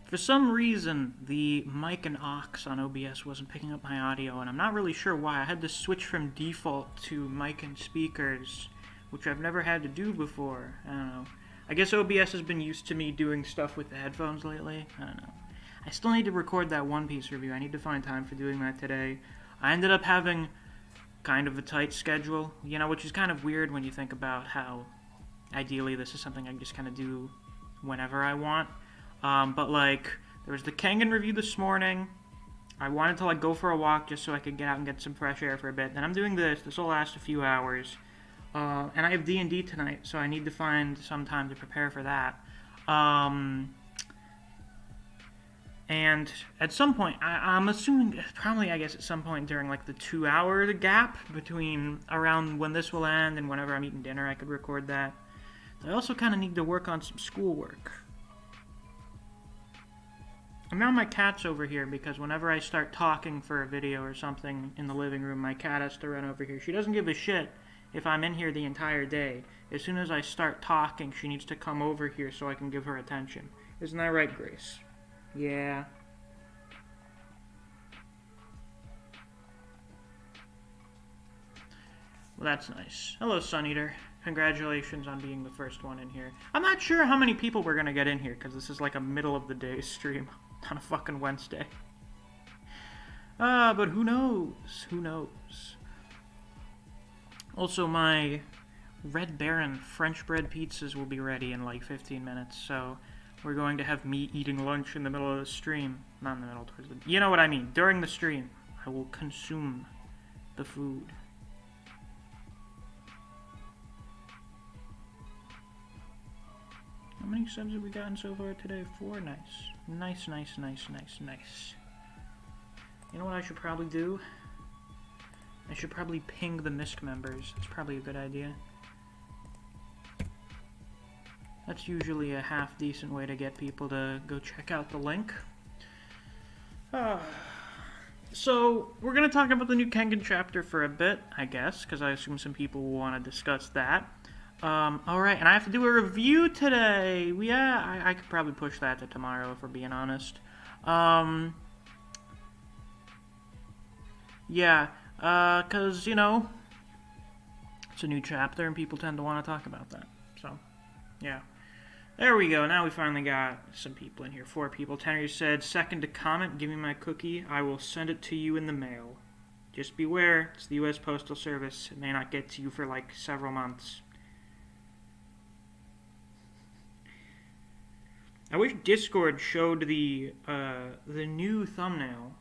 For some reason, the mic and aux on OBS wasn't picking up my audio, and I'm not really sure why. I had to switch from default to mic and speakers, which I've never had to do before. I don't know. I guess OBS has been used to me doing stuff with the headphones lately. I don't know. I still need to record that One Piece review. I need to find time for doing that today. I ended up having kind of a tight schedule, which is kind of weird when you think about how ideally this is something I can just kind of do whenever I want. But there was the Kengan review this morning. I wanted to go for a walk just so I could get out and get some fresh air for a bit. Then I'm doing this. This will last a few hours. And I have D&D tonight, so I need to find some time to prepare for that. And at some point, I'm assuming probably, I guess, at some point during the 2-hour gap between around when this will end and whenever I'm eating dinner, I could record that. I also kind of need to work on some schoolwork. And now my cat's over here because whenever I start talking for a video or something in the living room, my cat has to run over here. She doesn't give a shit if I'm in here the entire day. As soon as I start talking, she needs to come over here so I can give her attention. Isn't that right, Grace? Yeah. Well, that's nice. Hello, Sun Eater. Congratulations on being the first one in here. I'm not sure how many people we're gonna get in here, because this is a middle of the day stream on a fucking Wednesday. But who knows? Who knows? Also, my Red Baron French bread pizzas will be ready in 15 minutes, so we're going to have me eating lunch in the middle of the stream. Not in the middle, towards the... You know what I mean. During the stream, I will consume the food. How many subs have we gotten so far today? 4? Nice. Nice, nice, nice, nice, nice. You know what I should probably do? I should probably ping the Misc members. That's probably a good idea. That's usually a half-decent way to get people to go check out the link. So, we're going to talk about the new Kengan Chapter for a bit, I guess, because I assume some people will want to discuss that. Alright, and I have to do a review today. Yeah, I could probably push that to tomorrow, if we're being honest. Yeah, because, it's a new chapter, and people tend to want to talk about that. So, yeah. There we go. Now we finally got some people in here. 4 people. Tenry said, second to comment, give me my cookie. I will send it to you in the mail. Just beware, it's the U.S. Postal Service. It may not get to you for, several months. I wish Discord showed the new thumbnail,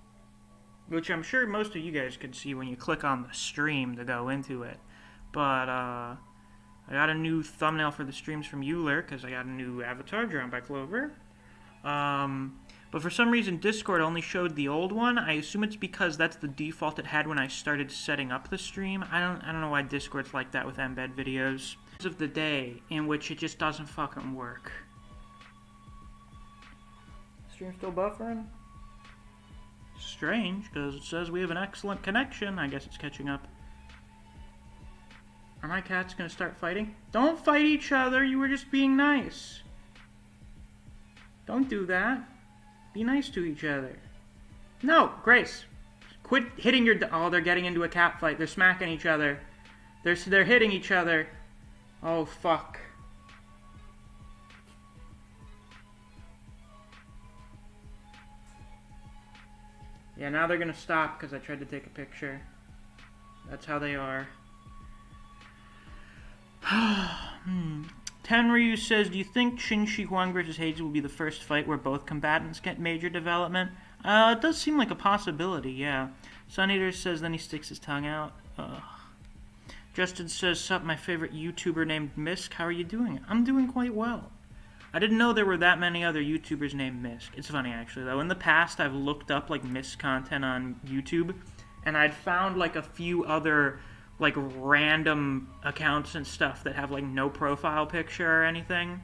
which I'm sure most of you guys could see when you click on the stream to go into it. But, I got a new thumbnail for the streams from Euler, because I got a new avatar drawn by Clover. But for some reason, Discord only showed the old one. I assume it's because that's the default it had when I started setting up the stream. I don't know why Discord's like that with embed videos. Of the day in which it just doesn't fucking work. Stream still buffering? Strange, because it says we have an excellent connection. I guess it's catching up. Are my cats gonna start fighting? Don't fight each other, you were just being nice. Don't do that. Be nice to each other. No, Grace. Quit hitting your... Oh, they're getting into a cat fight. They're smacking each other. They're hitting each other. Oh, fuck. Yeah, now they're gonna stop because I tried to take a picture. That's how they are. Tenryu says, do you think Shin-Shi Huang versus Hades will be the first fight where both combatants get major development? It does seem like a possibility, yeah. Sun Eater says, then he sticks his tongue out. Justin says, sup, my favorite YouTuber named Misc. How are you doing? I'm doing quite well. I didn't know there were that many other YouTubers named Misc. It's funny, actually, though. In the past, I've looked up, Misc content on YouTube, and I'd found, a few other, random accounts and stuff that have, no profile picture or anything.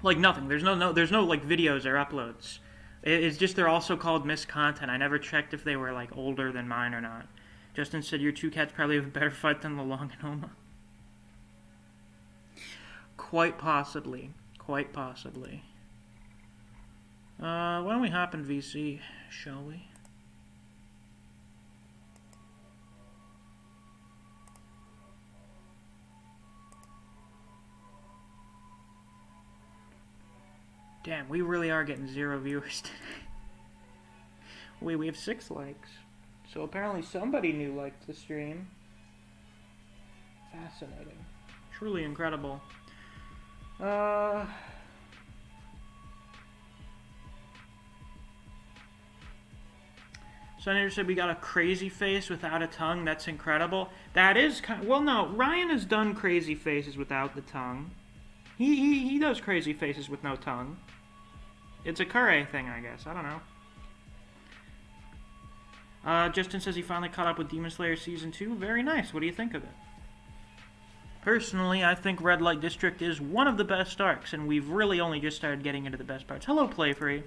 Nothing. There's no videos or uploads. It's just they're also called Misc content. I never checked if they were, older than mine or not. Justin said, your 2 cats probably have a better fight than the Longinoma. Quite possibly. Quite possibly. Why don't we hop in VC, shall we? Damn, we really are getting 0 viewers today. Wait, we have 6 likes. So apparently somebody new liked the stream. Fascinating. Truly incredible. Senator said we got a crazy face without a tongue. That's incredible. That is kind of, well, no, Ryan has done crazy faces without the tongue. He does crazy faces with no tongue. It's a Kure thing, I guess. I don't know. Justin says he finally caught up with Demon Slayer Season 2. Very nice. What do you think of it? Personally, I think Red Light District is one of the best arcs, and we've really only just started getting into the best parts. Hello, Playfree.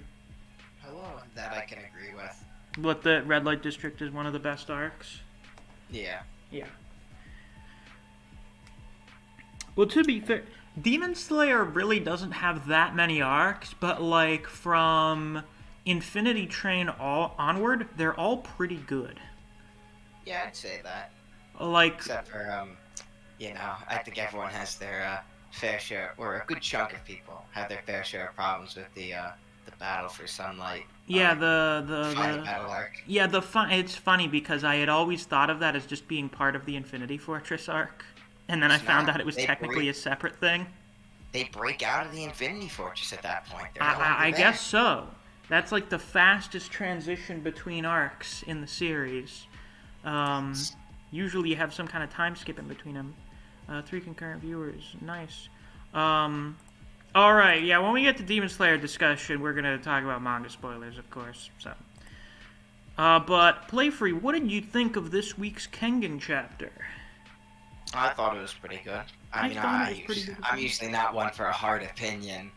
Hello, that I can agree with. What, the Red Light District is one of the best arcs? Yeah. Yeah. Well, to be fair, Demon Slayer really doesn't have that many arcs, but, like, from Infinity Train onward, they're all pretty good. Yeah, I'd say that. Like... Except for, you know, I think everyone has their, fair share, or a good chunk of people have their fair share of problems with the Battle for Sunlight. Yeah, the battle arc. Yeah, it's funny because I had always thought of that as just being part of the Infinity Fortress arc, and then I found out it was technically a separate thing. They break out of the Infinity Fortress at that point. I guess so. That's like the fastest transition between arcs in the series. Usually you have some kind of time skip in between them. 3 concurrent viewers. Nice. Alright, yeah, when we get to Demon Slayer discussion, we're going to talk about manga spoilers, of course. So, but, Playfree, what did you think of this week's Kengan chapter? I thought it was pretty good. I'm usually not one for a hard opinion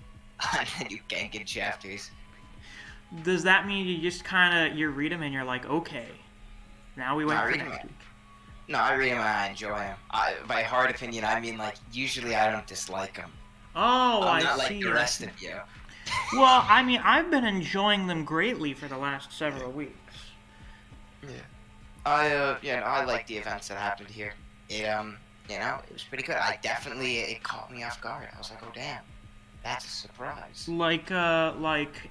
on the new Kengan chapters. Does that mean you just you read them and you're like, okay, now we wait for next week? No, I read them and I enjoy them. By hard opinion, I mean, like, usually I don't dislike them. Oh, I'm I not see. like the rest of you. Well, I mean, I've been enjoying them greatly for the last several weeks. Yeah. I like the events that happened here. It, it was pretty good. It caught me off guard. I was like, oh, damn. That's a surprise. Like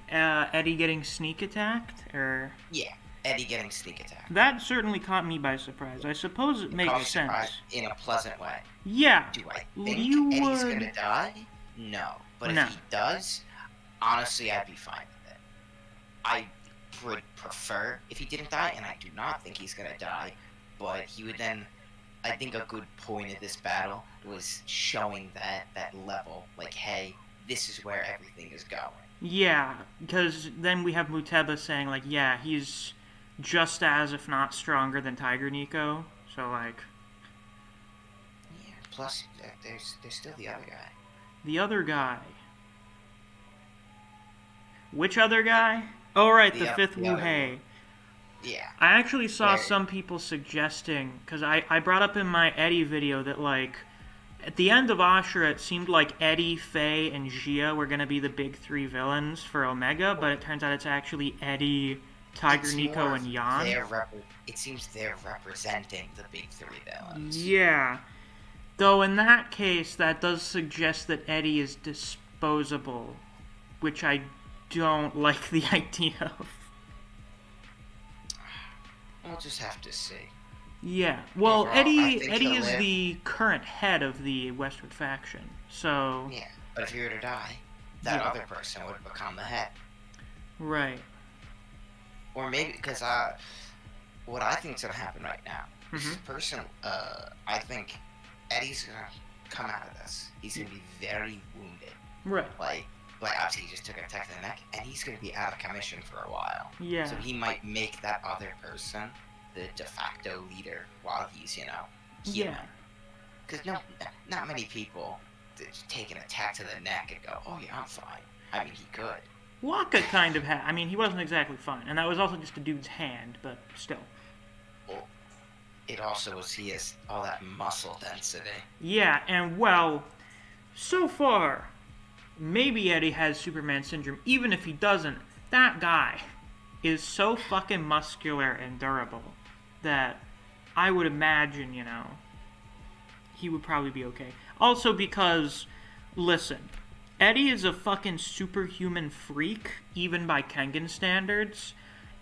Eddie getting sneak attacked, or? Yeah, Eddie getting sneak attacked. That certainly caught me by surprise. I suppose it makes sense. In a pleasant way. Yeah. Do I think Eddie's gonna die? No. But if he does, honestly, I'd be fine with it. I would prefer if he didn't die, and I do not think he's gonna die. But he would then... I think a good point of this battle was showing that level. Like, hey, this is where everything is going. Yeah, because then we have Muteba saying, like, yeah, he's just as, if not stronger than Tiger Nico. So, like... Yeah, plus, there's still the other guy. The other guy. Which other guy? Oh, right, the fifth Wu-Hei. Yeah. I actually saw some people suggesting, because I brought up in my Eddie video that, like, at the end of Ashura, it seemed like Eddie, Faye, and Jia were going to be the big 3 villains for Omega, but it turns out it's actually Eddie, Tiger Nico, and Yan. It seems they're representing the big 3 villains. Yeah. Though in that case, that does suggest that Eddie is disposable, which I don't like the idea of. We'll just have to see. Yeah. Well, overall, Eddie is the current head of the Westward faction, so... Yeah, but if he were to die, that other person would become the head. Right. Or maybe, because what I think is going to happen right now, this person, I think Eddie's going to come out of this. He's going to be very wounded. Right. Like obviously he just took an attack to the neck, and he's going to be out of commission for a while. Yeah. So he might make that other person the de facto leader while he's, healing. Yeah. Because not many people take an attack to the neck and go, oh yeah, I'm fine. I mean, he could. Waka kind of had. I mean, he wasn't exactly fine, and that was also just a dude's hand, but still. Well, it also was he has all that muscle density. Yeah, and well, so far, maybe Eddie has Superman syndrome. Even if he doesn't, that guy is so fucking muscular and durable that I would imagine, he would probably be okay. Also because, listen, Eddie is a fucking superhuman freak, even by Kengan standards,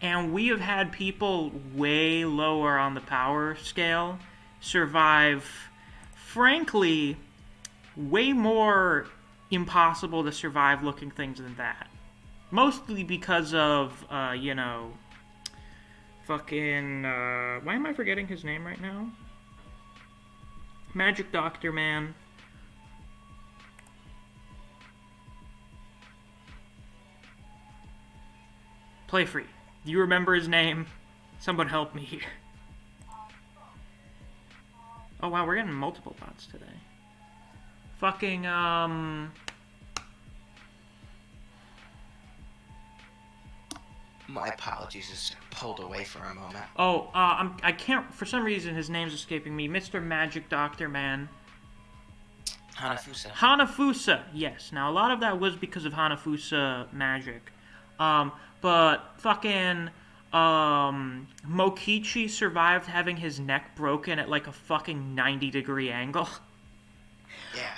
and we have had people way lower on the power scale survive, frankly, way more impossible to survive looking things than that. Mostly because of, fucking, why am I forgetting his name right now? Magic Doctor Man. Play free. Do you remember his name? Someone help me. Oh wow, we're getting multiple bots today. Fucking, My apologies, just pulled away for a moment. Oh, I can't, for some reason his name's escaping me. Mr. Magic Doctor Man. Hanafusa. Hanafusa, yes. Now, a lot of that was because of Hanafusa magic. But fucking, Mokichi survived having his neck broken at like a fucking 90-degree angle. Yeah,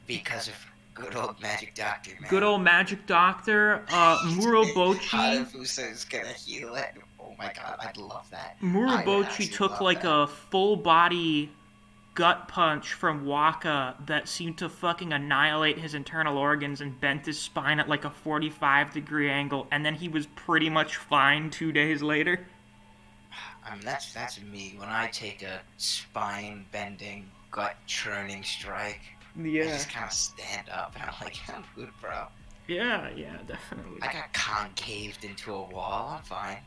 because of good old Magic Doctor, man. Good old Magic Doctor. Murobochi. Hanafusa is gonna heal it. Oh my god, I'd love that. Murobochi took like a full body gut punch from Waka that seemed to fucking annihilate his internal organs and bent his spine at like a 45-degree angle, and then he was pretty much fine 2 days later. I mean, that's me. When I take a spine-bending, gut-churning strike, Yeah. I just kind of stand up, and I'm like, I'm good, bro. Yeah, definitely. I got concaved into a wall, I'm fine.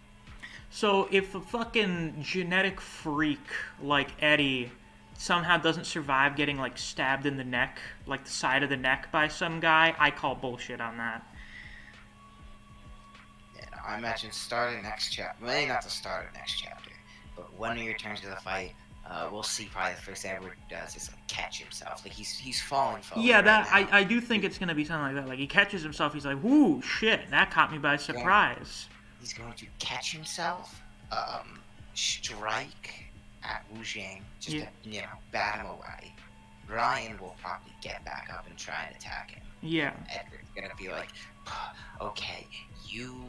So if a fucking genetic freak like Eddie somehow doesn't survive getting like stabbed in the neck, like the side of the neck by some guy, I call bullshit on that. Yeah, I imagine starting next chapter, maybe not the start of next chapter, but when he returns to the fight, we'll see probably the first thing Edward does is like catch himself. Like he's falling forward. Yeah, that right I do think it's gonna be something like that. Like he catches himself, he's like, "Whoo, shit, that caught me by surprise." He's going to catch himself, strike at Wu Jing, just to, bat him away. Ryan will probably get back up and try and attack him. Yeah. Edward's gonna be like, okay, you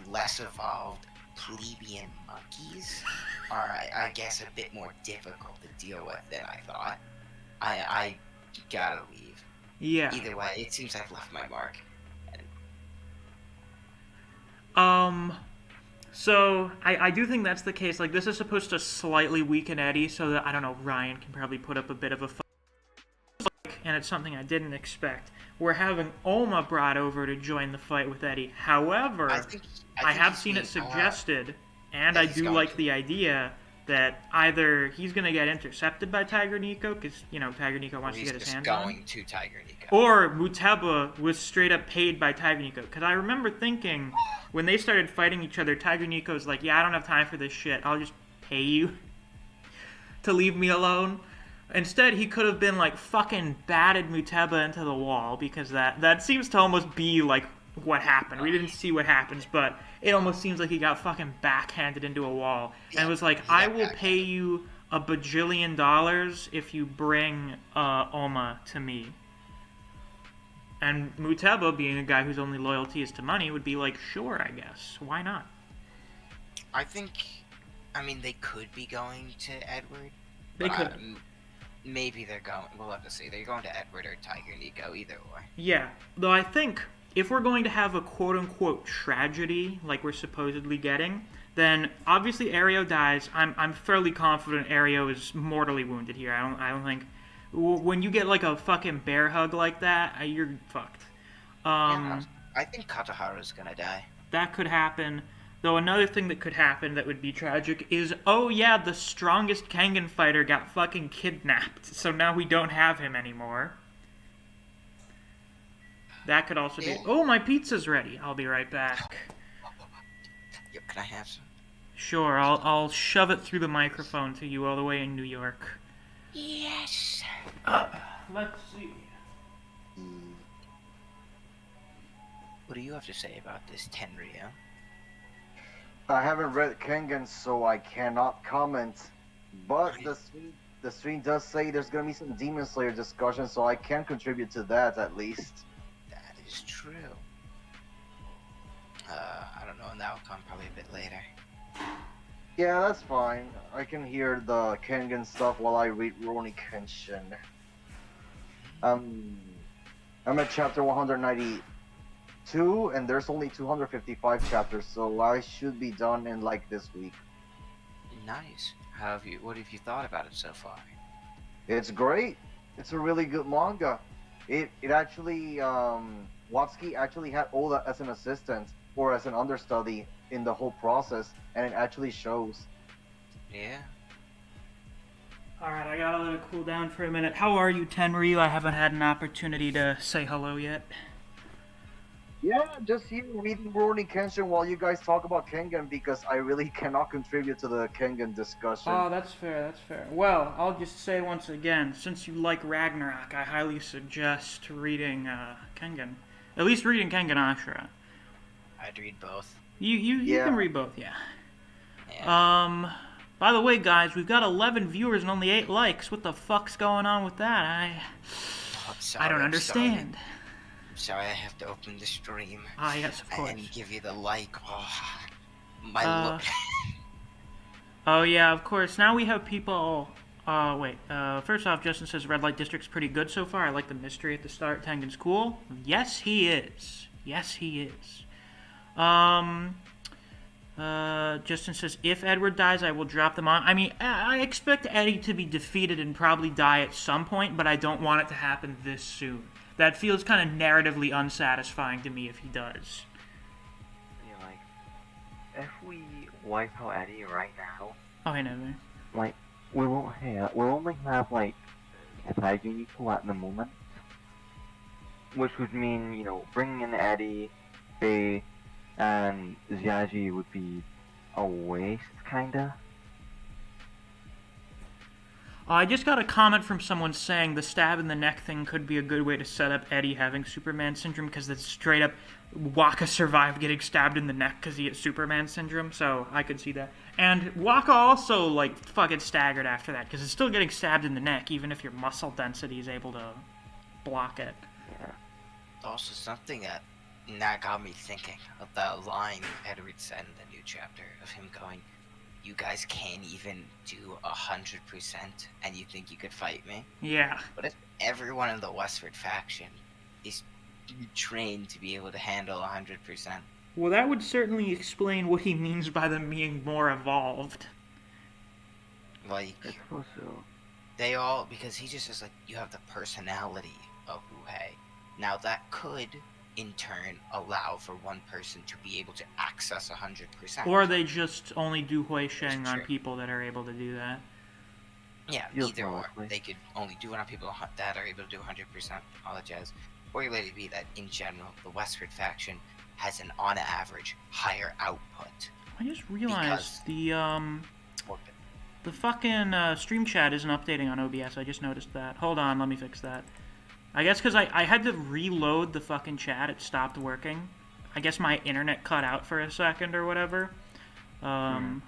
less evolved plebeian monkeys are, I guess, a bit more difficult to deal with than I thought. I gotta leave. Yeah. Either way, it seems I've left my mark. So, I do think that's the case. Like, this is supposed to slightly weaken Eddie so that, I don't know, Ryan can probably put up a bit of a fight. And it's something I didn't expect. We're having Oma brought over to join the fight with Eddie. However, I have seen it suggested, and I do like the idea that either he's going to get intercepted by Tiger Nico, because, Tiger Nico wants to get his hands on him. He's going to Tiger Nico. Or Muteba was straight up paid by Tiger Nico. Because I remember thinking, when they started fighting each other, Tiger Nico's like, yeah, I don't have time for this shit. I'll just pay you to leave me alone. Instead, he could have been like fucking batted Muteba into the wall, because that seems to almost be like what happened. We didn't see what happens, but it almost seems like he got fucking backhanded into a wall. And it was like, I will pay you $1 bajillion if you bring Oma to me. And Muteba, being a guy whose only loyalty is to money, would be like, sure, I guess. Why not? I mean, they could be going to Edward. They could. Maybe they're going, we'll have to see. They're going to Edward or Tiger Nico, either way. Yeah, though I think if we're going to have a quote-unquote tragedy like we're supposedly getting, then obviously Aereo dies. I'm fairly confident Aereo is mortally wounded here. I don't think... When you get like a fucking bear hug like that, you're fucked. I think Kataharu's gonna die. That could happen. Though another thing that could happen that would be tragic is, oh yeah, the strongest Kengan fighter got fucking kidnapped, so now we don't have him anymore. That could also be... Oh, my pizza's ready. I'll be right back. Yo, can I have some? Sure, I'll shove it through the microphone to you all the way in New York. Yes. Let's see. What do you have to say about this, Tenryu? I haven't read Kengan, so I cannot comment. But the stream does say there's gonna be some Demon Slayer discussion, so I can contribute to that at least. That is true. I don't know, and that'll come probably a bit later. Yeah, that's fine. I can hear the Kengan stuff while I read Rurouni Kenshin. I'm at chapter 192, and there's only 255 chapters, so I should be done in like this week. Nice. What have you thought about it so far? It's great. It's a really good manga. It actually Watsuki actually had Oda as an assistant or as an understudy in the whole process, and it actually shows. Yeah. Alright, I gotta let it cool down for a minute. How are you, Tenryu? I haven't had an opportunity to say hello yet. Yeah, just here reading Rurouni Kenshin while you guys talk about Kengan, because I really cannot contribute to the Kengan discussion. Oh, that's fair, that's fair. Well, I'll just say once again, since you like Ragnarok, I highly suggest reading Kengan. At least reading Kengan Ashura. I'd read both. You Yeah. can read both, yeah. Yeah. By the way, guys, we've got 11 viewers and only 8 likes. What the fuck's going on with that? I'm sorry, I don't I'm understand. Sorry, I have to open the stream. Ah, yes, of course. And give you the like. Oh, my look. Oh, yeah, of course. Now we have people... wait. First off, Justin says Red Light District's pretty good so far. I like the mystery at the start. Tengen's cool. Yes, he is. Yes, he is. Justin says, if Edward dies, I will drop them on. I mean, I expect Eddie to be defeated and probably die at some point, but I don't want it to happen this soon. That feels kind of narratively unsatisfying to me if he does. Yeah, like, if we wipe out Eddie right now, Oh, hey, Nevin. like, we'll only have, like, 5 people at the moment. Which would mean, you know, bringing in Eddie, Faye, and Xiaji would be a waste, kinda. I just got a comment from someone saying the stab in the neck thing could be a good way to set up Eddie having Superman syndrome, because it's straight up Waka survived getting stabbed in the neck because he had Superman syndrome, so I could see that. And Waka also, like, fucking staggered after that, because it's still getting stabbed in the neck, even if your muscle density is able to block it. Yeah. Also, something that got me thinking of the line Edward said in the new chapter of him going, "You guys can't even do 100%, and you think you could fight me?" Yeah. But if everyone in the Westward faction is trained to be able to handle 100%, Well, that would certainly explain what he means by them being more evolved. like, I suppose so. they all, because he just says, like, you have the personality of Wuhei. Now, that could, in turn, allow for one person to be able to access 100%. Or they just only do Hui Sheng It's on true. people that are able to do that. Yeah, Yeah, either or. probably. They could only do it on people that are able to do 100%, all that jazz. Or you let it be that, in general, the Westward faction has an, on average, higher output. I just realized Or- the fucking stream chat isn't updating on OBS. I just noticed that. Hold on, let me fix that. I guess because I had to reload the fucking chat. It stopped working. I guess my internet cut out for a second or whatever. If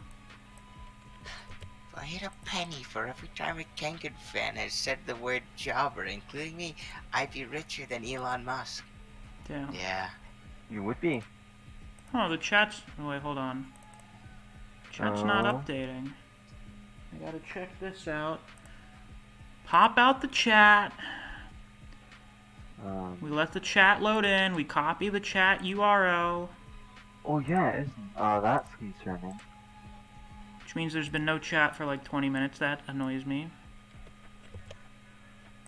I hit a penny for every time a Kengan fan has said the word jobber, including me, I'd be richer than Elon Musk. Damn. Yeah. You would be. Oh, the chat's... Oh, wait, hold on. Chat's not Oh. updating. I gotta check this out. Pop out the chat. We let the chat load in. We copy the chat URL. Oh yeah, isn't that's concerning. Which means there's been no chat for like 20 minutes. That annoys me.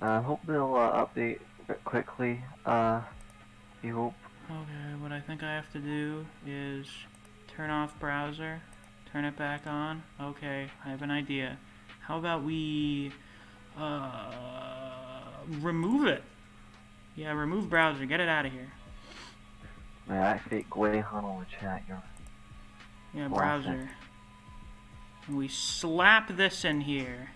I hope they'll update a bit quickly. You hope. Okay, what I think I have to do is turn off browser, turn it back on. Okay, I have an idea. How about we remove it? Yeah, remove browser. Get it out of here. I activate Guayhan on the chat. You're Yeah, Well, browser. And we slap this in here.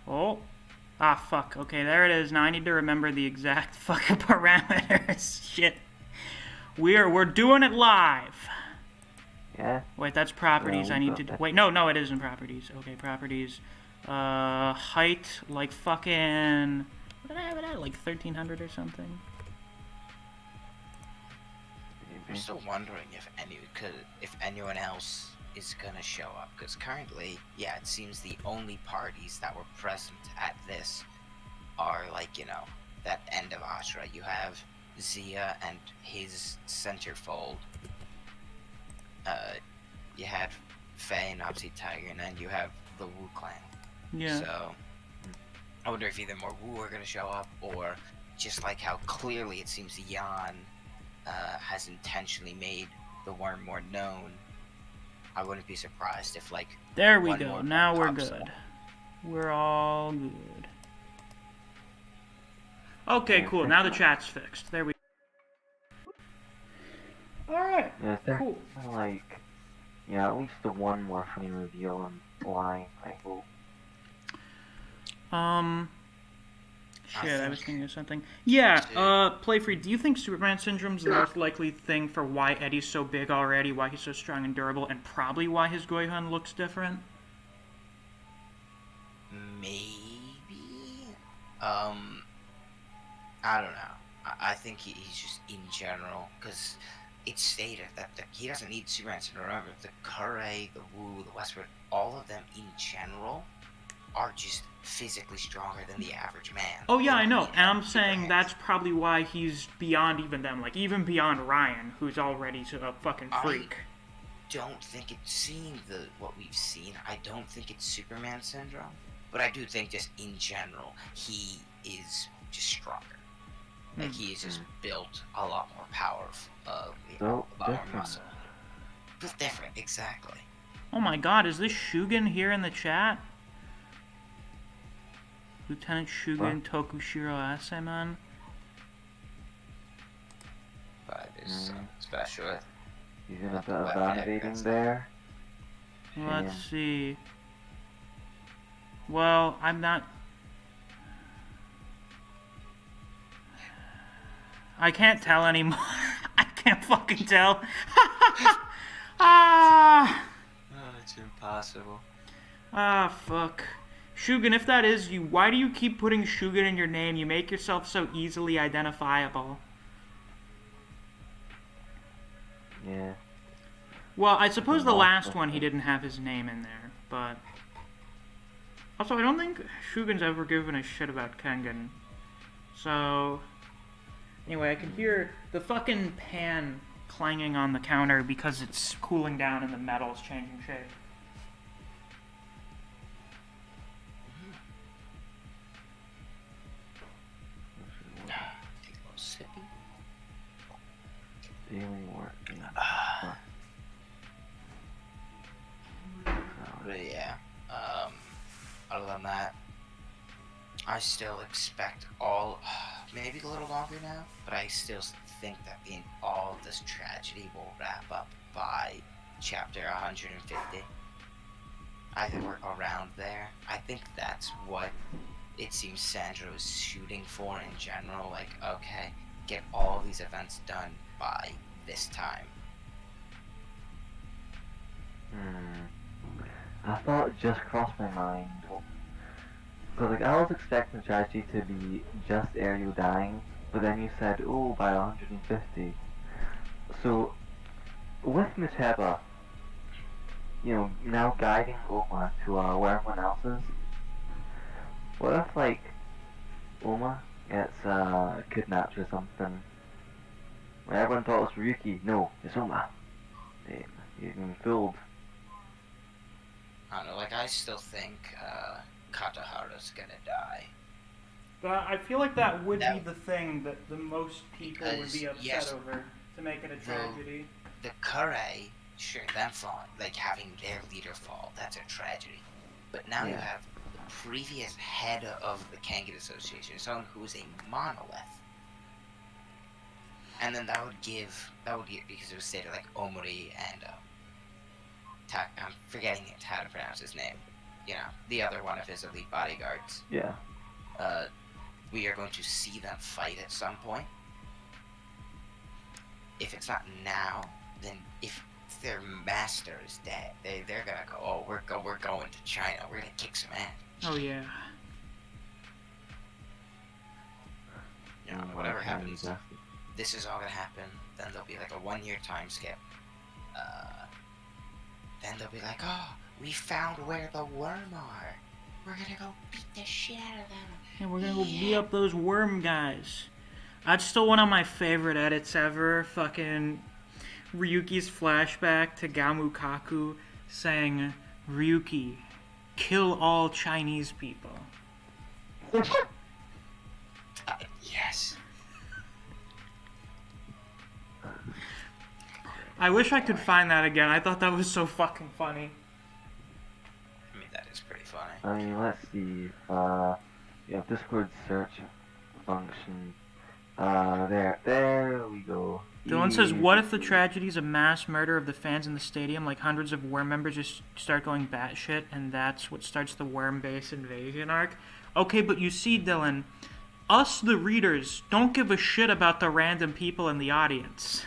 Oh, Ah, fuck. Okay, there it is. Now I need to remember the exact fucking parameters. Shit. We're doing it live. Yeah. Wait, that's properties. Yeah, I we need got to. that. Wait, no, it isn't properties. Okay, properties. Height, like fucking. What did I have it at? Like 1300 or something? I'm still wondering if anyone else is gonna show up, because currently, yeah, it seems the only parties that were present at this are, like, you know, that end of Ashra. You have Zia and his centerfold. You had Faye and obviously Tiger, and then you have the Wu clan. Yeah. So, I wonder if either more Wu are gonna show up, or just like how clearly it seems Yan has intentionally made the worm more known. I wouldn't be surprised if, like, There we one go. more Now we're pops good. up. We're all good. Okay, cool. Now the chat's fixed. There we go. Alright. Yeah, there's Cool. like, yeah, at least the one more funny reveal in line, I hope. Shit, I was think- thinking of something. Yeah, Shit. Playfree, do you think Superman Syndrome's the most likely thing for why Eddie's so big already, why he's so strong and durable, and probably why his Goihun looks different? Maybe. I don't know. I think he's just in general, because it's stated that he doesn't need Superman to remember the Kure, the Wu, the Westward, all of them in general are just physically stronger than the average man. Oh yeah, They I know, don't and I'm need saying Supermans. that's probably why he's beyond even them, like even beyond Ryan, who's already a fucking freak. Don't think it's seeing what we've seen. I don't think it's Superman syndrome, but I do think just in general he is just stronger. Like he is just built a lot more powerful, a lot more Different. muscle. Just different, exactly. Oh my god, is this Shugen here in the chat? Lieutenant Shugen Tokushiro Aseman? But it's special. He's in a bit of Weapon validating evidence. there. Let's Shame. see. Well, I'm not... I can't tell anymore. I can't fucking tell. Ah, It's impossible. fuck. Shugen, if that is you, why do you keep putting Shugen in your name? You make yourself so easily identifiable. Yeah. Well, I suppose the Well, last one he didn't have his name in there, but... Also, I don't think Shugen's ever given a shit about Kengan. So... Anyway, I can hear the fucking pan clanging on the counter because it's cooling down and the metal's changing shape. Take a little sippy. Daily work. But yeah, other than that, I still expect maybe a little longer now, but I still think that all of this tragedy will wrap up by chapter 150. I think we're around there. I think that's what it seems Sandra is shooting for in general. Like, okay, get all these events done by this time. I thought it just crossed my mind. Because like, I was expecting the tragedy to be just Ariel dying, but then you said, oh, by 150. So, with Miss Heba, you know, now guiding Oma to where everyone else is, what if, like, Oma gets kidnapped or something? When everyone thought it was Ryuki, no, it's Oma. You've been fooled. I don't know, like, I still think Katahara's gonna die. But I feel like that would No. be the thing that the most people would be Because, upset yes, over to make it a tragedy. The Kure, sure, them falling, like having their leader fall, that's a tragedy. But now you Yeah. have the previous head of the Kengan Association, someone who is a monolith. And then that would give, because it was stated like Omori and, I'm forgetting how to pronounce his name. You know, the other one of his elite bodyguards. Yeah. we are going to see them fight at some point. If it's not now, then if their master is dead, they're gonna go, oh, we're going to China. We're gonna kick some ass. Oh yeah. You know, whatever happens, this is all gonna happen. Then there'll be like a 1-year time skip. Then they'll be like, oh, we found where the worm are. We're gonna go beat the shit out of them. And we're gonna go beat up those worm guys. That's still one of my favorite edits ever. Fucking Ryuki's flashback to Gamukaku saying, Ryuki, kill all Chinese people. Yes. I wish I could find that again. I thought that was so fucking funny. I mean, that is pretty funny. I mean, let's see. You have Discord search function. There we go. Dylan says, what if the tragedies of mass murder of the fans in the stadium, like hundreds of worm members just start going batshit, and that's what starts the worm base invasion arc? Okay, but you see, Dylan, us, the readers, don't give a shit about the random people in the audience.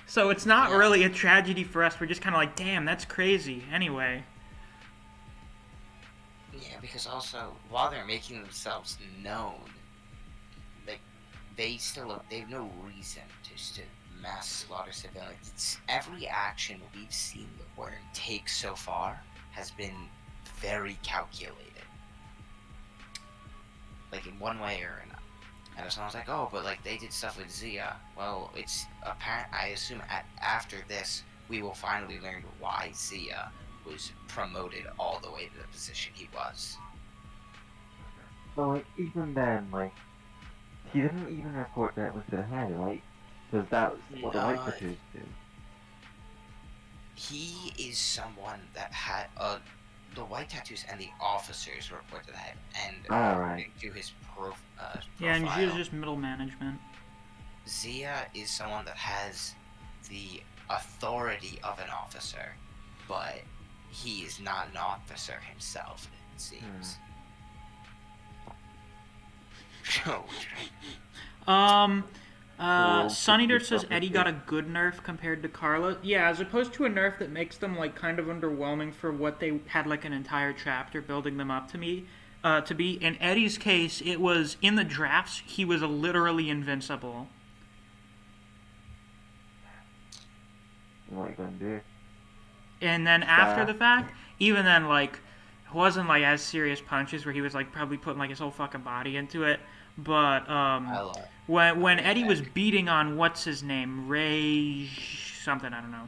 So it's not really a tragedy for us. We're just kind of like, damn, that's crazy. Anyway. Yeah, because also, while they're making themselves known, like, they have no reason to mass slaughter civilians. Every action we've seen the worm take so far has been very calculated. Like, in one way or another. And someone's like, oh, but like they did stuff with Zia. Well, it's apparent. I assume after this, we will finally learn why Zia was promoted all the way to the position he was. So, like, even then, like, he didn't even report that it was to the head, right? Because that was what the white tattoos do. He is someone that had the white tattoos and the officers report to the head, and to his profile. Yeah, and she was just middle management. Zia is someone that has the authority of an officer, but he is not an officer himself, it seems. Sunny Dirt says Eddie got a good nerf compared to Carla. Yeah, as opposed to a nerf that makes them like kind of underwhelming for what they had like an entire chapter building them up to be. In Eddie's case, it was in the drafts he was literally invincible. What are you gonna do? And then after the fact, even then, like, it wasn't like as serious punches where he was like probably putting like his whole fucking body into it. But when Eddie was beating on what's his name, Ray something, I don't know.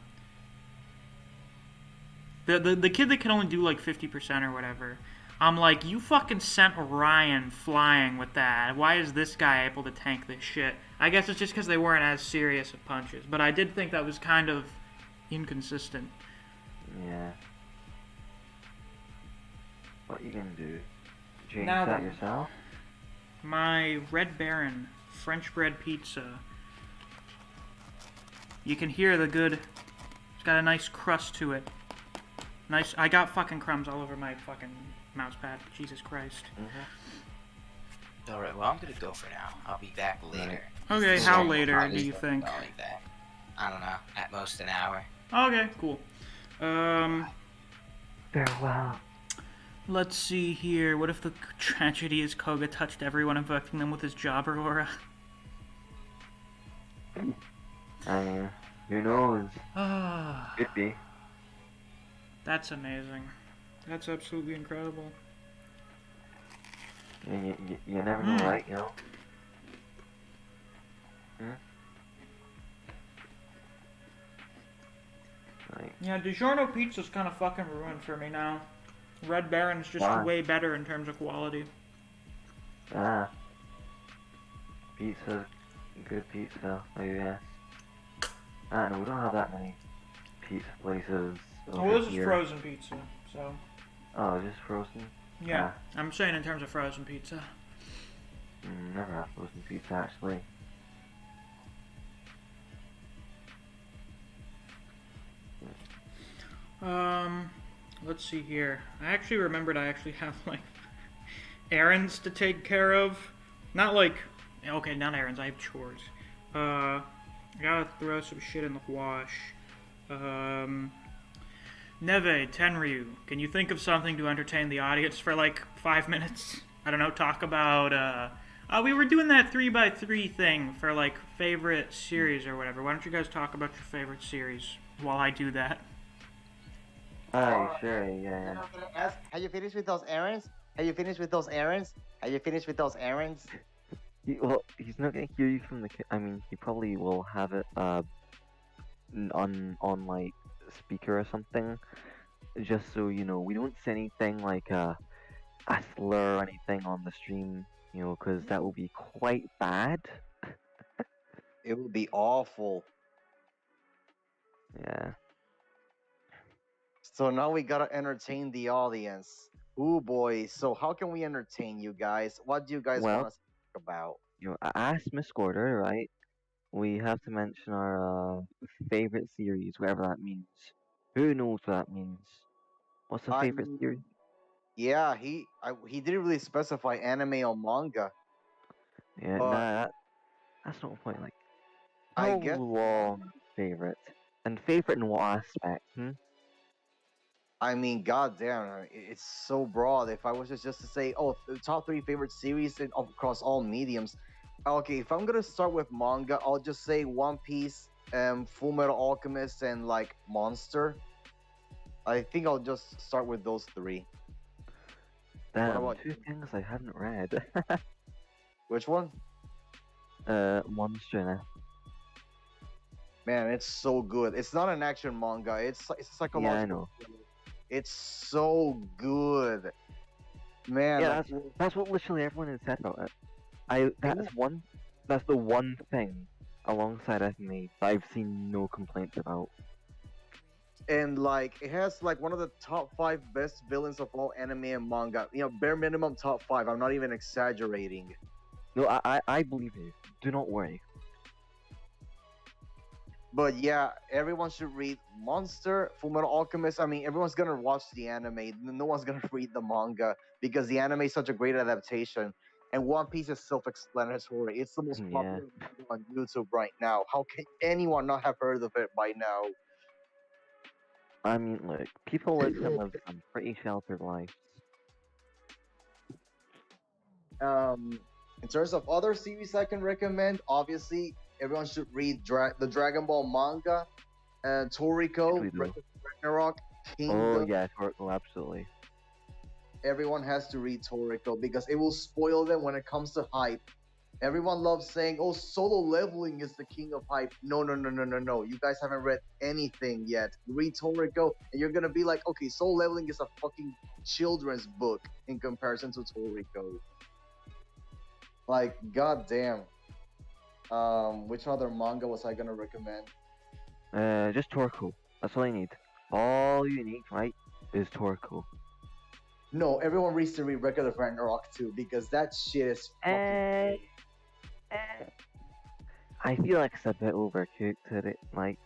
The kid that can only do like 50% or whatever. I'm like, you fucking sent Ryan flying with that. Why is this guy able to tank this shit? I guess it's just because they weren't as serious of punches. But I did think that was kind of inconsistent. Yeah. What you gonna do? Change Now that then. yourself? My Red Baron French bread pizza. You can hear the good. It's got a nice crust to it. Nice. I got fucking crumbs all over my fucking mouse pad. Jesus Christ. Mm-hmm. Alright, well, I'm gonna go for now. I'll be back later. Okay, how later do you think? I don't know. At most an hour. Okay, cool. Farewell. Let's see here. What if the tragedy is Koga touched everyone, infecting them with his jobber aura? Who knows? Ah, Could be. that's amazing. That's absolutely incredible. You never know, right? You know. Like, Yeah, DiGiorno pizza's kind of fucking ruined for me now. Red Baron's just Why? way better in terms of quality. Pizza, good pizza, I guess. I don't know, we don't have that many pizza places over Well, this is here. frozen pizza, so... Oh, just frozen? Yeah, I'm saying in terms of frozen pizza. Never had frozen pizza, actually. Let's see here. I actually remembered I actually have, like, errands to take care of. Not like, okay, not errands. I have chores. I gotta throw some shit in the wash. Neve, Tenryu, can you think of something to entertain the audience for like 5 minutes? I don't know, talk about, we were doing that 3x3 thing for like favorite series or whatever. Why don't you guys talk about your favorite series while I do that? Sure, yeah. I'm gonna ask, have you finished with those errands? Have you finished with those errands? Have you finished with those errands? Well, he's not gonna hear you from the. I mean, he probably will have it on like speaker or something, just so you know we don't say anything like a slur or anything on the stream, you know, because that will be quite bad. It would be awful. Yeah. So now we gotta entertain the audience. Ooh boy, so how can we entertain you guys? What do you guys Well, want us to talk about? You know, as Misc Order, right? We have to mention our favorite series, whatever that means. Who knows what that means? What's the I favorite mean, series? Yeah, he didn't really specify anime or manga, Yeah, but nah, that's not the point. Like, I how guess long favorite? And favorite in what aspect? I mean, goddamn, it's so broad. If I was just to say, oh, the top 3 favorite series across all mediums. Okay, if I'm gonna start with manga, I'll just say One Piece, Full Metal Alchemist, and like Monster. I think I'll just start with those 3. Damn, about 2 you? things I haven't read. Which one? Monster. Man, it's so good. It's not an action manga. It's a psychological. Yeah, I know. It's so good, man. Yeah, that's what literally everyone has said about it. That's the one thing alongside FMA that I've seen no complaints about. And like it has like one of the top 5 best villains of all anime and manga. You know, bare minimum top 5. I'm not even exaggerating. No, I believe you. Do not worry. But yeah, everyone should read Monster, Fullmetal Alchemist. I mean, everyone's gonna watch the anime. No one's gonna read the manga because the anime is such a great adaptation. And One Piece is self-explanatory. It's the most popular video on YouTube right now. How can anyone not have heard of it by now? I mean, look, people live some pretty sheltered lives. In terms of other series I can recommend, obviously everyone should read the Dragon Ball manga, Toriko, Ragnarok, Kingdom. Oh yeah, Toriko, absolutely. Everyone has to read Toriko because it will spoil them when it comes to hype. Everyone loves saying, "Oh, solo leveling is the king of hype." No. You guys haven't read anything yet. Read Toriko, and you're gonna be like, "Okay, solo leveling is a fucking children's book in comparison to Toriko." Like, goddamn. Which other manga was I gonna recommend? Just Toriko. That's all you need. All you need, right, is Toriko. No, everyone reads to read Record of Ragnarok too because that shit is fucking. I feel like it's a bit overcooked today. Like,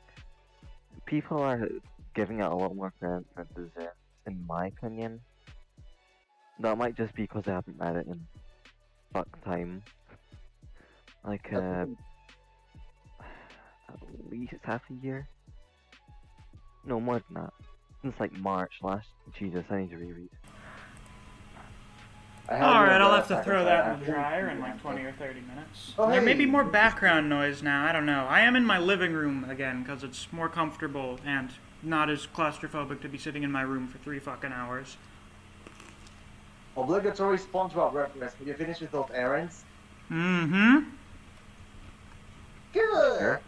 people are giving it a lot more credit than it deserves, in my opinion. That might just be because I haven't read it in fuck time. Like, at least half a year? No, more than that. Since like March last. Jesus, I need to reread. Alright, I'll have to throw that in the dryer in like 20 or 30 minutes. Oh, There may be hey. more background noise now, I don't know. I am in my living room again because it's more comfortable and not as claustrophobic to be sitting in my room for 3 fucking hours. Obligatory SpongeBob reference. Have you finished with those errands? Mm-hmm. Good. Sure.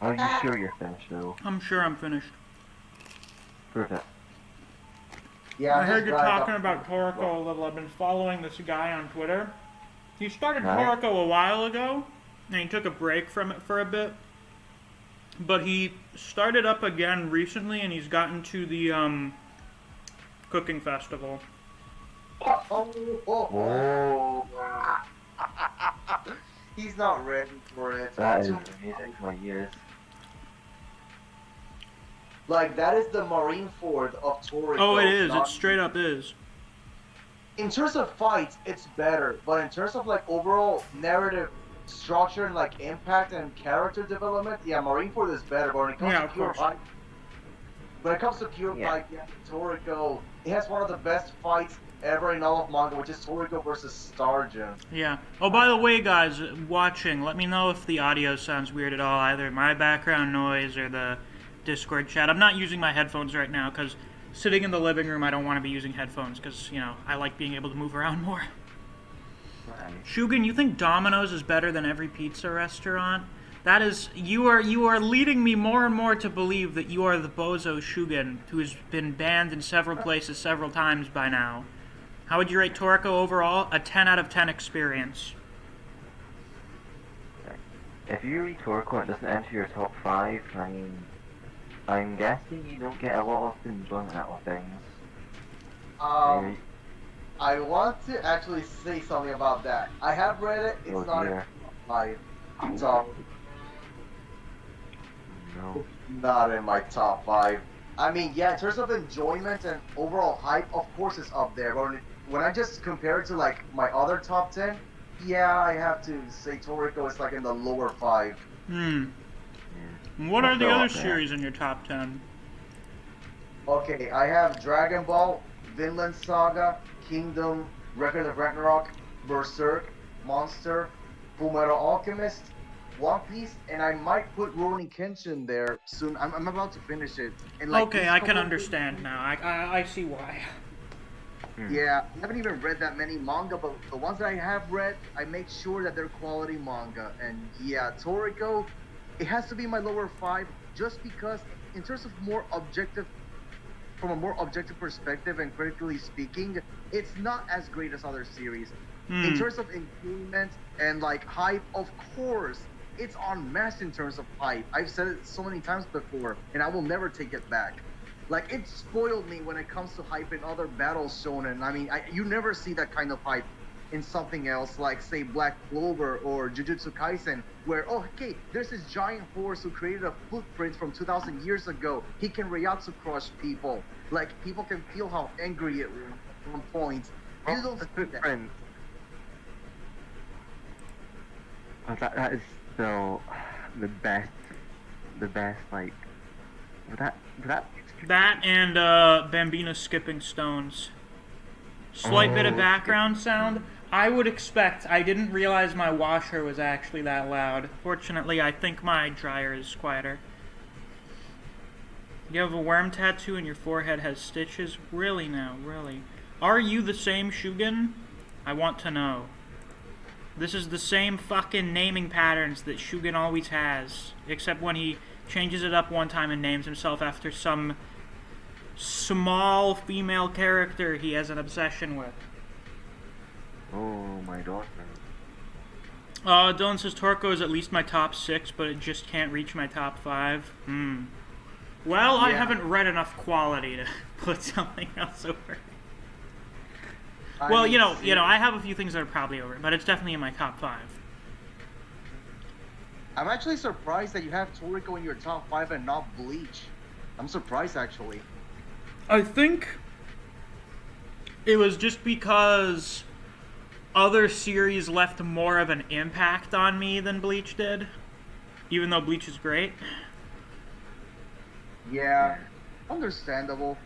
Are you sure you're finished though? I'm sure I'm finished. Prove it. Yeah, I heard you talking about Toriko a little. I've been following this guy on Twitter. He started Right. Toriko a while ago, and he took a break from it for a bit. But he started up again recently, and he's gotten to the cooking festival. Oh. He's not ready for it. That is music for my ears. Like, that is the Marineford of Toriko. Oh, it is. It not- straight up is. in terms of fights, it's better, but in terms of like overall narrative structure and like impact and character development, yeah, Marineford is better. But when it comes Yeah, to of pure course. fight, when it comes to pure Yeah. fight, yeah, Toriko, it has one of the best fights ever in all of manga, which is Toriko versus Starjun. Yeah. Oh, by the way, guys, watching, let me know if the audio sounds weird at all, either my background noise or the Discord chat. I'm not using my headphones right now because sitting in the living room, I don't want to be using headphones because, you know, I like being able to move around more. Right. Shugen, you think Domino's is better than every pizza restaurant? That is, you are leading me more and more to believe that you are the bozo Shugen, who has been banned in several places several times by now. How would you rate Toriko overall? A 10 out of 10 experience. If you read Toriko and it doesn't enter your top 5, I mean, I'm guessing you don't get a lot of enjoyment out of things. I want to actually say something about that. I have read it. It's Oh, not dear. in my top. No. Not in my top 5. I mean, yeah, in terms of enjoyment and overall hype, of course it's up there. But when I just compare it to like my other top 10, yeah, I have to say Toriko is like in the lower 5. What are the Also, other yeah. series in your top 10? Okay, I have Dragon Ball, Vinland Saga, Kingdom, Record of Ragnarok, Berserk, Monster, Fullmetal Alchemist, One Piece, and I might put Rurouni Kenshin there soon. I'm about to finish it. And like Okay, these I can couple- understand now. I see why. Yeah, I haven't even read that many manga, but the ones that I have read, I make sure that they're quality manga. And yeah, Toriko, it has to be my lower 5 just because in terms of from a more objective perspective and critically speaking, it's not as great as other series. In terms of enjoyment and like hype, of course, it's unmatched in terms of hype. I've said it so many times before, and I will never take it back. Like, it spoiled me when it comes to hype in other battle shonen. I mean, you never see that kind of hype in something else, like, say, Black Clover or Jujutsu Kaisen, where, oh, okay, there's this giant horse who created a footprint from 2,000 years ago. He can Reiatsu crush people. Like, people can feel how angry it was at one point. You don't see that. Footprint. That is still the best, like, That and Bambina skipping stones. Slight bit of background sound. I would expect. I didn't realize my washer was actually that loud. Fortunately, I think my dryer is quieter. You have a worm tattoo and your forehead has stitches? Really now, really? Are you the same Shugen? I want to know. This is the same fucking naming patterns that Shugen always has. Except when he changes it up one time and names himself after some small female character he has an obsession with. Oh my god. Dylan says Toriko is at least my top 6, but it just can't reach my top 5. Well, I haven't read enough quality to put something else over. Well, you know, I have a few things that are probably over, but it's definitely in my top 5. I'm actually surprised that you have Toriko in your top 5 and not Bleach. I'm surprised, actually. I think it was just because other series left more of an impact on me than Bleach did, even though Bleach is great. Yeah, understandable.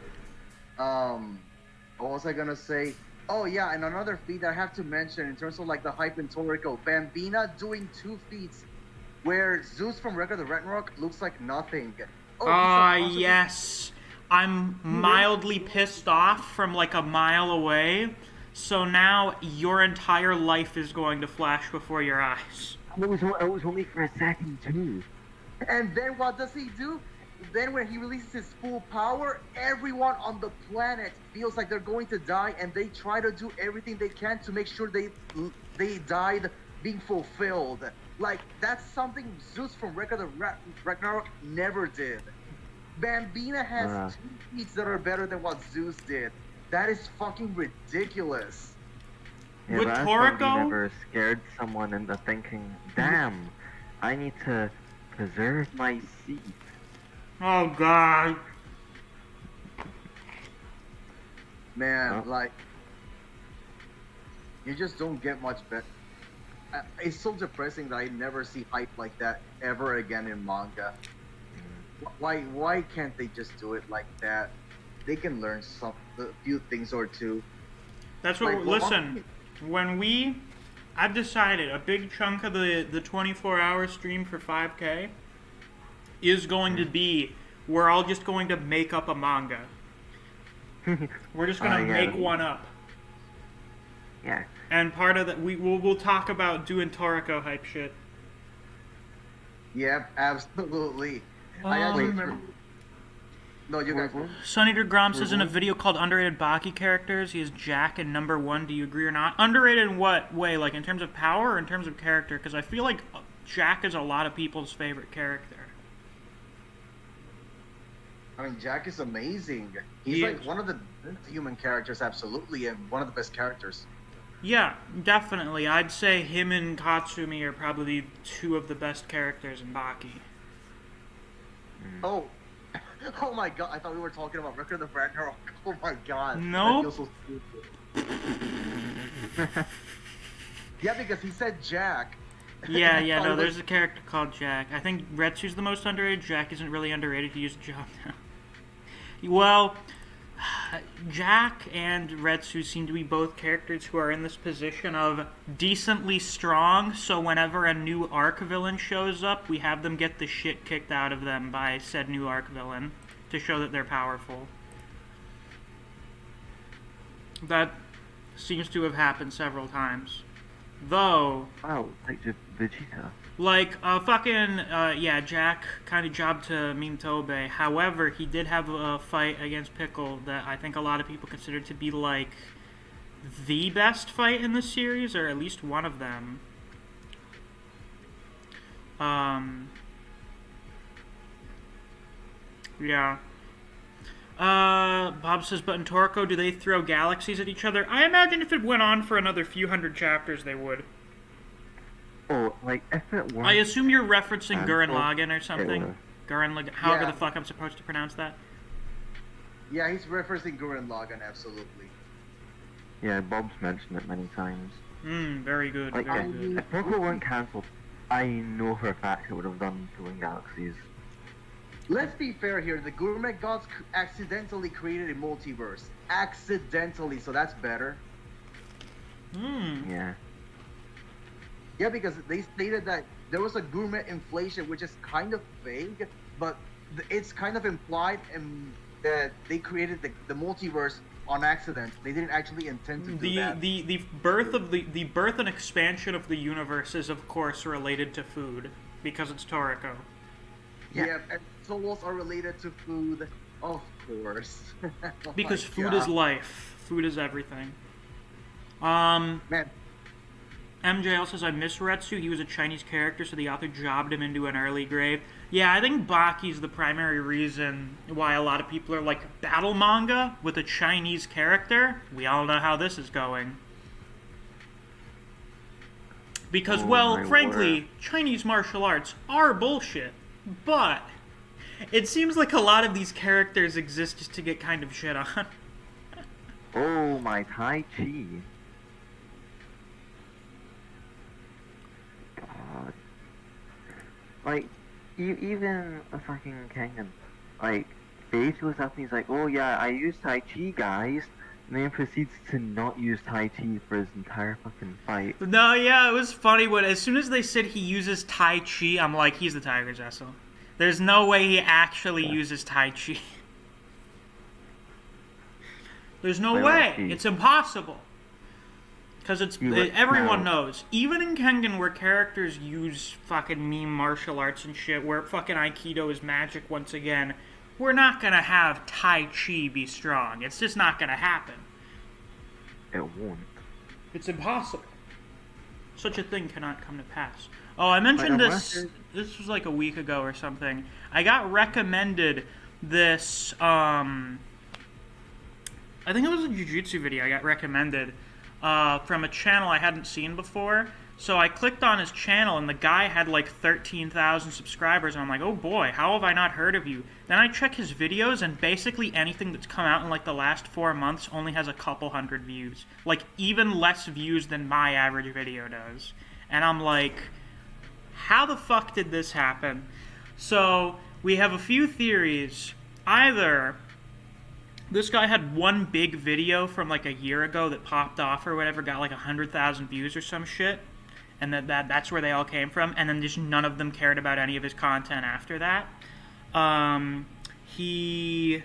What was I gonna say? Oh yeah, and another feat that I have to mention in terms of like the hype in Toriko, Bambina doing 2 feats where Zeus from Record of Ragnarok looks like nothing. Yes. I'm mildly pissed off from like a mile away, so now your entire life is going to flash before your eyes. It was only for a second too. And then what does he do? Then when he releases his full power, everyone on the planet feels like they're going to die, and they try to do everything they can to make sure they died being fulfilled. Like, that's something Zeus from Record of Ragnarok never did. Bambina has 2 feats that are better than what Zeus did. That is fucking ridiculous. Yeah, With but I Toriko? thought you never scared someone into thinking, damn, I need to preserve my seat. Oh god. Man, Huh? like, You just don't get much better. It's so depressing that I never see hype like that ever again in manga. Why can't they just do it like that? They can learn a few things or two. That's what. Like, Listen, I've decided a big chunk of the 24-hour stream for 5K is going to be we're all just going to make up a manga. We're just going to make one up. Yeah. And part of that, we'll talk about doing Toriko hype shit. Yep, absolutely. I actually remember. No, you guys. Sun Eater Grom says in a video called Underrated Baki Characters, he is Jack and number 1. Do you agree or not? Underrated in what way? Like in terms of power or in terms of character? Because I feel like Jack is a lot of people's favorite character. I mean, Jack is amazing. He He's like is. one of the best human characters, absolutely, and one of the best characters. Yeah, definitely. I'd say him and Katsumi are probably 2 of the best characters in Baki. Oh, oh my god! I thought we were talking about Record of Ragnarok. Oh my god! No. That feels so stupid. Yeah, because he said Jack. Yeah, I thought no, it there's was- a character called Jack. I think Retsu's the most underrated. Jack isn't really underrated. He used a job now. Well, Jack and Retsu seem to be both characters who are in this position of decently strong, so whenever a new arc villain shows up, we have them get the shit kicked out of them by said new arc villain to show that they're powerful. That seems to have happened several times. Though, Wow, like just Vegeta. like, yeah, Jack kind of jobbed to Meme Tobe. However, he did have a fight against Pickle that I think a lot of people consider to be, like, the best fight in the series, or at least one of them. Yeah. Bob says, but in Toriko, do they throw galaxies at each other? I imagine if it went on for another few hundred chapters, they would. Oh, like if it were. I assume you're referencing Gurren Well, Lagann or something. will. Gurren Lagann, however Yeah. the fuck I'm supposed to pronounce that. Yeah, he's referencing Gurren Lagann, absolutely. Yeah, Bob's mentioned it many times. Very good, Like, very yeah, good. if Toriko weren't cancelled, I know for a fact it would have done throwing galaxies. Let's be fair here. The Gourmet Gods accidentally created a multiverse. Accidentally, so that's better. Yeah. Yeah, because they stated that there was a gourmet inflation, which is kind of vague, but it's kind of implied in that they created the multiverse on accident. They didn't actually intend to do that. The birth of the birth and expansion of the universe is of course related to food because it's Toriko. Yeah, and souls are related to food, of course. Oh Because my food God. is life. Food is everything. Man, MJ also says, I miss Retsu. He was a Chinese character, so the author jobbed him into an early grave. Yeah, I think Baki's the primary reason why a lot of people are like, battle manga with a Chinese character? We all know how this is going. Because, Oh well, my frankly, word. Chinese martial arts are bullshit. But it seems like a lot of these characters exist just to get kind of shit on. Oh, my Tai Chi. God. Like, even a fucking Kengan, like, Faith goes up and he's like, oh yeah, I use Tai Chi, guys, and then proceeds to not use Tai Chi for his entire fucking fight. No, yeah, it was funny when as soon as they said he uses Tai Chi, I'm like, he's the Tiger Jessel. There's no way he actually uses Tai Chi. There's no Wait, way. wait, It's impossible. Because everyone now- knows. Even in Kengan, where characters use fucking meme martial arts and shit, where fucking Aikido is magic once again, we're not gonna have Tai Chi be strong. It's just not gonna happen. It won't. It's impossible. Such a thing cannot come to pass. Oh, I mentioned unless this. This was like a week ago or something. I got recommended this. I think it was a jiu-jitsu video. I got recommended from a channel I hadn't seen before. So I clicked on his channel, and the guy had like 13,000 subscribers, and I'm like, oh boy, how have I not heard of you? Then I check his videos, and basically anything that's come out in like the last 4 months only has a couple hundred views. Like, even less views than my average video does. And I'm like, how the fuck did this happen? So we have a few theories. Either this guy had one big video from like a year ago that popped off or whatever, got like 100,000 views or some shit, and that's where they all came from, and then just none of them cared about any of his content after that. He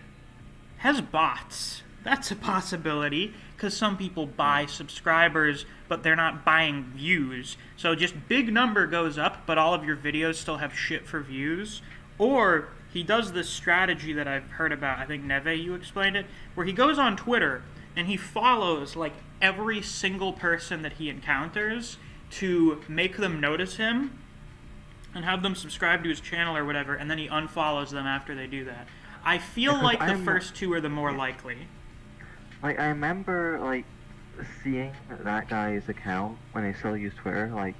has bots. That's a possibility, because some people buy subscribers, but they're not buying views. So just big number goes up, but all of your videos still have shit for views. Or he does this strategy that I've heard about, I think Neve, you explained it, where he goes on Twitter and he follows like every single person that he encounters to make them notice him and have them subscribe to his channel or whatever, and then he unfollows them after they do that. I feel like the first two are the more likely. Like, I remember, like, seeing that guy's account when I still used Twitter. Like,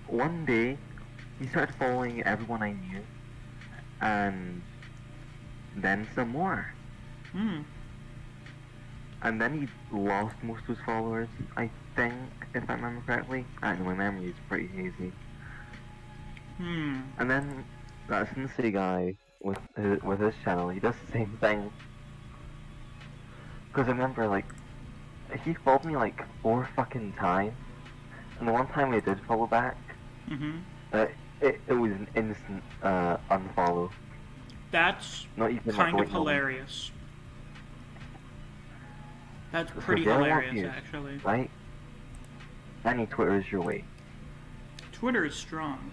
one day, he started following everyone I knew, and then some more. And then he lost most of his followers, I think, if I remember correctly. I don't know, my memory is pretty hazy. And then that Sensei guy with his channel, he does the same thing. Because I remember, like, he followed me like 4 fucking times, and the one time I did follow back, it was an instant unfollow. That's not even kind like of hilarious. That's pretty hilarious, actually. Right? Any Twitter is your way. Twitter is strong.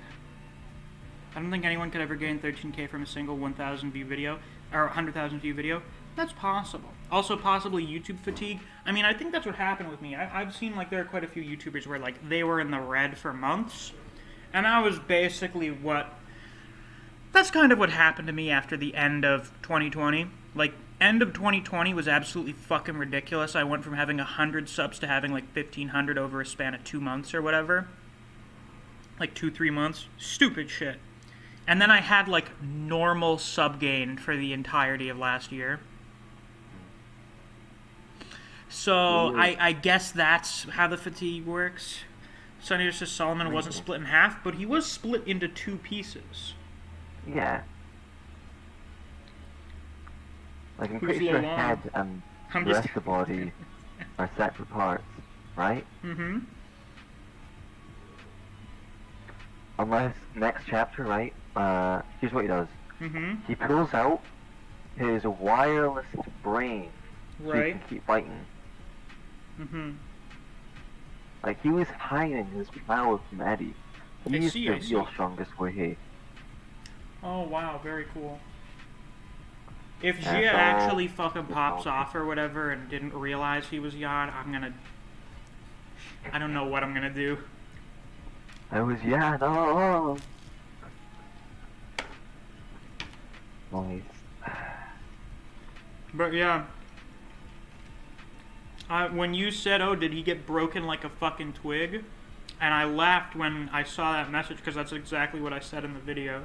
I don't think anyone could ever gain 13k from a single 1,000 view video, or 100,000 view video. That's possible. Also, possibly YouTube fatigue. I mean, I think that's what happened with me. I've seen, like, there are quite a few YouTubers where, like, they were in the red for months, and I was basically that's kind of what happened to me after the end of 2020. Like, end of 2020 was absolutely fucking ridiculous. I went from having 100 subs to having, like, 1,500 over a span of 2 months or whatever. Like, 2-3 months. Stupid shit. And then I had, like, normal sub gain for the entirety of last year. So, I guess that's how the fatigue works. Sonny just says Solomon wasn't split in half, but he was split into 2 pieces. Yeah. Like, I'm pretty sure head and the rest of the body are separate parts, right? Unless, next chapter, right? Here's what he does. He pulls out his wireless brain so he can keep fighting. Like, he was hiding his power from Eddie. He's the real strongest way. Oh, wow, very cool. If Jia actually fucking pops off or whatever and didn't realize he was Yad, I don't know what I'm gonna do. I was Yad, oh! Nice. But yeah. When you said, oh, did he get broken like a fucking twig? And I laughed when I saw that message because that's exactly what I said in the video.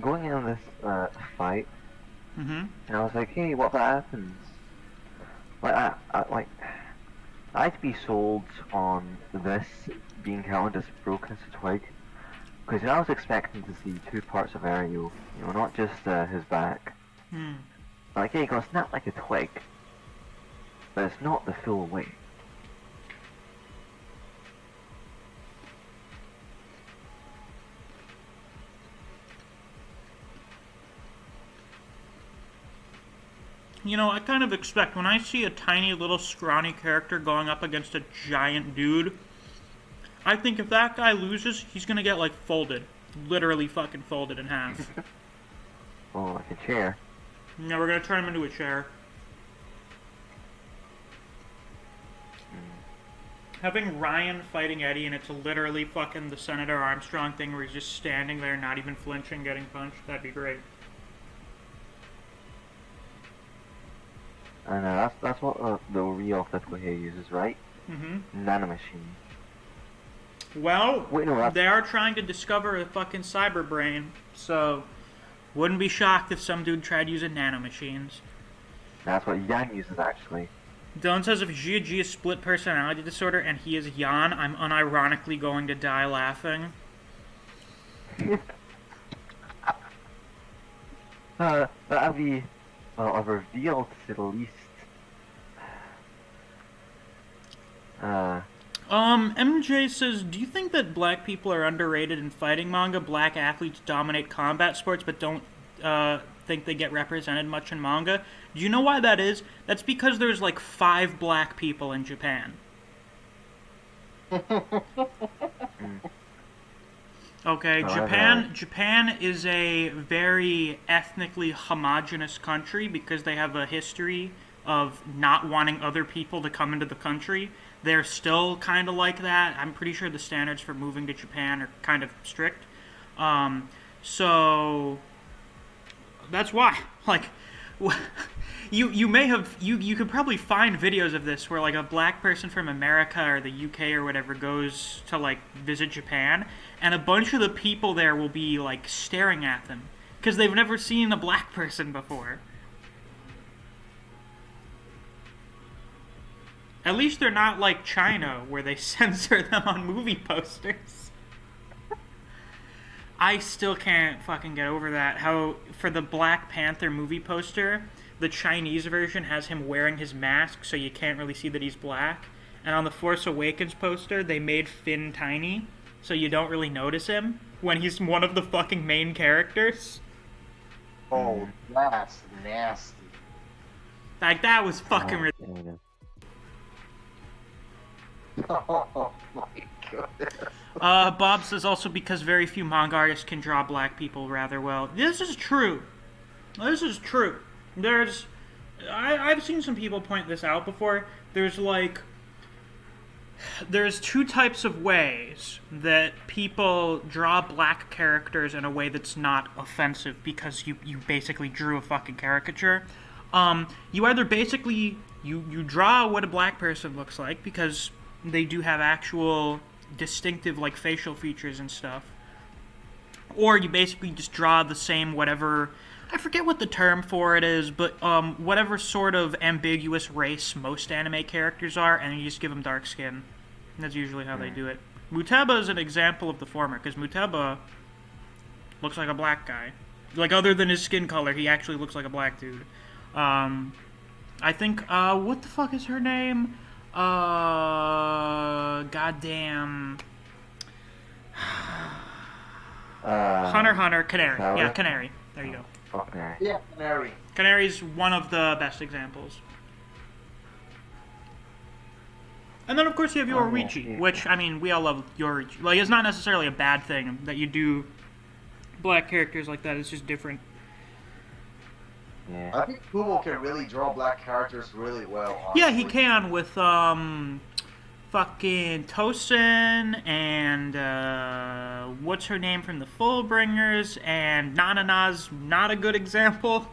Going in on this fight, and I was like, hey, what if that happens? Like, I'd be sold on this being counted as broken as a twig, because I was expecting to see 2 parts of Ariel, you know, not just his back. Like, yeah, he goes snap like a twig, but it's not the full weight. You know, I kind of expect when I see a tiny little scrawny character going up against a giant dude, I think if that guy loses, he's gonna get, like, folded. Literally fucking folded in half. Oh, like a chair. Yeah, we're gonna turn him into a chair. Having Ryan fighting Eddie, and it's literally fucking the Senator Armstrong thing where he's just standing there, not even flinching, getting punched, that'd be great. And that's what the real physical hair uses, right? Mm-hmm. Nanomachine. Well, Wait, no, that's... they are trying to discover a fucking cyber brain, so wouldn't be shocked if some dude tried using nanomachines. That's what Yan uses, actually. Dylan says if Jia Ji is split personality disorder and he is Yan, I'm unironically going to die laughing. That'd be, well, a reveal to say the least. MJ says, do you think that black people are underrated in fighting manga? Black athletes dominate combat sports but don't think they get represented much in manga. Do you know why that is? That's because there's like 5 black people in Japan. Okay, Japan is a very ethnically homogenous country because they have a history of not wanting other people to come into the country. They're still kind of like that. I'm pretty sure the standards for moving to Japan are kind of strict. So that's why. Like, you may have you could probably find videos of this where like a black person from America or the UK or whatever goes to like visit Japan, and a bunch of the people there will be like staring at them because they've never seen a black person before. At least they're not like China, where they censor them on movie posters. I still can't fucking get over that. How, for the Black Panther movie poster, the Chinese version has him wearing his mask, so you can't really see that he's black. And on the Force Awakens poster, they made Finn tiny, so you don't really notice him when he's one of the fucking main characters. Oh, that's nasty. Like, that was fucking ridiculous. Oh my goodness. Bob says also because very few manga artists can draw black people rather well. This is true. This is true. I've seen some people point this out before. There's 2 types of ways that people draw black characters in a way that's not offensive because you basically drew a fucking caricature. You either basically, you draw what a black person looks like because they do have actual distinctive like facial features and stuff, or you basically just draw the same whatever, I forget what the term for it is, but whatever sort of ambiguous race most anime characters are, and you just give them dark skin. And that's usually how they do it. Muteba is an example of the former, because Muteba looks like a black guy. Like, other than his skin color, he actually looks like a black dude. I think, what the fuck is her name? Goddamn. Hunter, Canary. Sarah? Yeah, Canary. There you go. Okay. Yeah, Canary. Canary's one of the best examples. And then, of course, you have Yoruichi, which, I mean, we all love Yoruichi. Like, it's not necessarily a bad thing that you do black characters like that. It's just different. Yeah. I think Kumo can really draw black characters really well. Honestly. Yeah, he can with, fucking Tosin and, what's her name from the Fullbringers, and Nanana's not a good example.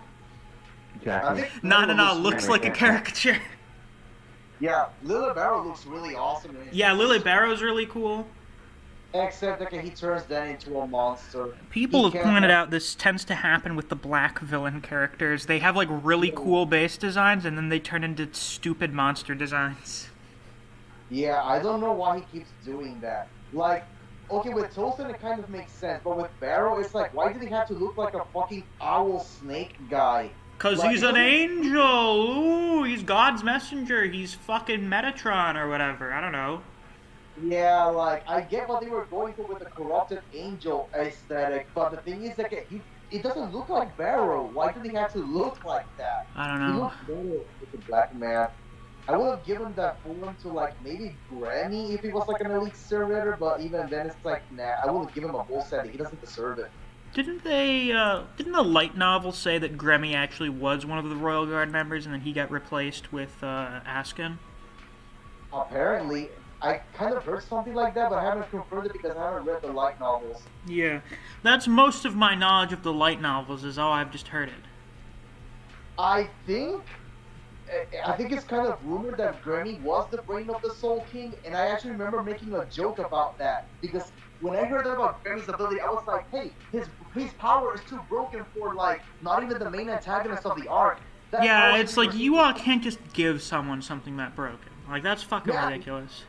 Exactly. Nanana looks like a caricature. Yeah, Lily Barrow looks really awesome. Yeah, Lily Barrow's really cool. Except that he turns that into a monster. People have pointed out this tends to happen with the black villain characters. They have like really cool base designs and then they turn into stupid monster designs. Yeah, I don't know why he keeps doing that. Like, okay, with Tosin it kind of makes sense, but with Barrow it's like, why did he have to look like a fucking owl snake guy? Cause like, he's an angel! Ooh, he's God's messenger. He's fucking Metatron or whatever. I don't know. Yeah, like, I get what they were going for with the corrupted angel aesthetic, but the thing is that it doesn't look like Barrow. Why did he have to look like that? I don't He know. looks better with the black man. I would have given that form to, like, maybe Granny if he was, like, an elite servitor, but even then it's like, nah, I would have given him a whole set. He doesn't deserve it. Didn't the light novel say that Gremmy actually was one of the Royal Guard members and then he got replaced with, Askin? Apparently. I kind of heard something like that, but I haven't confirmed it because I haven't read the light novels. Yeah. That's most of my knowledge of the light novels is, oh, I've just heard it. I think I think it's kind of rumored that Granny was the brain of the Soul King, and I actually remember making a joke about that because when I heard about Granny's ability, I was like, hey, his power is too broken for like not even the main antagonist of the arc. That Yeah, power it's should be like you all can't just give someone something that broken. Like that's fucking Yeah. ridiculous.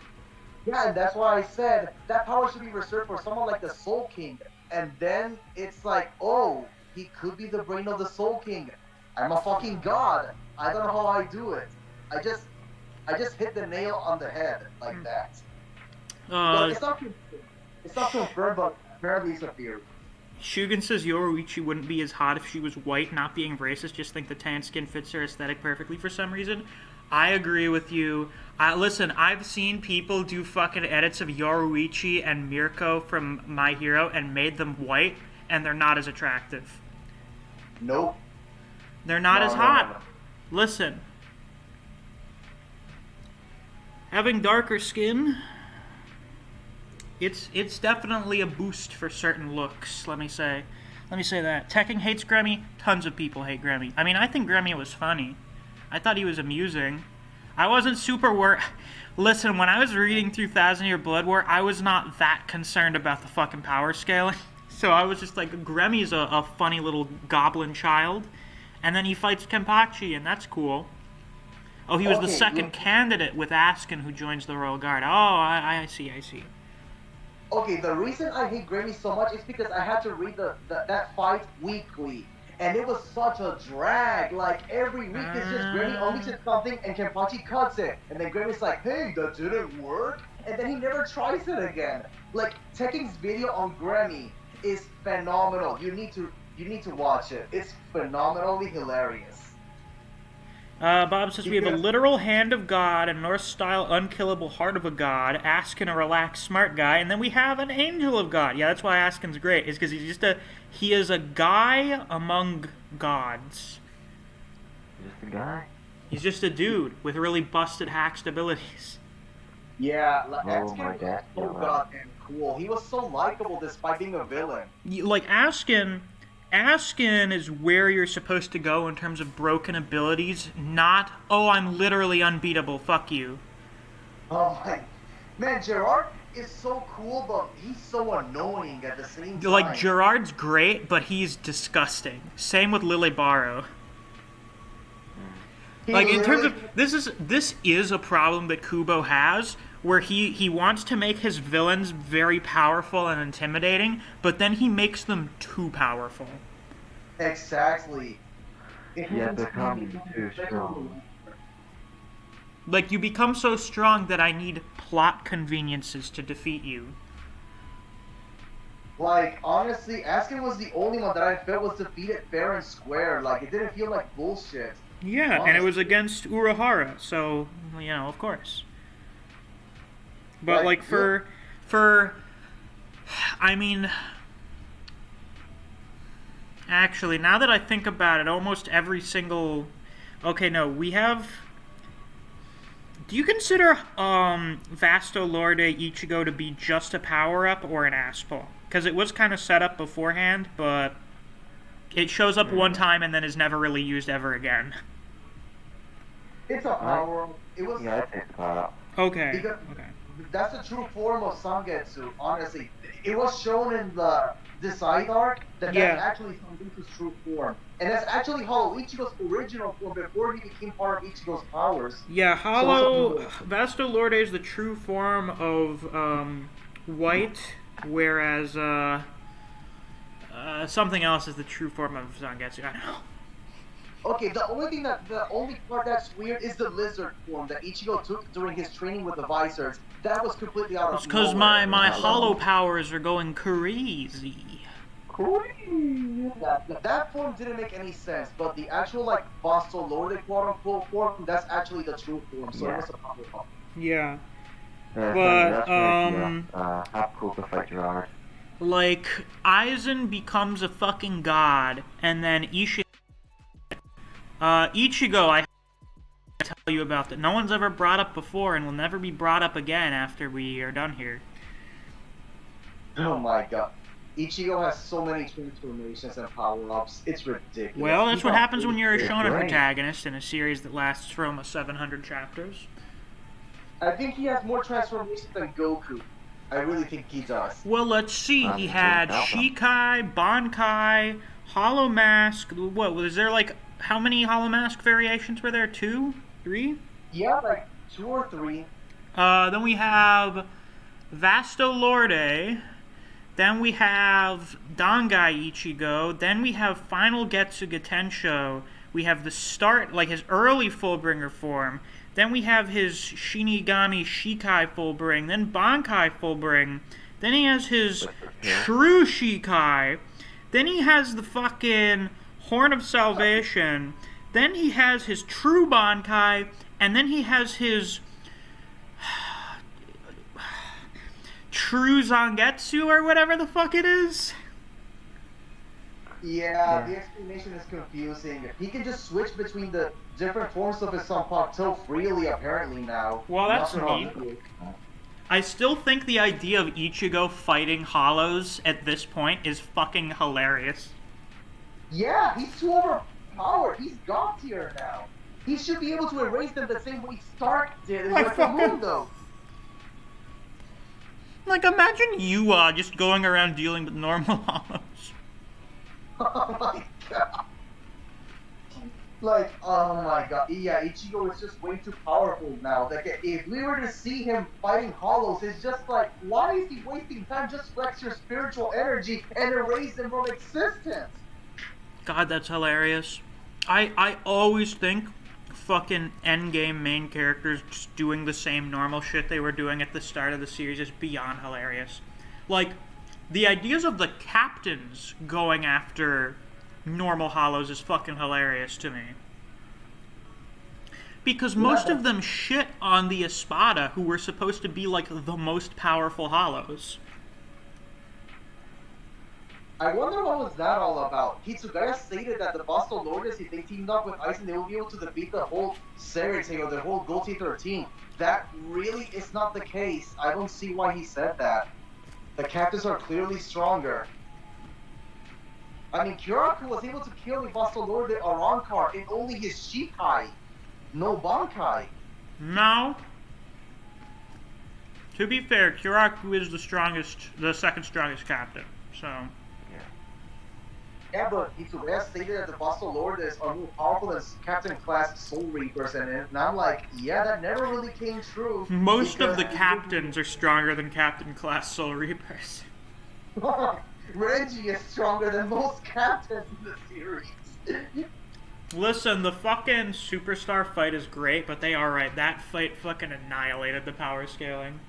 Yeah, and that's why I said that power should be reserved for someone like the Soul King. And then it's like, oh, he could be the brain of the Soul King. I'm a fucking god. I don't know how I do it. I just hit the nail on the head like that. But it's not confirmed, but apparently it's a theory. Shugen says Yoruichi wouldn't be as hot if she was white, not being racist, just think the tan skin fits her aesthetic perfectly for some reason. I agree with you. Listen, I've seen people do fucking edits of Yoruichi and Mirko from My Hero and made them white, and they're not as attractive. Nope. They're not as No. hot. Listen. Having darker skin, it's definitely a boost for certain looks, let me say. Let me say that. Tekking hates Grammy. Tons of people hate Grammy. I mean, I think Grammy was funny. I thought he was amusing. I wasn't super worried. Listen, when I was reading through Thousand Year Blood War, I was not that concerned about the fucking power scaling. So I was just like, Gremmy's a funny little goblin child. And then he fights Kenpachi, and that's cool. Oh, he was the Okay, second look. candidate with Askin who joins the Royal Guard. Oh, I see. Okay, the reason I hate Grammy so much is because I had to read that fight weekly. And it was such a drag. Like, every week it's just Grammy unleashes something and Kenpachi cuts it. And then Grammy's like, hey, that didn't work. And then he never tries it again. Like, Tekking's video on Grammy is phenomenal. You need to watch it. It's phenomenally hilarious. Bob says we have a literal hand of God, a Norse-style unkillable heart of a god, Askin a relaxed smart guy, and then we have an angel of God. Yeah, that's why Askin's great, is because he is a guy among gods. Just a guy. He's just a dude with really busted hacked abilities. Yeah, Oh my Askin God. was so goddamn cool. He was so likable despite being a villain. Like, Askin is where you're supposed to go in terms of broken abilities, not, oh, I'm literally unbeatable, fuck you. Oh my... Man, Gerard is so cool, but he's so annoying at the same time. Like, Gerard's great, but he's disgusting. Same with Lily Barrow. He Like, in terms literally- of, this is a problem that Kubo has, where he wants to make his villains very powerful and intimidating, but then he makes them too powerful. Exactly. Yeah, become too strong. Like, you become so strong that I need plot conveniences to defeat you. Like, honestly, Askin was the only one that I felt was defeated fair and square. Like, it didn't feel like bullshit. Yeah, and it was against Urahara, so, you know, of course. But, like, I mean... Actually, now that I think about it, almost every single... Okay, no, we have... Do you consider Vasto Lorde Ichigo to be just a power-up or an ass-pull? Because it was kind of set up beforehand, but it shows up one time and then is never really used ever again. It's a power. It was... Yeah, I think so. Okay. Because Okay. that's the true form of Sangetsu, honestly. It was shown in the side arc that Yeah. that's actually Sangetsu's true form. And that's actually Hollow Ichigo's original form before he became part of Ichigo's powers. Yeah, Vasto Lorde is the true form of White, whereas something else is the true form of Zangetsu. I don't know. Okay, the only part that's weird is the lizard form that Ichigo took during his training with the Visors. That was completely out of It's because nowhere. my hollow powers are going crazy. That form didn't make any sense, but the actual, like, Vasto Lorde quote-unquote form, that's actually the true form, so Yeah. it was a power up. Yeah. Yeah, But, that's right, yeah. Have cool to fight Gerard. Like, Aizen becomes a fucking god, and then Ichigo, I tell you about that no one's ever brought up before and will never be brought up again after we are done here. Oh my god. Ichigo has so many transformations and power-ups. It's ridiculous. Well, that's He's what not happens when you're a really shonen great. protagonist in a series that lasts for almost 700 chapters. I think he has more transformations than Goku. I really think he does. Well, let's see. He had Shikai, Bankai, Hollow Mask. What was there, like, how many Hollow Mask variations were there? 2? 3? Yeah, like 2 or 3. Then we have Vasto Lorde. Then we have Dangai Ichigo. Then we have Final Getsuga Tensho. We have the start, like his early Fullbringer form. Then we have his Shinigami Shikai Fullbring. Then Bankai Fullbring. Then he has his True Shikai. Then he has the fucking Horn of Salvation. Then he has his True Bankai. And then he has his True Zangetsu or whatever the fuck it is. Yeah, the explanation is confusing. He can just switch between the different forms of his Sanpakuto freely, apparently, now. Well, that's Not sure neat. how it is. I still think the idea of Ichigo fighting Hollows at this point is fucking hilarious. Yeah, he's too overpowered. He's God tier now. He should be able to erase them the same way Stark did in Mundo. Like, imagine you just going around dealing with normal Hollows. Oh my god. Like, oh my god. Yeah, Ichigo is just way too powerful now. Like, if we were to see him fighting Hollows, it's just like, why is he wasting time? Just flex your spiritual energy and erase them from existence. God, that's hilarious. I always think fucking endgame main characters just doing the same normal shit they were doing at the start of the series is beyond hilarious. Like, the ideas of the captains going after normal Hollows is fucking hilarious to me. Because most of them shit on the Espada, who were supposed to be, like, the most powerful Hollows. I wonder what was that all about. Hitsugaya stated that the Vasto Lordes, if they teamed up with Aizen, they would be able to defeat the whole Serite or the whole Gold 13. That really is not the case. I don't see why he said that. The captains are clearly stronger. I mean, Kyoraku was able to kill the Vasto Lorde Arankar in only his Shikai, no Bankai. No. To be fair, Kyoraku is the second strongest captain, so... Yeah, but Hitsugaya stated that the Vasto Lordes are more powerful than Captain Class Soul Reapers, and I'm like, yeah, that never really came true. Most of the captains are stronger than Captain Class Soul Reapers. Reggie is stronger than most captains in the series. Listen, the fucking Superstar fight is great, but they are right. That fight fucking annihilated the power scaling.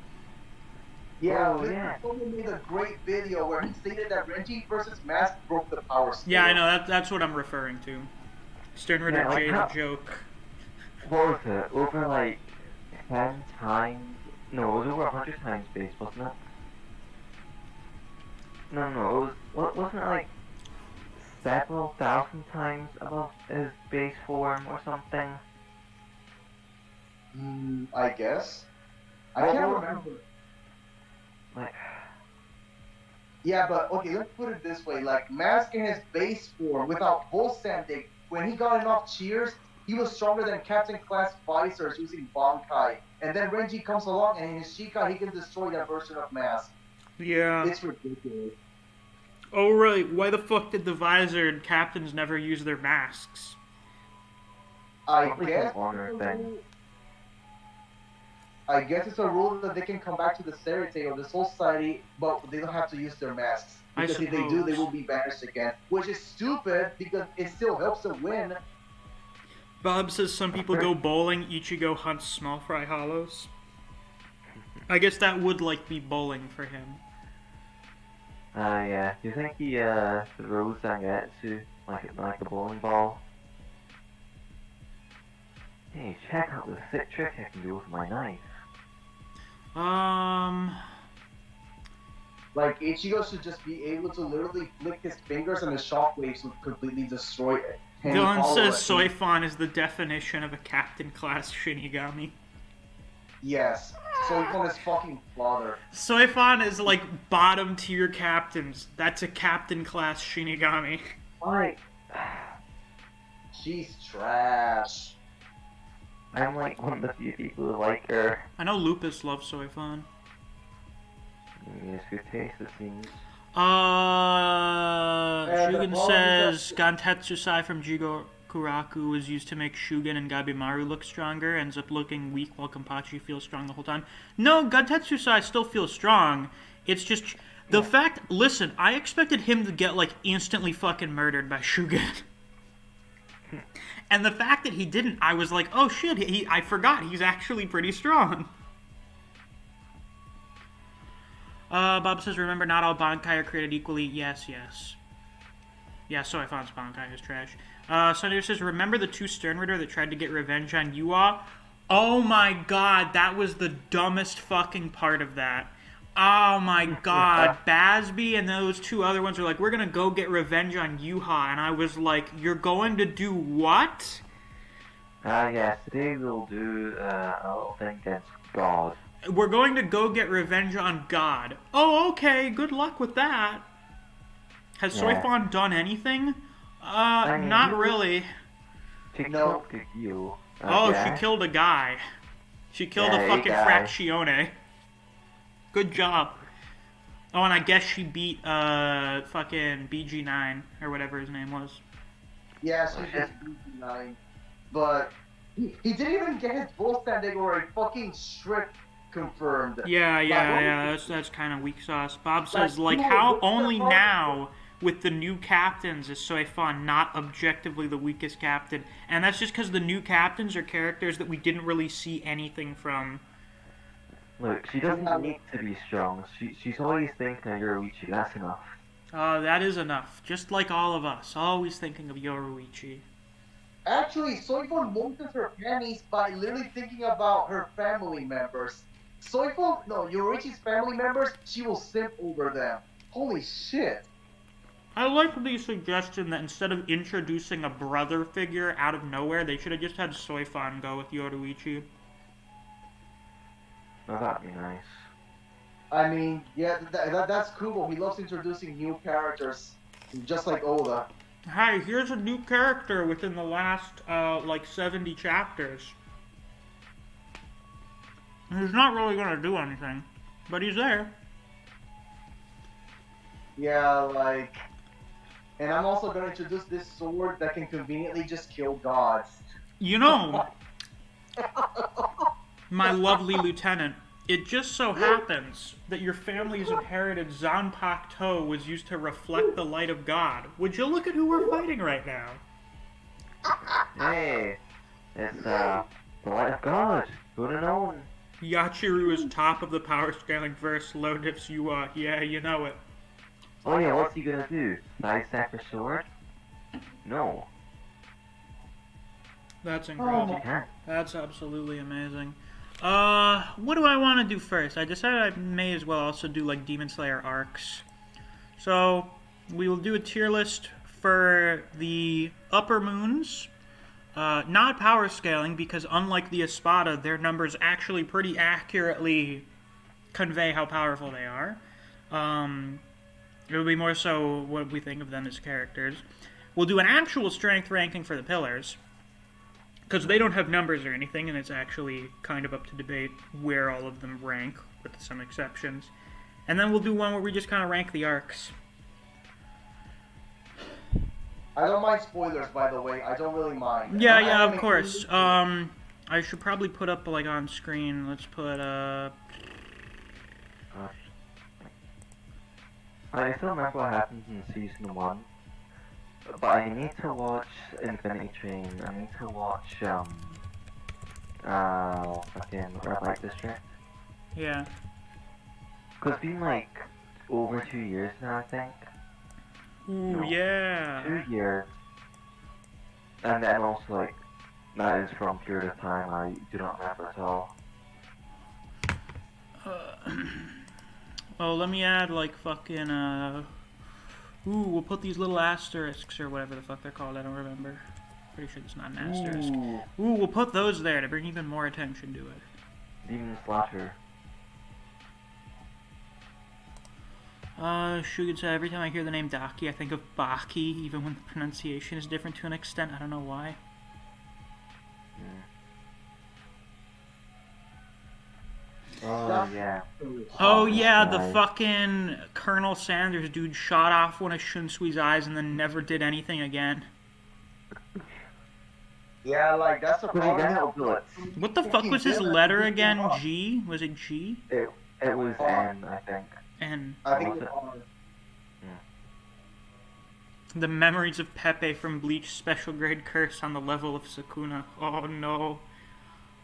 Yeah, someone made a great video where he stated that Renji versus Mask broke the power scale. Yeah, I know, that's what I'm referring to. Sternritter Yeah, like J's how- a joke. What was it? Over like 10 times? No, it was over 100 times base, wasn't it? No, it was. Wasn't it like several thousand times above his base form or something? I guess. I can't remember. Like, Yeah, but okay, let's put it this way. Like, Mask in his base form without Bull Sandig, when he got enough cheers, he was stronger than Captain Class Visors using Bankai. And then Renji comes along and in his Shikai, he can destroy that version of Mask. Yeah. It's ridiculous. Oh, really? Why the fuck did the Visored captains never use their masks? I Probably guess. some honor thing. I guess it's a rule that they can come back to the Serite or the Soul Society, but they don't have to use their masks. I Because if they do, they suppose. will be banished again. Which is stupid because it still helps them win. Bob says some people go bowling, Ichigo hunts small fry hollows. I guess that would, like, be bowling for him. yeah. Do you think he throws Zangetsu like a bowling ball? Hey, check out the sick trick I can do with my knife. Like, Ichigo should just be able to literally flick his fingers and the shockwaves would completely destroy it. Dylan says Soifon is the definition of a captain class Shinigami. Yes. Soifon is fucking father. Soifon is like bottom tier captains. That's a captain class Shinigami. Like, She's trash. I'm like one of the few people who like her. I know Lupus loves Soifon. Yes, good taste, it seems. Shugen the says Gantetsusai from Jigo Kuraku was used to make Shugen and Gabimaru look stronger, ends up looking weak while Kenpachi feels strong the whole time. No, Gantetsusai still feels strong. It's just the fact, listen, I expected him to get like instantly fucking murdered by Shugen. And the fact that he didn't, I was like, oh shit, I forgot, he's actually pretty strong. Bob says, remember, not all Bankai are created equally. Yes, yes. Yeah, Soifon's Bankai is trash. Sunday says, remember the two Sternritter that tried to get revenge on Yua? Oh my god, that was the dumbest fucking part of that. Oh my god, Basby and those two other ones are like, we're gonna go get revenge on Yuha, and I was like, you're going to do what? Yes, today we'll do a little thing against God. We're going to go get revenge on God. Oh, okay, good luck with that. Has Soifon done anything? Not really. She No. killed you. She killed a guy. She killed a fucking Fraccione. Good job. Oh, and I guess she beat, fucking BG9, or whatever his name was. Yeah, she just BG9. But he didn't even get his bull standing or a fucking strip confirmed. Yeah, that's kind of weak sauce. Bob says, like, how only now, with the new captains, is Soifon not objectively the weakest captain? And that's just because the new captains are characters that we didn't really see anything from. Look, she doesn't need to be strong. She's always thinking of Yoruichi, that's enough. That is enough. Just like all of us, always thinking of Yoruichi. Actually, Soifon mounted her panties by literally thinking about her family members. Yoruichi's family members, she will simp over them. Holy shit. I like the suggestion that instead of introducing a brother figure out of nowhere, they should have just had Soifon go with Yoruichi. Oh, that'd be nice. I mean, yeah, that's cool, but he loves introducing new characters, just like Oda. Hi, here's a new character within the last, 70 chapters. He's not really gonna do anything, but he's there. Yeah, and I'm also gonna introduce this sword that can conveniently just kill gods. You know, my lovely lieutenant, it just so happens that your family's inherited Zanpak To was used to reflect the light of God. Would you look at who we're fighting right now? Hey, it's the light of God. Who'd have known? Yachiru is top of the power scaling verse, low dips Yua. Yeah, you know it. Oh yeah, what's he gonna do? Sidestep her sword? No. That's incredible. He can't. That's absolutely amazing. What do I want to do first? I decided I may as well also do, like, Demon Slayer arcs. So, we will do a tier list for the upper moons. Not power scaling, because unlike the Espada, their numbers actually pretty accurately convey how powerful they are. It would be more so what we think of them as characters. We'll do an actual strength ranking for the pillars, because they don't have numbers or anything, and it's actually kind of up to debate where all of them rank, with some exceptions. And then we'll do one where we just kind of rank the arcs. I don't mind spoilers, by the way. I don't really mind. Yeah, of course. I should probably put up, like, on screen. Let's put, I still remember what happened in season 1, but I need to watch Infinity Train. I need to watch fucking Red Light District. Yeah. Cause it's been like over 2 years now, I think. Ooh, No. yeah. 2 years. And then also like that is from a period of time I do not remember at all. Oh, let me add, like, fucking, ooh, we'll put these little asterisks, or whatever the fuck they're called, I don't remember. Pretty sure it's not an asterisk. Ooh, we'll put those there to bring even more attention to it. Demon Slatter. Shugen said, every time I hear the name Daki, I think of Baki, even when the pronunciation is different to an extent. I don't know why. Oh, yeah. Oh, yeah, the Nice. fucking Colonel Sanders dude shot off one of Shunsui's eyes and then never did anything again. Yeah, like that's the But he ran problem. out of bullets. What the fuck was his letter again? G? Was it G? It was N, I think. And I think Was it? the memories of Pepe from Bleach special grade curse on the level of Sukuna. Oh no.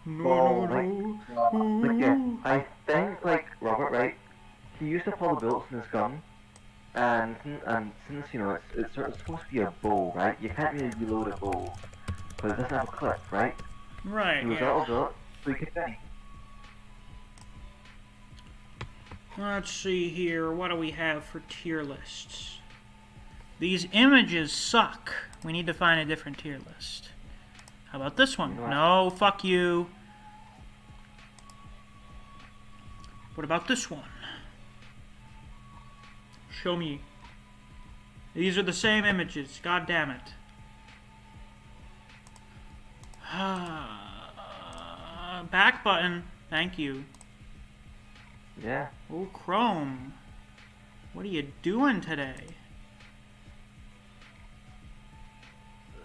No, no, no. Like, yeah, I think, like, Robert, right, he used to pull the bullets in his gun, and since, you know, it's sort of supposed to be a bow, right, you can't really reload a bow, because it doesn't have a clip, right? Right, He was yeah. out of bullets, so he could finish. Let's see here. What do we have for tier lists? These images suck. We need to find a different tier list. How about this one? No, fuck you. What about this one? Show me. These are the same images. God damn it. Back button. Thank you. Yeah. Oh, Chrome. What are you doing today?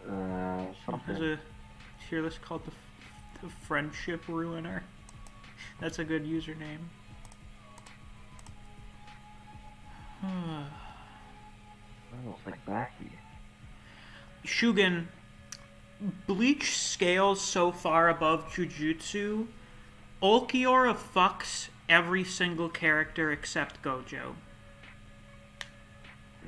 There's Something. a tier list called the Friendship Ruiner. That's a good username. That looks like Baki. Shugen, Bleach scales so far above Jujutsu, Ulquiorra fucks every single character except Gojo.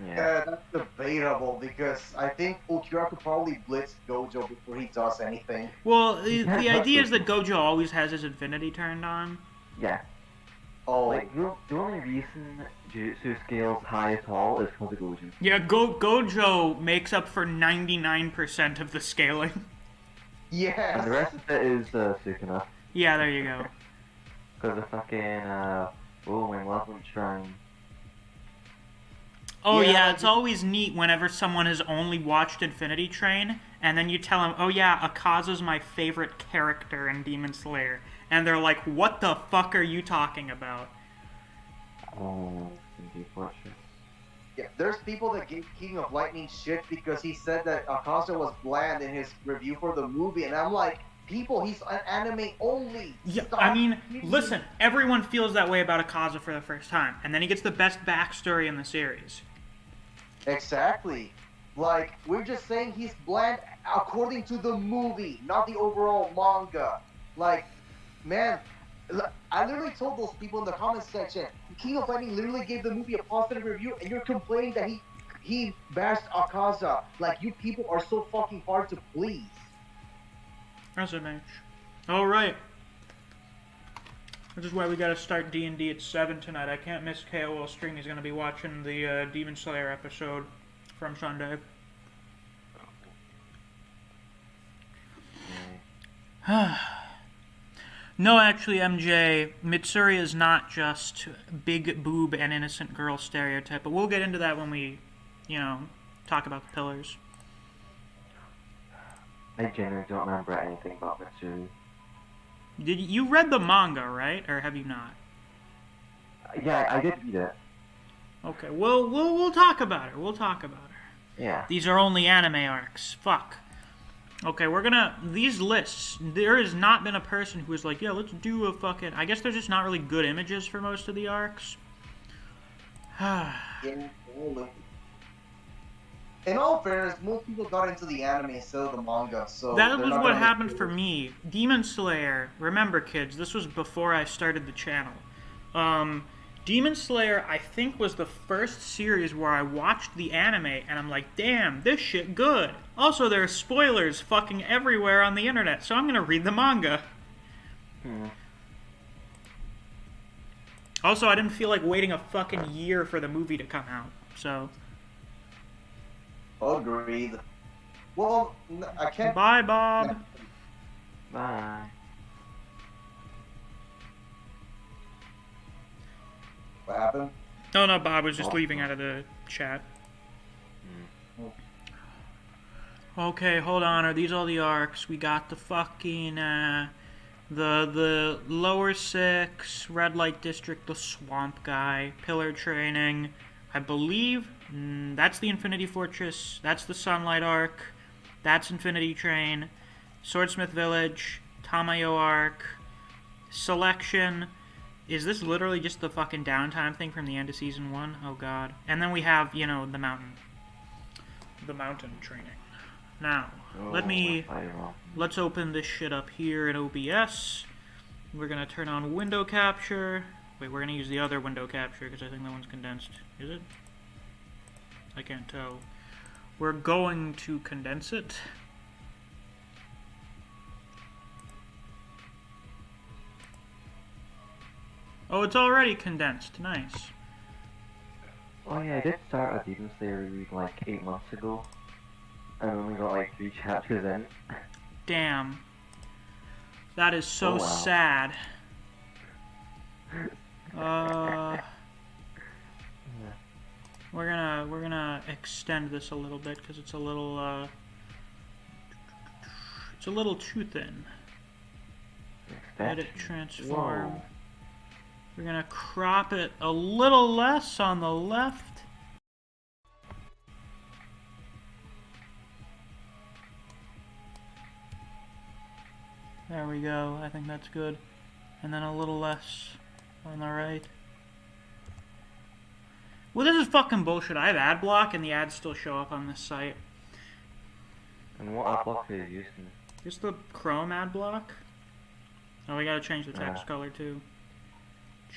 Yeah. that's debatable because I think Ulquiorra could probably blitz Gojo before he does anything. Well, the Yeah, idea is that Gojo always has his Infinity turned on. Yeah. Oh, Like, the only reason Jujutsu scales high at all is because of Gojo. Yeah, Gojo makes up for 99% of the scaling. And the yes. rest of it is Sukuna. Yeah, there you go. Because of fucking, my Muslim shrine. Oh Yeah, yeah, like it's always neat whenever someone has only watched Infinity Train, and then you tell them, oh yeah, Akaza's my favorite character in Demon Slayer. And they're like, what the fuck are you talking about? Oh, Indeed Fortress. Yeah, there's people that give King of Lightning shit because he said that Akaza was bland in his review for the movie, and I'm like, people, he's an anime only. Yeah, Stop I mean, kidding. listen, everyone feels that way about Akaza for the first time, and then he gets the best backstory in the series. Exactly. Like, we're just saying he's bland according to the movie, not the overall manga. Like, man, I literally told those people in the comments section, King of Lightning literally gave the movie a positive review, and you're complaining that he bashed Akaza. Like, you people are so fucking hard to please. That's a match. Alright. This is why we gotta start D&D at 7 tonight. I can't miss KOL stream. He's gonna be watching the Demon Slayer episode from Sunday. No, actually, MJ, Mitsuri is not just big boob and innocent girl stereotype, but we'll get into that when we, talk about the pillars. I genuinely don't remember anything about Mitsuru. Did you read the manga, right? Or have you not? Yeah, I did read it. Okay, we'll talk about her. We'll talk about her. Yeah. These are only anime arcs. Fuck. Okay, these lists, there has not been a person who is like, yeah, let's do a fucking, I guess there's just not really good images for most of the arcs. In all fairness, most people got into the anime instead of the manga, so That they're was not what gonna happened make for me. Demon Slayer, remember kids, this was before I started the channel. Demon Slayer, I think, was the first series where I watched the anime and I'm like, damn, this shit good. Also, there are spoilers fucking everywhere on the internet, so I'm gonna read the manga. Also, I didn't feel like waiting a fucking year for the movie to come out, so. Agreed. Well, I can't. Bye, Bob. Bye. What happened? Oh no, Bob was just leaving out of the chat. Okay, hold on. Are these all the arcs? We got the fucking the lower 6, red light district, the swamp guy, pillar training. I believe that's the Infinity Fortress. That's the Sunlight arc. That's Infinity Train. Swordsmith Village, Tamayo arc, Selection. Is this literally just the fucking downtime thing from the end of Season 1? Oh god. And then we have, you know, the mountain. The mountain training. Now, let's open this shit up here in OBS. We're gonna turn on window capture. Wait, we're gonna use the other window capture because I think that one's condensed. Is it? I can't tell. We're going to condense it. Oh, it's already condensed. Nice. Oh yeah, I did start a Demon Slayer read like 8 months ago. I only got like 3 chapters in. Damn. That is so sad. We're gonna extend this a little bit because it's a little too thin. Edit transform. Whoa. We're gonna crop it a little less on the left. There we go. I think that's good. And then a little less on the right. Well, this is fucking bullshit. I have ad block and the ads still show up on this site. And what ad block are you using? Just the Chrome ad block. Oh, we gotta change the text color too.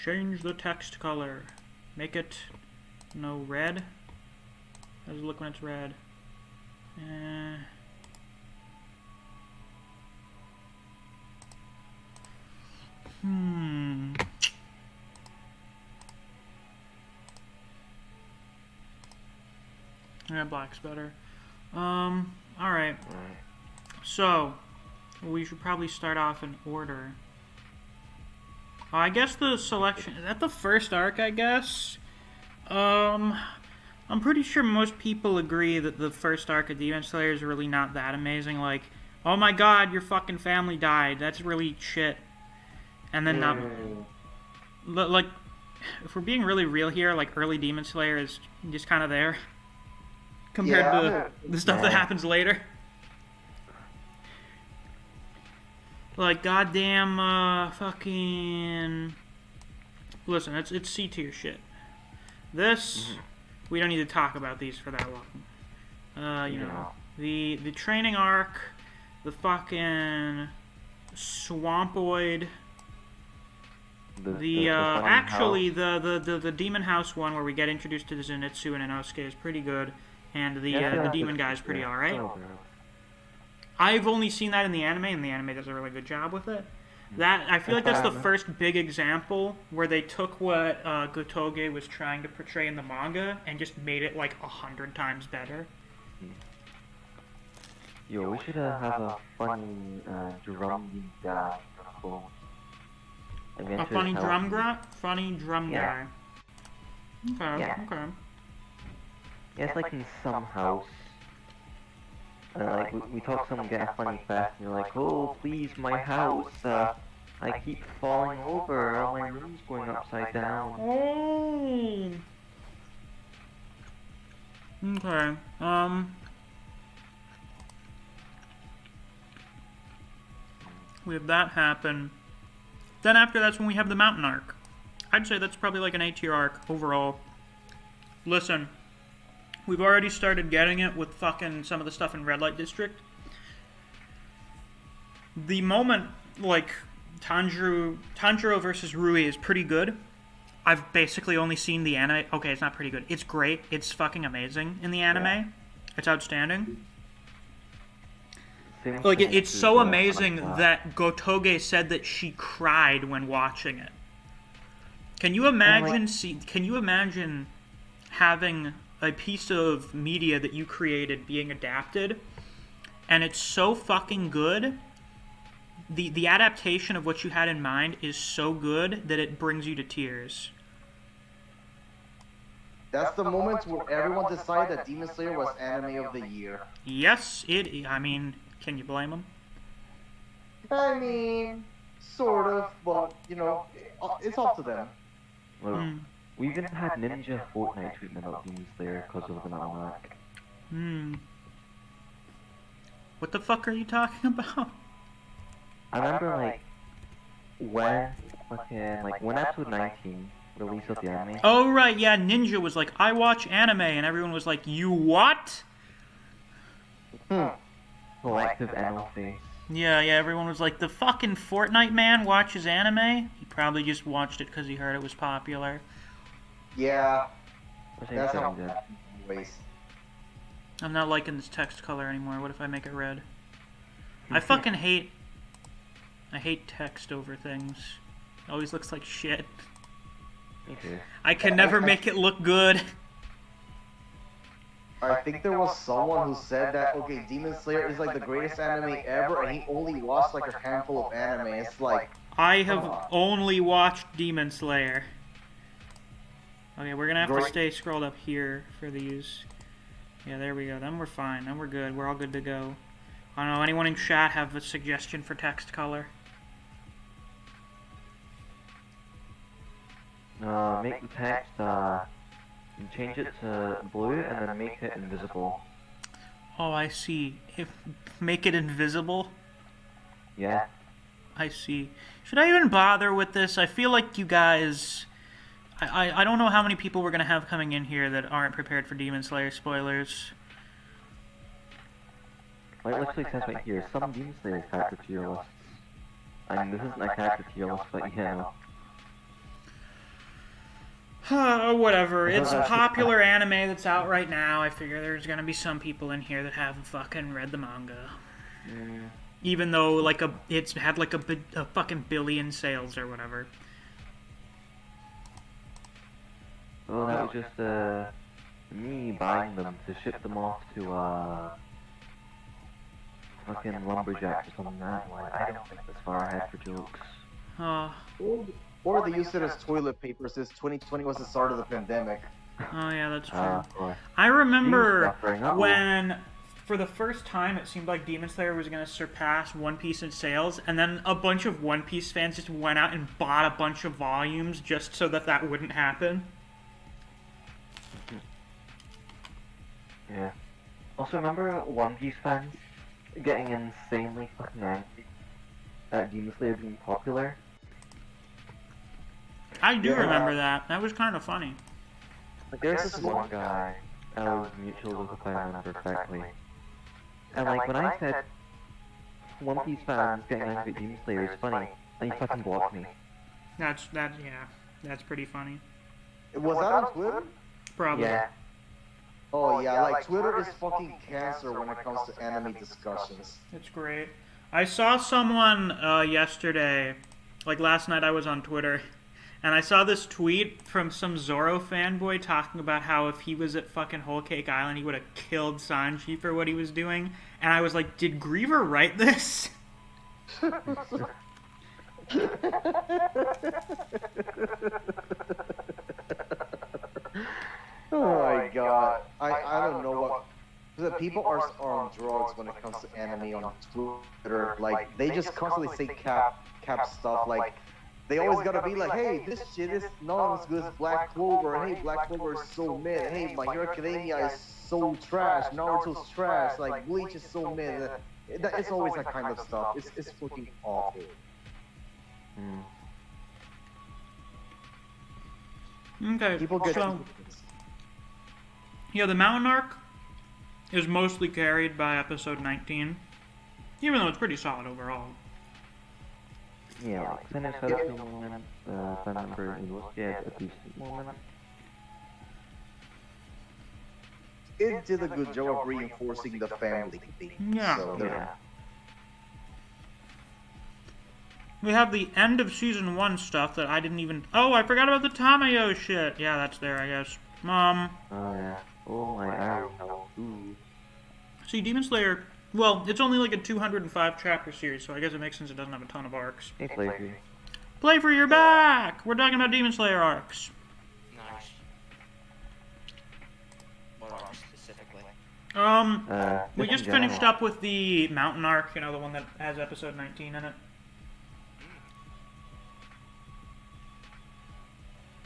Change the text color. Make it, no, red. How does it look when it's red? Yeah, black's better. Alright. So, we should probably start off in order. I guess the selection, is that the first arc, I guess? I'm pretty sure most people agree that the first arc of Demon Slayer is really not that amazing. Like, oh my god, your fucking family died. That's really shit. And then not... Like, if we're being really real here, like, early Demon Slayer is just kind of there. Compared to the stuff that happens later. Like, goddamn, fucking... Listen, it's C-tier shit. This, we don't need to talk about these for that long. You know, the training arc, the fucking Swampoid, actually, the Demon House one where we get introduced to the Zenitsu and Inosuke is pretty good, and the Demon guy is pretty alright. I've only seen that in the anime, and the anime does a really good job with it. That I feel like that's the first big example where they took what Gotoge was trying to portray in the manga and just made it like 100 times better. Yo, we should have a funny drum guy. A funny drum guy? Funny drum guy. Okay, okay. Yeah, it's like in some house. Like, we talk someone get a funny fact, and you're like, oh, please, my house, I keep falling over, all my room's going upside down. Oh! Okay, we have that happen. Then after that's when we have the mountain arc. I'd say that's probably like an A-tier arc overall. Listen. We've already started getting it with fucking some of the stuff in Red Light District. The moment, like, Tanjiro versus Rui is pretty good. I've basically only seen the anime. Okay, it's not pretty good. It's great. It's fucking amazing in the anime. Yeah. It's outstanding. Like, it's so amazing that Gotoge said that she cried when watching it. Can you imagine, can you imagine having a piece of media that you created being adapted, and it's so fucking good, the adaptation of what you had in mind is so good that it brings you to tears. That's the moment where everyone decided that Demon Slayer was anime of the year. Yes, I mean, can you blame him? I mean, sort of, but you know, it's up to them. Look, Hmm. we even had Ninja Fortnite tweeting about Demon Slayer because of the almanac. What the fuck are you talking about? I remember like when when episode 19 release of the anime. Oh, right, yeah, Ninja was like, I watch anime, and everyone was like, you what? Collective NLC. Yeah, everyone was like, the fucking Fortnite man watches anime? He probably just watched it because he heard it was popular. Yeah, Which I that's think how. he did. Anyways, I'm not liking this text color anymore. What if I make it red? I fucking hate... I hate text over things. It always looks like shit. Me too. I can never make it look good. I think there was someone who said that, okay, Demon Slayer is like the greatest anime ever, and he only watched like a handful of anime. It's like, I have only watched Demon Slayer. Okay, we're gonna have to Great. stay scrolled up here for these. Yeah, there we go. Then we're fine. Then we're good. We're all good to go. I don't know, anyone in chat have a suggestion for text color? Make the text, change it to blue and then make it invisible. Oh, I see. Make it invisible? Yeah. I see. Should I even bother with this? I feel like you guys... I don't know how many people we're going to have coming in here that aren't prepared for Demon Slayer spoilers. Like, literally says right here, some Demon Slayer character tier lists. I mean, this isn't a character tier list, but yeah. Whatever. It's a popular anime that's out right now. I figure there's going to be some people in here that haven't fucking read the manga. Even though, like, it's had, like, a fucking billion sales or whatever. Well, that was just, me buying them to ship them off to, fucking lumberjacks or something like that. Like, I don't think this far ahead for jokes. or they used it as toilet paper since 2020 was the start of the pandemic. Oh, yeah, that's true. Of course. I remember suffering. Uh-oh. when, for the first time, it seemed like Demon Slayer was going to surpass One Piece in sales, and then a bunch of One Piece fans just went out and bought a bunch of volumes just so that that wouldn't happen. Yeah. Also, remember One Piece fans getting insanely fucking angry at Demon Slayer being popular? I do remember that. That was kind of funny. Like, there's this one guy I was mutual with, if I remember correctly. And, like, when I said One Piece fans getting angry at Demon Slayer is funny, and he fucking blocked me. Yeah, that's pretty funny. Was that on Twitter? Probably. Yeah. Oh yeah, like Twitter is fucking cancer when it comes to anime discussions. It's great. I saw someone yesterday, like last night I was on Twitter, and I saw this tweet from some Zoro fanboy talking about how if he was at fucking Whole Cake Island, he would have killed Sanji for what he was doing. And I was like, did Griever write this? Oh my god. I don't know what... The people are on drugs when it comes to anime on Twitter. Like, they just constantly say cap stuff. Like, they always gotta be like, hey, this shit is not as good as Black Clover. Hey, Black Clover is so mid. Hey, My Hero Academia is so trash. Naruto's trash. Like, Bleach is so mid. It's always that kind of stuff. It's fucking awful. Okay, People get... so... Yeah, the mountain arc is mostly carried by episode 19, even though it's pretty solid overall. Yeah, like, finish out a moment, if I remember, it was, yeah, a decent moment. It did a good job of reinforcing the family theme. Yeah. So Yeah. We have the end of season 1 stuff that I didn't even... Oh, I forgot about the Tamayo shit! Yeah, that's there, I guess. Oh yeah. Oh my, I don't know. Ooh. See, Demon Slayer... Well, it's only like a 205 chapter series, so I guess it makes sense it doesn't have a ton of arcs. Hey, Flaky. Play for your back! We're talking about Demon Slayer arcs. Nice. We Just just in finished general. up with the mountain arc, you know, the one that has episode 19 in it.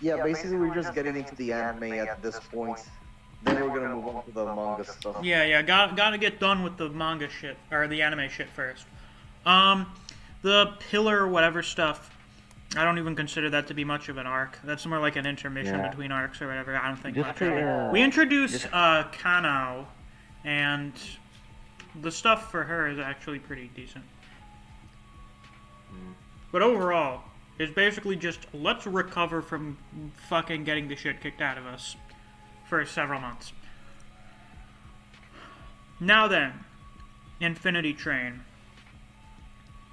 Yeah, basically we're just getting into the anime at this point. Then we're gonna move on to the manga stuff. Yeah, gotta get done with the manga shit, or the anime shit first. The pillar whatever stuff, I don't even consider that to be much of an arc. That's more like an intermission Yeah. between arcs or whatever. I don't think Just much to, of it. We introduce Kanao, and the stuff for her is actually pretty decent. But overall, it's basically just, let's recover from fucking getting the shit kicked out of us for several months. Now then, Infinity Train.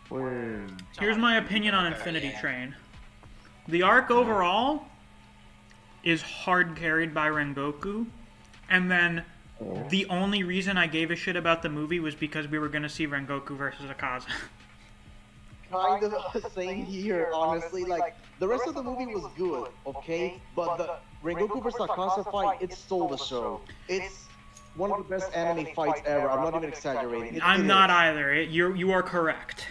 Whoa. Here's my opinion on Infinity Train. The arc overall is hard carried by Rengoku, and then the only reason I gave a shit about the movie was because we were gonna see Rengoku versus Akaza. Kind of the same here, honestly. Like, the rest of the movie was good, okay? But the Rengoku vs. Akaza fight, it stole the show. It's one of the best anime fights ever. I'm not even exaggerating. I'm not either. You are correct.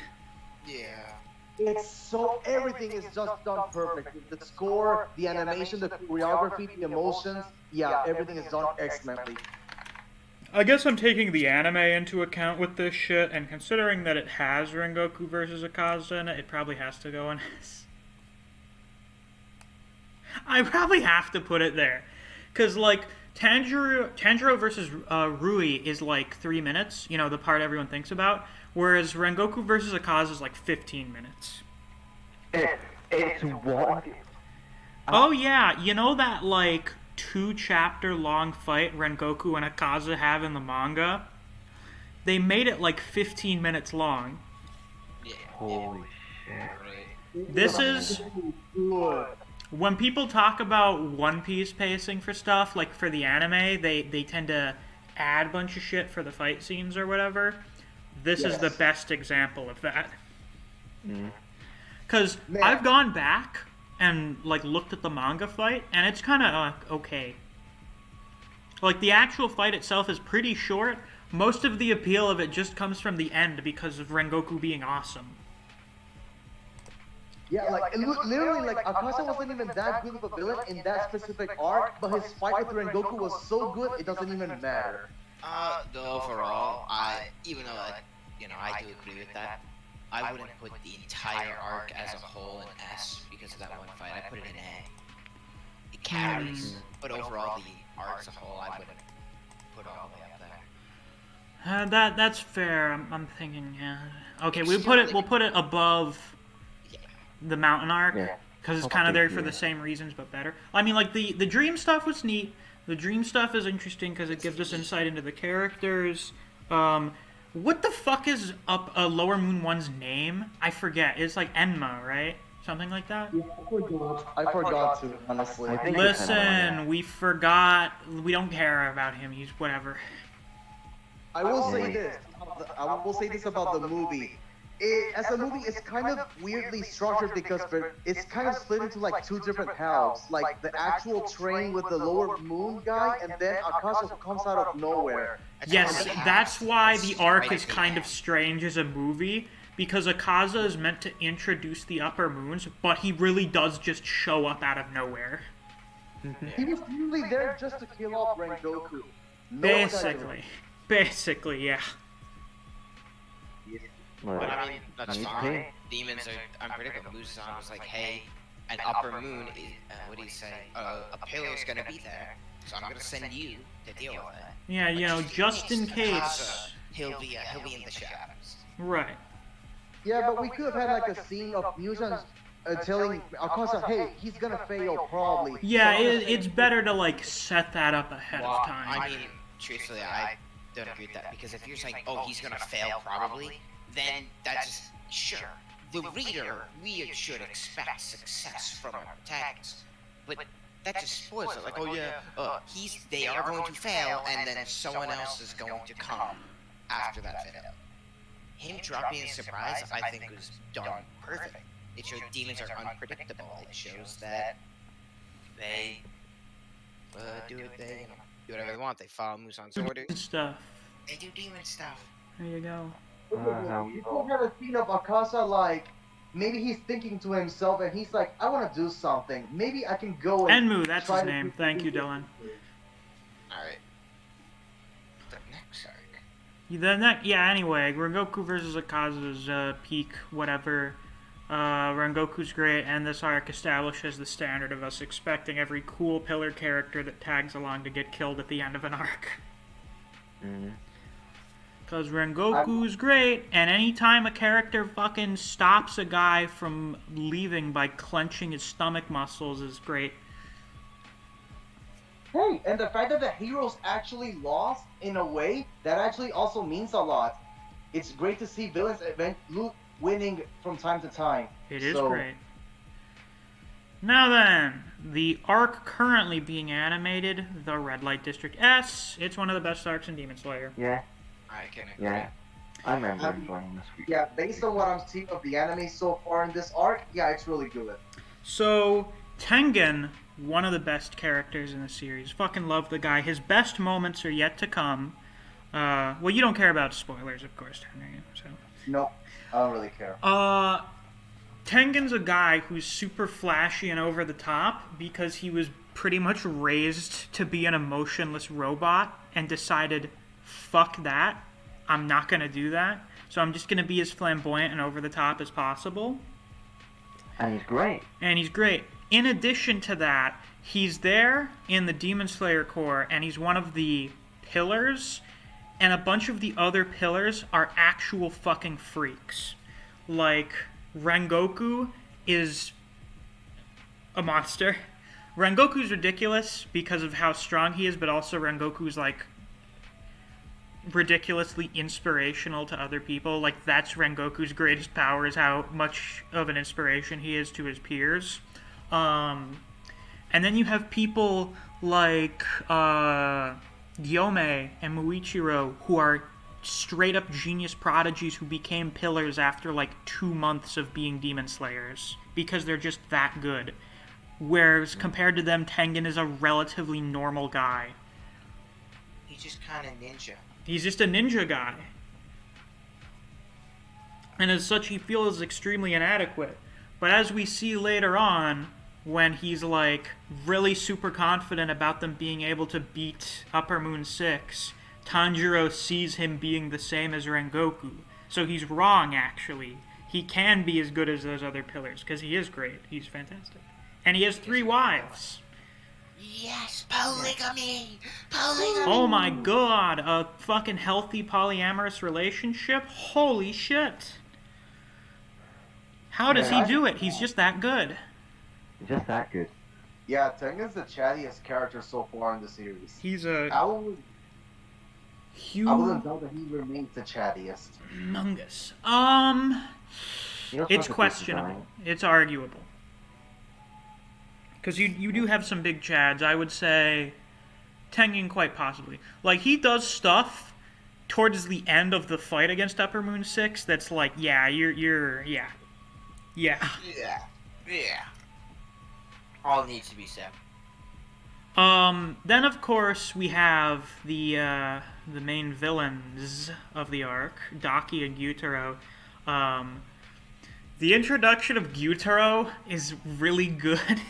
Yeah. It's so, everything is just done perfect. The score, the animation, the choreography, the emotions, yeah, everything is done excellently. I guess I'm taking the anime into account with this shit, and considering that it has Rengoku versus Akaza in it, it probably has to go in this. I probably have to put it there. Because, like, Tanjiro versus Rui is like 3 minutes, you know, the part everyone thinks about, whereas Rengoku versus Akaza is like 15 minutes. It's what? Oh yeah, you know that, like, 2-chapter long fight Rengoku and Akaza have in the manga? They made it like 15 minutes long. Yeah. Holy shit. Right. This is... Good. When people talk about One Piece pacing for stuff, like for the anime, they tend to add a bunch of shit for the fight scenes or whatever. This is the best example of that. Because I've gone back and like looked at the manga fight, and it's kind of okay. Like, the actual fight itself is pretty short. Most of the appeal of it just comes from the end because of Rengoku being awesome. Yeah, like, literally, like, Akaza wasn't even that good of a villain in that specific arc, but his fight with Rengoku was so good, it doesn't even matter. The overall, even though I do agree with that, I wouldn't put the entire arc as a whole in S because of that one fight. I put it in A. It carries, but overall, the arc as a whole, I wouldn't put all the way up there. That's fair. I'm thinking, yeah. Okay, we'll put it above the mountain arc, because it's kind of there for the same reasons but better. I mean, like, the dream stuff was neat. The dream stuff is interesting because it gives us insight into the characters. What the fuck is Lower Moon 1's name? I forget. It's like Enma, right? Something like that? I forgot to, honestly. I think Listen, we forgot. We don't care about him. He's whatever. I will say this. I will say this about the movie. As a movie, it's kind of weirdly structured because it's kind of split into like 2 different halves. Like the actual train with the Lower Moon guy, and then Akaza who comes out of nowhere. Yes, that's why the arc is kind of strange as a movie, because Akaza is meant to introduce the Upper Moons, but he really does just show up out of nowhere. He was really there just to kill off Rengoku. No Basically, yeah. But I mean, that's fine. Demons are unpredictable. Muzan was like, hey, an Upper Moon is, what do you say? A pillar's gonna be there, so I'm gonna send you to deal with it. Yeah, you know, just in case. Akaza, he'll be in the shadows. Right. Yeah, but we could have had like a scene of Muzan telling Akaza, hey, he's gonna fail probably. Yeah, it's better to like set that up ahead of time. I mean, truthfully, I don't agree with that, because if you're saying, oh, he's gonna fail probably, then that's just, sure, the reader, we should expect success from our protagonist, but that just spoils it. Like, oh yeah, they are going to fail, and then someone else is going to come after that fail. Him dropping a surprise, I think, was done perfect. It showed demons are unpredictable. It shows that they do what they do whatever they want. They follow Musang's orders. Stuff. They do demon stuff. There you go. You don't have a scene of Akasa like maybe he's thinking to himself and he's like, I want to do something. Maybe I can go and Enmu, that's try his to name. do Thank you, something. Dylan. Alright. The next arc. Anyway, Rengoku versus Akaza's peak, whatever. Rengoku's great, and this arc establishes the standard of us expecting every cool pillar character that tags along to get killed at the end of an arc. Because Rengoku's great, and anytime a character fucking stops a guy from leaving by clenching his stomach muscles is great. Hey, and the fact that the heroes actually lost in a way, that actually also means a lot. It's great to see villains winning from time to time. It is great. Now then, the arc currently being animated, the Red Light District S. It's one of the best arcs in Demon Slayer. Yeah. I can agree. Yeah. I remember enjoying this week. Yeah, based on what I'm seeing of the anime so far in this arc, yeah, it's really good. So, Tengen, one of the best characters in the series. Fucking love the guy. His best moments are yet to come. Well, you don't care about spoilers, of course, Tengen. So. No, I don't really care. Tengen's a guy who's super flashy and over the top because he was pretty much raised to be an emotionless robot and decided, fuck that, I'm not going to do that. So I'm just going to be as flamboyant and over the top as possible. And he's great. In addition to that, he's there in the Demon Slayer Corps, and he's one of the pillars, and a bunch of the other pillars are actual fucking freaks. Like, Rengoku is a monster. Rengoku's ridiculous because of how strong he is, but also Rengoku's, like, ridiculously inspirational to other people. Like, that's Rengoku's greatest power, is how much of an inspiration he is to his peers. And then you have people like Gyome and Muichiro, who are straight up genius prodigies who became pillars after like 2 months of being demon slayers because they're just that good. Whereas compared to them, Tengen is a relatively normal guy. He's just kind of ninja. He's just a ninja guy. And as such, he feels extremely inadequate. But as we see later on, when he's like really super confident about them being able to beat Upper Moon 6, Tanjiro sees him being the same as Rengoku. So he's wrong, actually. He can be as good as those other pillars, because he is great. He's fantastic. And he has 3 wives. Yes, polygamy! Oh my god, a fucking healthy polyamorous relationship? Holy shit. How does he do it? He's just that good. Just that good. Yeah, Tengen's the chattiest character so far in the series. He's a I wouldn't doubt that he remains the chattiest. humongous. He also It's has a good questionable. design. It's arguable. Because you do have some big chads. I would say Tengen quite possibly. Like, he does stuff towards the end of the fight against Upper Moon 6 that's like, yeah, yeah. Yeah. All needs to be said. Then of course we have the main villains of the arc, Daki and Gyutaro. The introduction of Gyutaro is really good.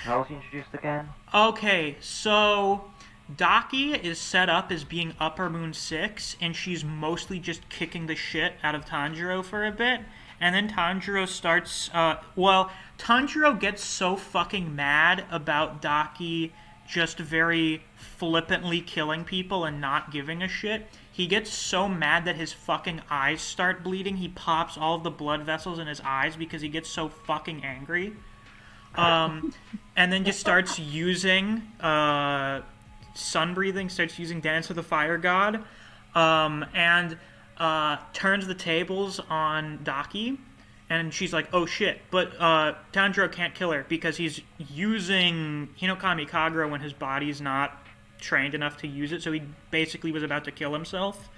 How was he introduced again? Okay, so Daki is set up as being Upper Moon 6, and she's mostly just kicking the shit out of Tanjiro for a bit. And then Tanjiro starts, Tanjiro gets so fucking mad about Daki just very flippantly killing people and not giving a shit. He gets so mad that his fucking eyes start bleeding. He pops all of the blood vessels in his eyes because he gets so fucking angry. And then just starts using sun breathing, starts using Dance of the Fire God, and turns the tables on Daki, and she's like, oh shit, but Tanjiro can't kill her because he's using Hinokami Kagura when his body's not trained enough to use it, so he basically was about to kill himself.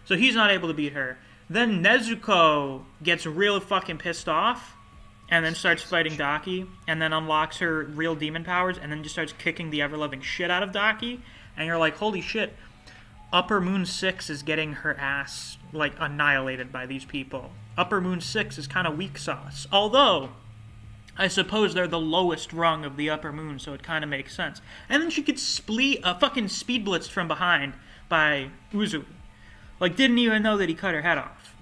So he's not able to beat her. Then Nezuko gets real fucking pissed off, and then starts fighting Daki, and then unlocks her real demon powers, and then just starts kicking the ever-loving shit out of Daki, and you're like, holy shit, Upper Moon 6 is getting her ass, like, annihilated by these people. Upper Moon 6 is kind of weak sauce. Although, I suppose they're the lowest rung of the Upper Moon, so it kind of makes sense. And then she gets fucking speed blitzed from behind by Uzui. Like, didn't even know that he cut her head off.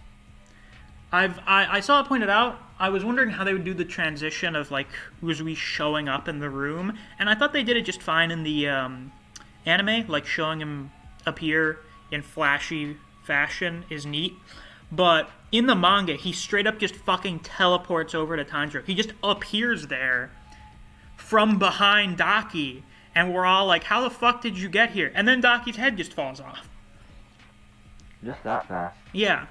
I saw it pointed out. I was wondering how they would do the transition of, like, Uzui showing up in the room, and I thought they did it just fine in the anime, like, showing him appear in flashy fashion is neat. But in the manga, he straight up just fucking teleports over to Tanjiro. He just appears there from behind Daki, and we're all like, how the fuck did you get here? And then Daki's head just falls off. Just that fast. Yeah.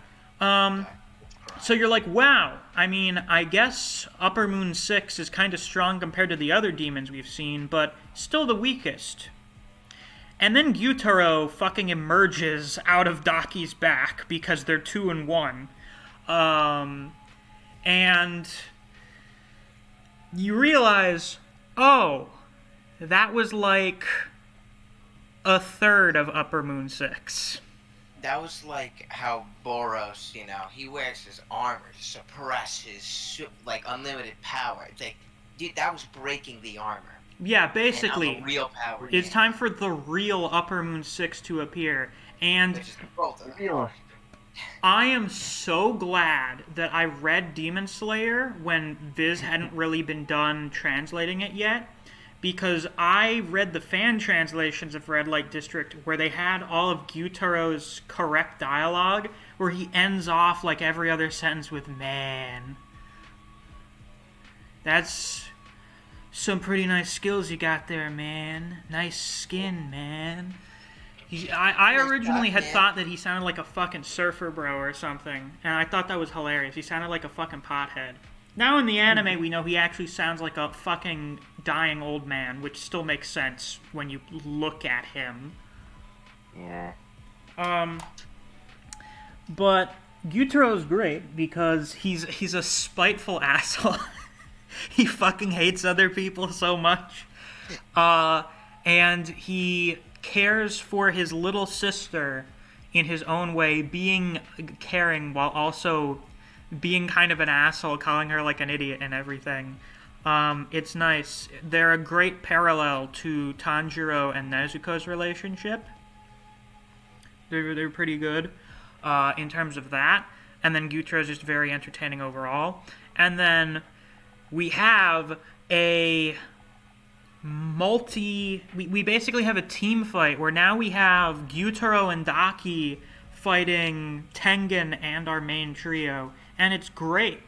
So you're like, wow. I mean, I guess Upper Moon 6 is kind of strong compared to the other demons we've seen, but still the weakest. And then Gyutaro fucking emerges out of Daki's back because they're 2 and 1. And you realize, oh, that was like a third of Upper Moon 6. That was like how Boros, you know, he wears his armor to suppress his, like, unlimited power. Like, dude, that was breaking the armor. Yeah, basically, the real power it's time for the real Upper Moon 6 to appear. And I am so glad that I read Demon Slayer when Viz hadn't really been done translating it yet, because I read the fan translations of Red Light District where they had all of Gyutaro's correct dialogue, where he ends off like every other sentence with "man." That's some pretty nice skills you got there, man. Nice skin, man. I originally had thought that he sounded like a fucking surfer bro or something, and I thought that was hilarious. He sounded like a fucking pothead. Now in the anime, we know he actually sounds like a fucking dying old man, which still makes sense when you look at him. Yeah. But Gyutaro's great because he's a spiteful asshole. He fucking hates other people so much. And he cares for his little sister in his own way, being caring while also being kind of an asshole, calling her like an idiot and everything. It's nice. They're a great parallel to Tanjiro and Nezuko's relationship. They're pretty good in terms of that. And then Gyutaro's just very entertaining overall. And then we have a we basically have a team fight where now we have Gyutaro and Daki fighting Tengen and our main trio, and it's great.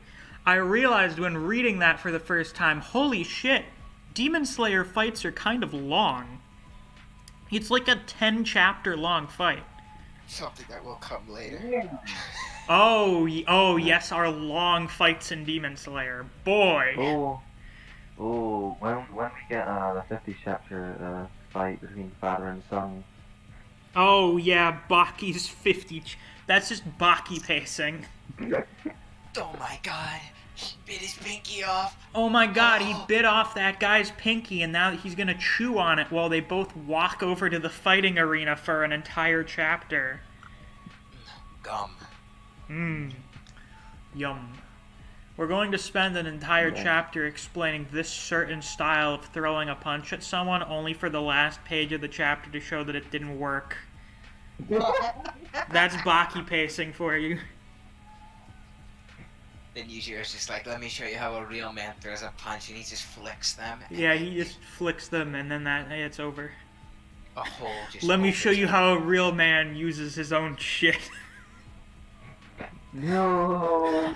I realized when reading that for the first time, holy shit, Demon Slayer fights are kind of long. It's like a 10-chapter long fight. Something that will come later. Oh, yes, our long fights in Demon Slayer. Boy. When we get the 50th chapter fight between father and son. Oh, yeah, Baki's 50... That's just Baki pacing. Oh my god, he bit his pinky off. Oh my god, he bit off that guy's pinky, and now he's gonna chew on it while they both walk over to the fighting arena for an entire chapter. Gum. Yum. We're going to spend an entire chapter explaining this certain style of throwing a punch at someone, only for the last page of the chapter to show that it didn't work. That's Baki pacing for you. Then Yujiro's just like, let me show you how a real man throws a punch, and he just flicks them. Yeah, he just flicks them, and then it's over. A hole just Let me opens show you up. how a real man uses his own shit. No.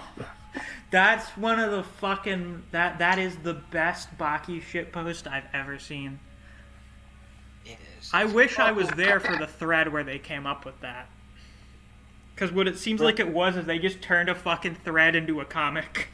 That's one of the fucking... That is the best Baki shitpost I've ever seen. It is. I wish I was there for the thread where they came up with that. Because what it seems like it was is they just turned a fucking thread into a comic.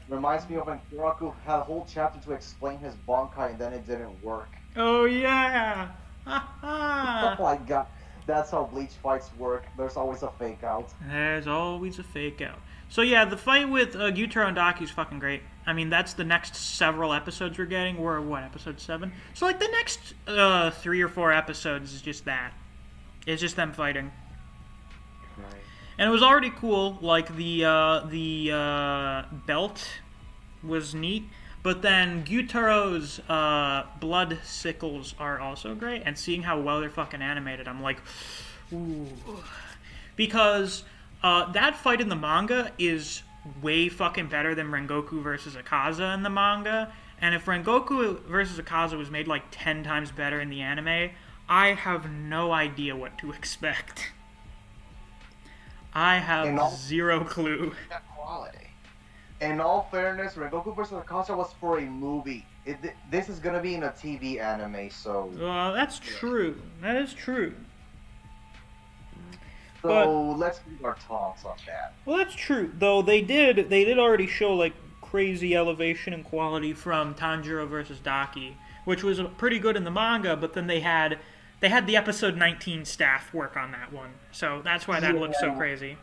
Reminds me of when Kiraku had a whole chapter to explain his Bankai and then it didn't work. Oh yeah! Ha Oh ha! my god. That's how Bleach fights work. There's always a fake out. There's always a fake out. So yeah, the fight with Gyutaro and Daki is fucking great. I mean, that's the next several episodes we're getting. We're, what, episode 7? So, like, the next 3 or 4 episodes is just that. It's just them fighting. Right. And it was already cool, like, the belt was neat. But then Gyutaro's blood sickles are also great. And seeing how well they're fucking animated, I'm like, ooh. Because that fight in the manga is way fucking better than Rengoku versus Akaza in the manga. And if Rengoku versus Akaza was made like 10 times better in the anime, I have no idea what to expect. I have zero clue. Quality. In all fairness, Rengoku vs. Akaza was for a movie. This is gonna be in a TV anime, so. That's true. That is true. So let's give our thoughts on that. Well, that's true. Though they did already show like crazy elevation and quality from Tanjiro versus Daki, which was pretty good in the manga. But then they had the episode 19 staff work on that one, so that's why that looks so crazy.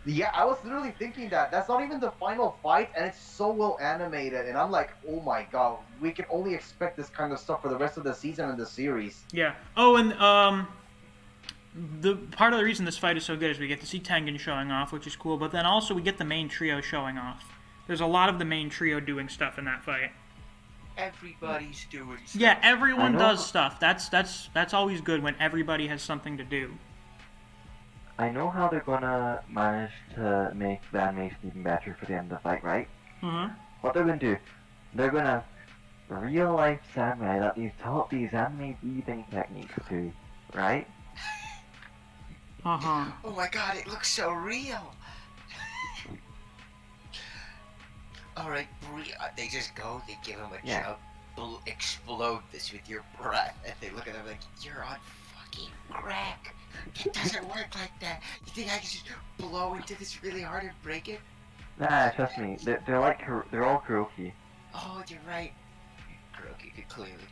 Yeah, I was literally thinking that's not even the final fight, and it's so well animated, and I'm like, oh my god, we can only expect this kind of stuff for the rest of the season and the series. Yeah. Oh, and the part of the reason this fight is so good is we get to see Tengen showing off, which is cool, but then also we get the main trio showing off. There's a lot of the main trio doing stuff in that fight. Everybody's doing stuff. Yeah, everyone does stuff. That's always good when everybody has something to do. I know how they're gonna manage to make the animation even better for the end of the fight, right? Mm-hmm. What they're gonna do, they're gonna real life samurai that they've taught these anime breathing techniques to, right? Uh-huh. Oh my god, it looks so real. Alright, they just go, they give him a chug, explode this with your breath, and they look at him like, you're on fucking crack. It doesn't work like that. You think I can just blow into this really hard and break it? Nah, trust me, they're like, they're all Kuroki. Oh, you're right. Kuroki could clearly do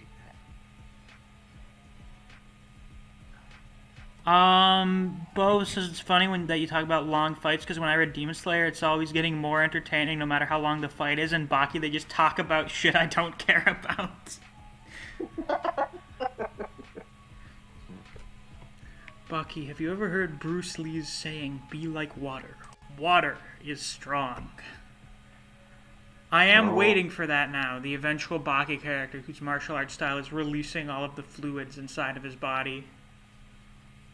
Bo says it's funny that you talk about long fights, because when I read Demon Slayer, it's always getting more entertaining no matter how long the fight is, and Baki, they just talk about shit I don't care about. Baki, have you ever heard Bruce Lee's saying, be like water? Water is strong. I am waiting for that now, the eventual Baki character whose martial arts style is releasing all of the fluids inside of his body.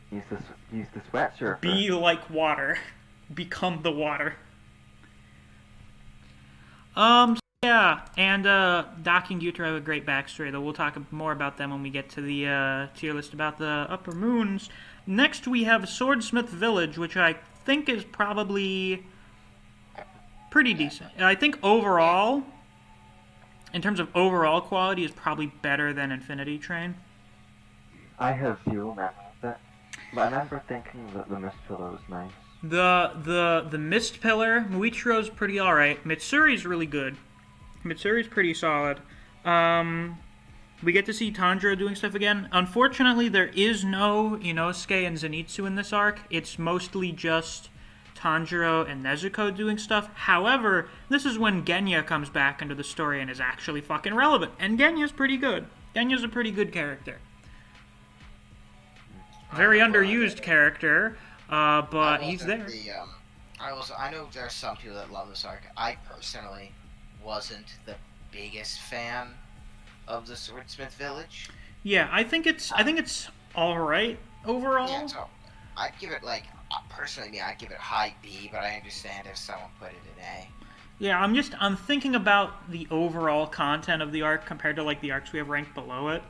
He's the sweat surfer. Be like water. Become the water. Yeah, and Daki and Gyutaro have a great backstory, though we'll talk more about them when we get to the tier list about the upper moons. Next we have Swordsmith Village, which I think is probably pretty decent. I think overall, in terms of overall quality, is probably better than Infinity Train. I have zero memory of it, but I remember thinking that the Mist Pillar was nice. The Mist Pillar, Muichiro's pretty alright. Mitsuri's really good. Mitsuri's pretty solid. We get to see Tanjiro doing stuff again. Unfortunately, there is no Inosuke and Zenitsu in this arc. It's mostly just Tanjiro and Nezuko doing stuff. However, this is when Genya comes back into the story and is actually fucking relevant. And Genya's pretty good. Genya's a pretty good character. Very underused character, but he's there. I know there are some people that love this arc. I personally wasn't the biggest fan of the Swordsmith Village. Yeah, I think it's all right overall. Yeah, so I'd give it personally, I'd give it high B, but I understand if someone put it in A. Yeah, I'm thinking about the overall content of the arc compared to like the arcs we have ranked below it.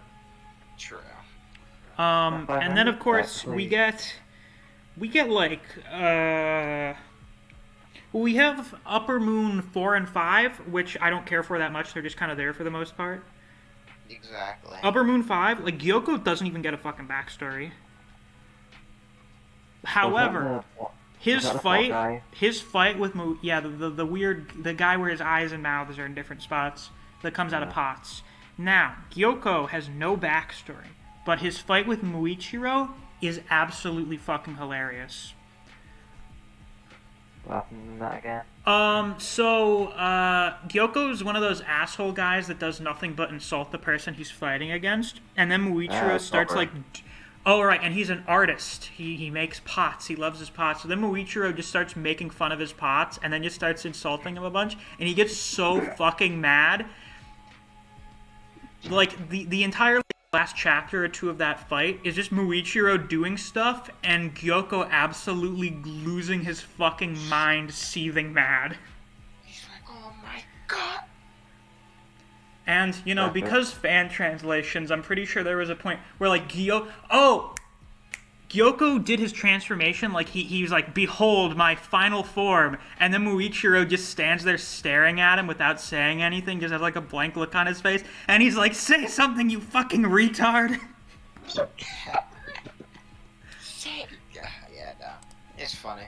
True. And then of course we get like we have Upper Moon 4 and 5, which I don't care for that much. They're just kind of there for the most part. Exactly. Upper Moon 5, like Gyoko doesn't even get a fucking backstory. However, his fight with the guy where his eyes and mouths are in different spots that comes out of pots. Now, Gyoko has no backstory. but his fight with Muichiro is absolutely fucking hilarious. Laughing at that again. Gyoko is one of those asshole guys that does nothing but insult the person he's fighting against, and then Muichiro starts like, oh right, and he's an artist. He makes pots. He loves his pots. So then Muichiro just starts making fun of his pots, and then just starts insulting him a bunch, and he gets so fucking mad. Like the entire last chapter or two of that fight is just Muichiro doing stuff and Gyoko absolutely losing his fucking mind, seething mad. He's like, oh my god. And, you know, because fan translations, I'm pretty sure there was a point where, like, Gyoko did his transformation, like, he was like, behold, my final form, and then Muichiro just stands there staring at him without saying anything, just has, like, a blank look on his face, and he's like, say something, you fucking retard! Yeah, no. It's funny.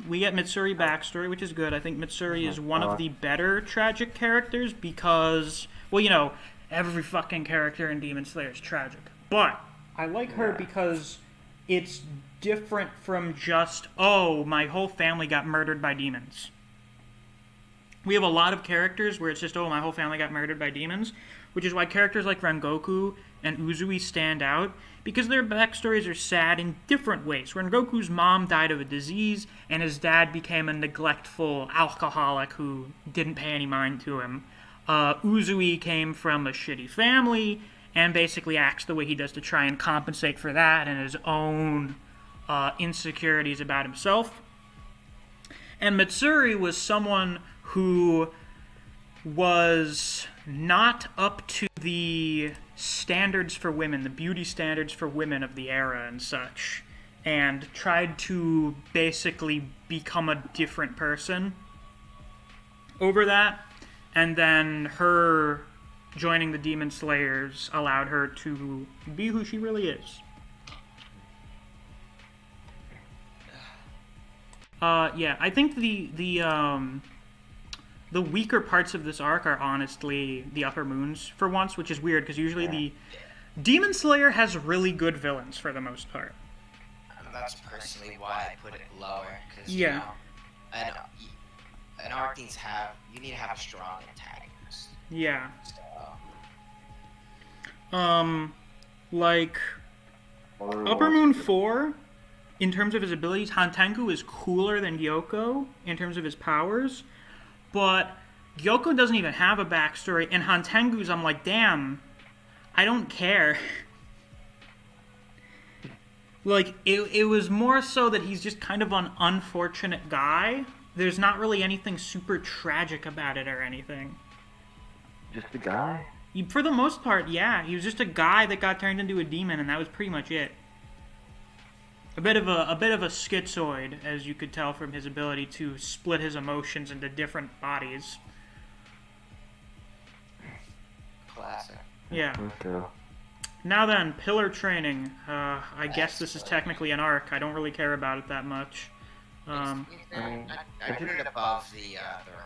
We get Mitsuri backstory, which is good. I think Mitsuri is one of the better tragic characters because, well, you know, every fucking character in Demon Slayer is tragic. But I like her because it's different from just, oh, my whole family got murdered by demons. We have a lot of characters where it's just, oh, my whole family got murdered by demons, which is why characters like Rengoku and Uzui stand out, because their backstories are sad in different ways. Rengoku's mom died of a disease, and his dad became a neglectful alcoholic who didn't pay any mind to him. Uzui came from a shitty family, and basically acts the way he does to try and compensate for that and his own insecurities about himself. And Mitsuri was someone who was not up to the standards for women, the beauty standards for women of the era and such, and tried to basically become a different person over that. And then her joining the Demon Slayers allowed her to be who she really is. Yeah, I think the weaker parts of this arc are honestly the Upper Moons for once, which is weird because usually the Demon Slayer has really good villains for the most part. That's personally why I put it lower, because Yeah. you know, an arc needs to have, you need to have a strong antagonist. Yeah. So, Like Upper Moon 4, in terms of his abilities, Hantenku is cooler than Gyoko in terms of his powers, but Gyoko doesn't even have a backstory, and Hantenku's, I'm like, damn, I don't care. Like, it was more so that he's just kind of an unfortunate guy. There's not really anything super tragic about it or anything. Just a guy? For the most part, yeah. He was just a guy that got turned into a demon, and that was pretty much it. A bit of a schizoid, as you could tell from his ability to split his emotions into different bodies. classic. Yeah. Okay. Now then, pillar training. I guess this is technically an arc. I don't really care about it that much. I put it above the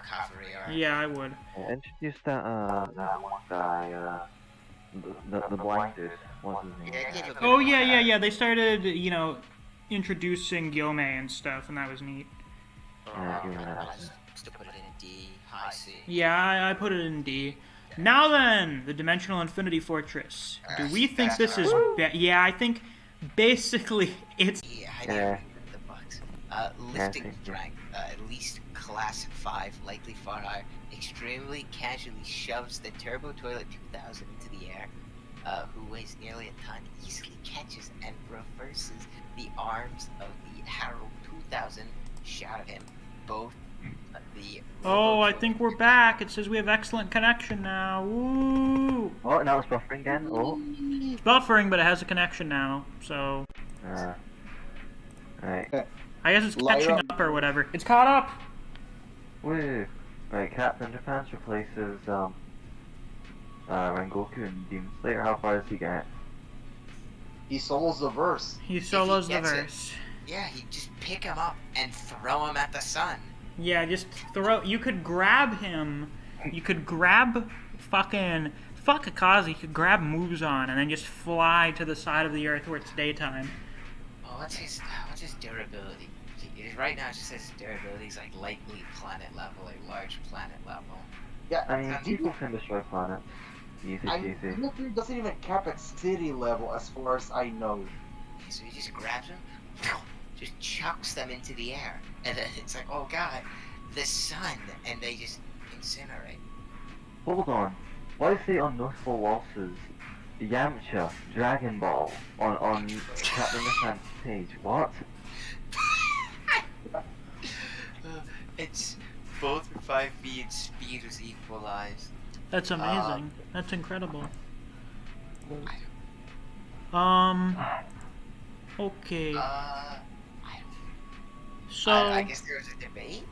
recovery arc. Yeah, I would. Introduce that one guy, the blind dude. What's his name? Yeah, it gave a bit Oh of yeah. They started, introducing Gyome and stuff, and that was neat. Yeah, give me that. I still put it in D, high C. Yeah, I put it in D. Now then, the Dimensional Infinity Fortress. Do we think this is... Yeah, I think basically it's... Yeah, I Yeah. the bugs. Lifting strength, at least class 5, likely far higher. Extremely casually shoves the Turbo Toilet 2000 into the air. Who weighs nearly a ton, easily catches and reverses the arms of the Harold 2000. Shout at him. Both the... Oh, I think we're back. It says we have excellent connection now. Woo! Oh, now it's buffering again. Oh. It's buffering, but it has a connection now, so... Right. I guess it's Light catching up. up or whatever. It's caught up! Woo. Right, Captain Defense replaces, Rengoku and Demon Slayer. How far does he get? He solos the verse. He solos the gets it. verse. Yeah, he just pick him up and throw him at the sun. Yeah, just throw... You could grab him. You could grab fucking Fuck Akazi could grab Muzan and then just fly to the side of the Earth where it's daytime. Oh, what's his durability? Right now it just says durability is like lightly planet level, like large planet level. Yeah, I mean, people can destroy planets. Easy peasy. Nuclear doesn't even cap at city level as far as I know. So he just grabs them, just chucks them into the air, and then it's like, oh god, the sun, and they just incinerate. Hold on. Why say unnoticeable losses? Yamcha, Dragon Ball, on Captain Misc's page. What? It's both 5B and speed was equalized. That's amazing. That's incredible. Okay. So. I guess there was a debate.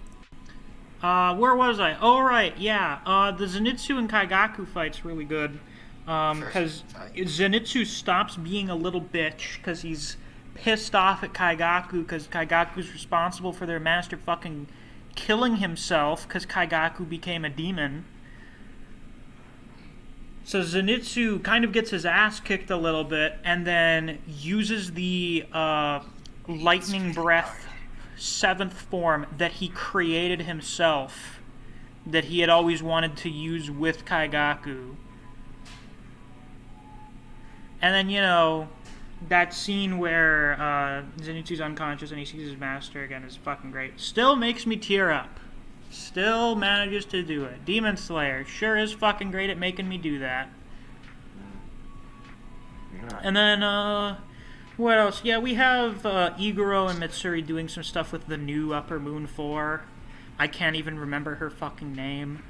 Where was I? Oh, right, yeah. The Zenitsu and Kaigaku fight's really good. Because Zenitsu stops being a little bitch because he's pissed off at Kaigaku because Kaigaku's responsible for their master fucking killing himself because Kaigaku became a demon. So Zenitsu kind of gets his ass kicked a little bit and then uses the lightning breath 7th form that he created himself, that he had always wanted to use with Kaigaku. And then, you know, that scene where Zenitsu's unconscious and he sees his master again is fucking great. Still makes me tear up. Still manages to do it. Demon Slayer sure is fucking great at making me do that. And then, what else? Yeah, we have Iguro and Mitsuri doing some stuff with the new Upper Moon 4. I can't even remember her fucking name.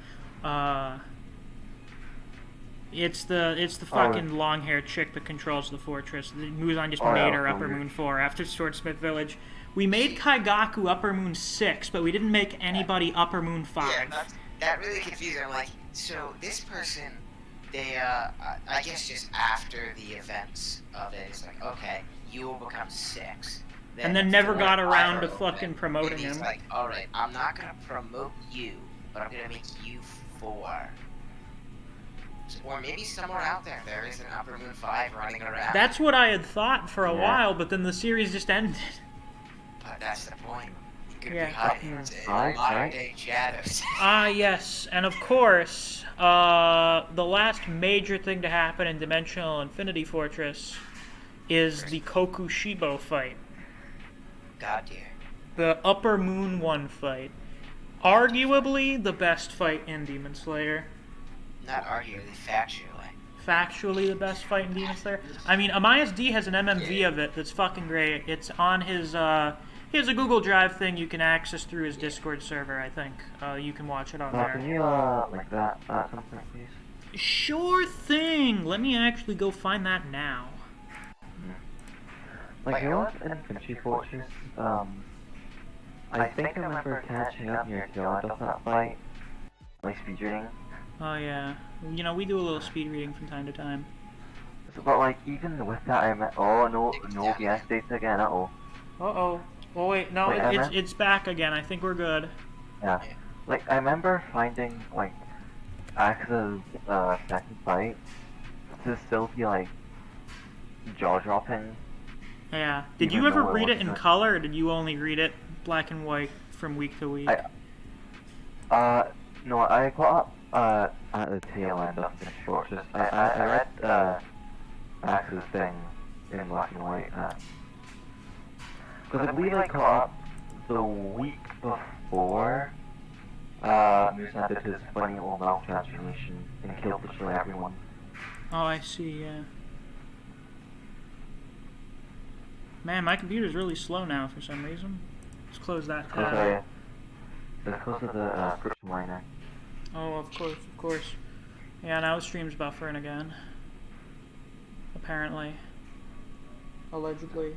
It's the fucking long-haired chick that controls the fortress. Muzan just made her Upper Moon 4 after Swordsmith Village. We made Kaigaku Upper Moon 6, but we didn't make anybody Upper Moon 5. Yeah, that really confused me. I'm like, so this person, they, I guess just after the events of it, it's like, okay, you will become 6. And then never got around to fucking promoting him. He's like, alright, I'm not gonna promote you, but I'm gonna make you 4. Or maybe somewhere out there is an Upper Moon 5 running around. That's what I had thought for a while, but then the series just ended. But that's the point. You could be Yeah. hiding in modern-day shadows. Yes, and of course, the last major thing to happen in Dimensional Infinity Fortress is the Kokushibo fight. God dear. The Upper Moon 1 fight. Arguably the best fight in Demon Slayer. Not arguably, factually. Factually the best fight in Demon Slayer. I mean, Amias D has an MMV of it that's fucking great. It's on his, he has a Google Drive thing you can access through his Discord server, I think. You can watch it on there. Can you, like that at some point, please? Sure thing! Let me actually go find that now. Like, you know what, in Infantry Fortress, I think I remember catching up near God of that fight. Like, speedrunning. Oh yeah. You know, we do a little speed reading from time to time. But like, even with that, I met. Oh no, OBS data again. Uh-oh. Uh-oh. Oh wait, no, it's back again. I think we're good. Yeah. Like, I remember finding like Axe's second fight to still be like jaw-dropping. Yeah. Did you ever read it in color, or did you only read it black and white from week to week? No, I caught up at the tail end of the Fortress. I read Axe's thing in black and white. Because I believe I caught up the week before Musa did his funny old mouth transformation and killed destroy everyone. Oh, I see, yeah. Man, my computer's really slow now for some reason. Let's close that tab. Because of the crypto miner. Oh, of course. Yeah, now the stream's buffering again. Apparently. Allegedly.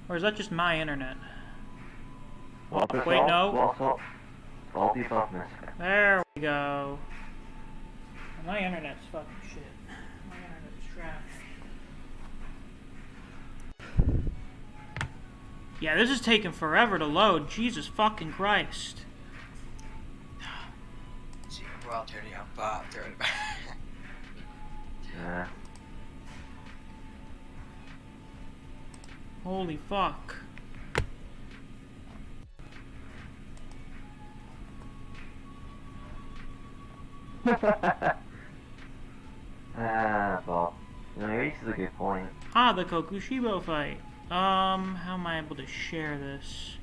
Or is that just my internet? Well, wait, no. All the above, Misc. There we go. My internet's fucking shit. My internet's trash. Yeah, this is taking forever to load. Jesus fucking Christ. We're all turning on Bob. Yeah. Holy fuck. Well, you know, he raises a good point. Ah, the Kokushibo fight. How am I able to share this?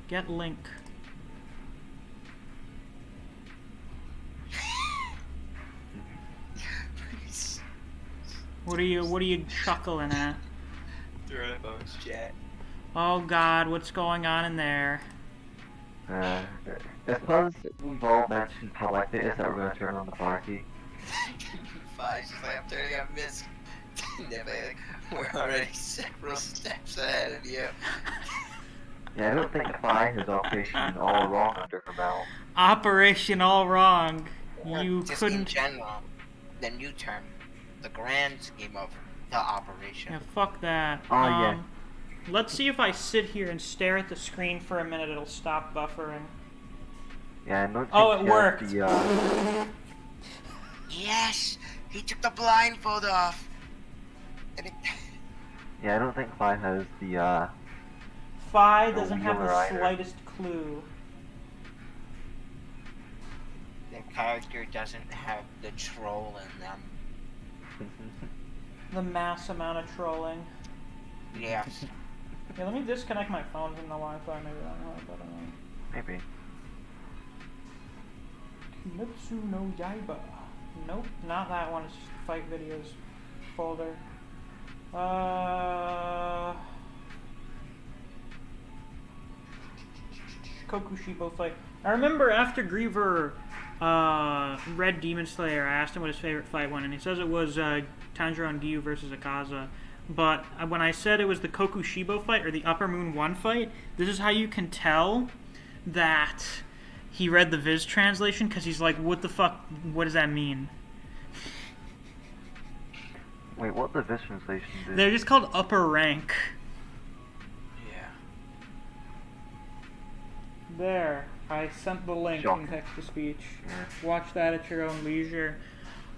Get link. What are you chuckling at? Throwbo's chat. Oh god, what's going on in there? I suppose we've all mentioned how likely it is that we're going to turn on the party. Five, just like I'm turning on Misc. We're already several steps ahead of you. Yeah, I don't think Fi has Operation All Wrong under her belt. Operation All Wrong. You Just couldn't. in general, the new term, the grand scheme of the operation. Yeah, fuck that. Oh, yeah. Let's see if I sit here and stare at the screen for a minute, it'll stop buffering. Yeah, I don't think Oh, it she has worked. The, Yes, he took the blindfold off. And it... yeah, I don't think Fi has the, Phi No doesn't have the wheeler either. slightest clue. The character doesn't have the troll in them. The mass amount of trolling. Yes. Yeah, let me disconnect my phone from the Wi-Fi, maybe that'll help, I don't know. Maybe. Kimetsu no Yaiba. Nope, not that one, it's just fight videos folder. Kokushibo fight. I remember after Griever read Demon Slayer, I asked him what his favorite fight was, and he says it was Tanjiro and Gyu versus Akaza. But when I said it was the Kokushibo fight, or the Upper Moon 1 fight, this is how you can tell that he read the Viz translation, because he's like, what the fuck, what does that mean? Wait, what the Viz translation did? They're just called upper rank. Yeah. There, I sent the link Shocking. in text-to-speech. Yeah. Watch that at your own leisure.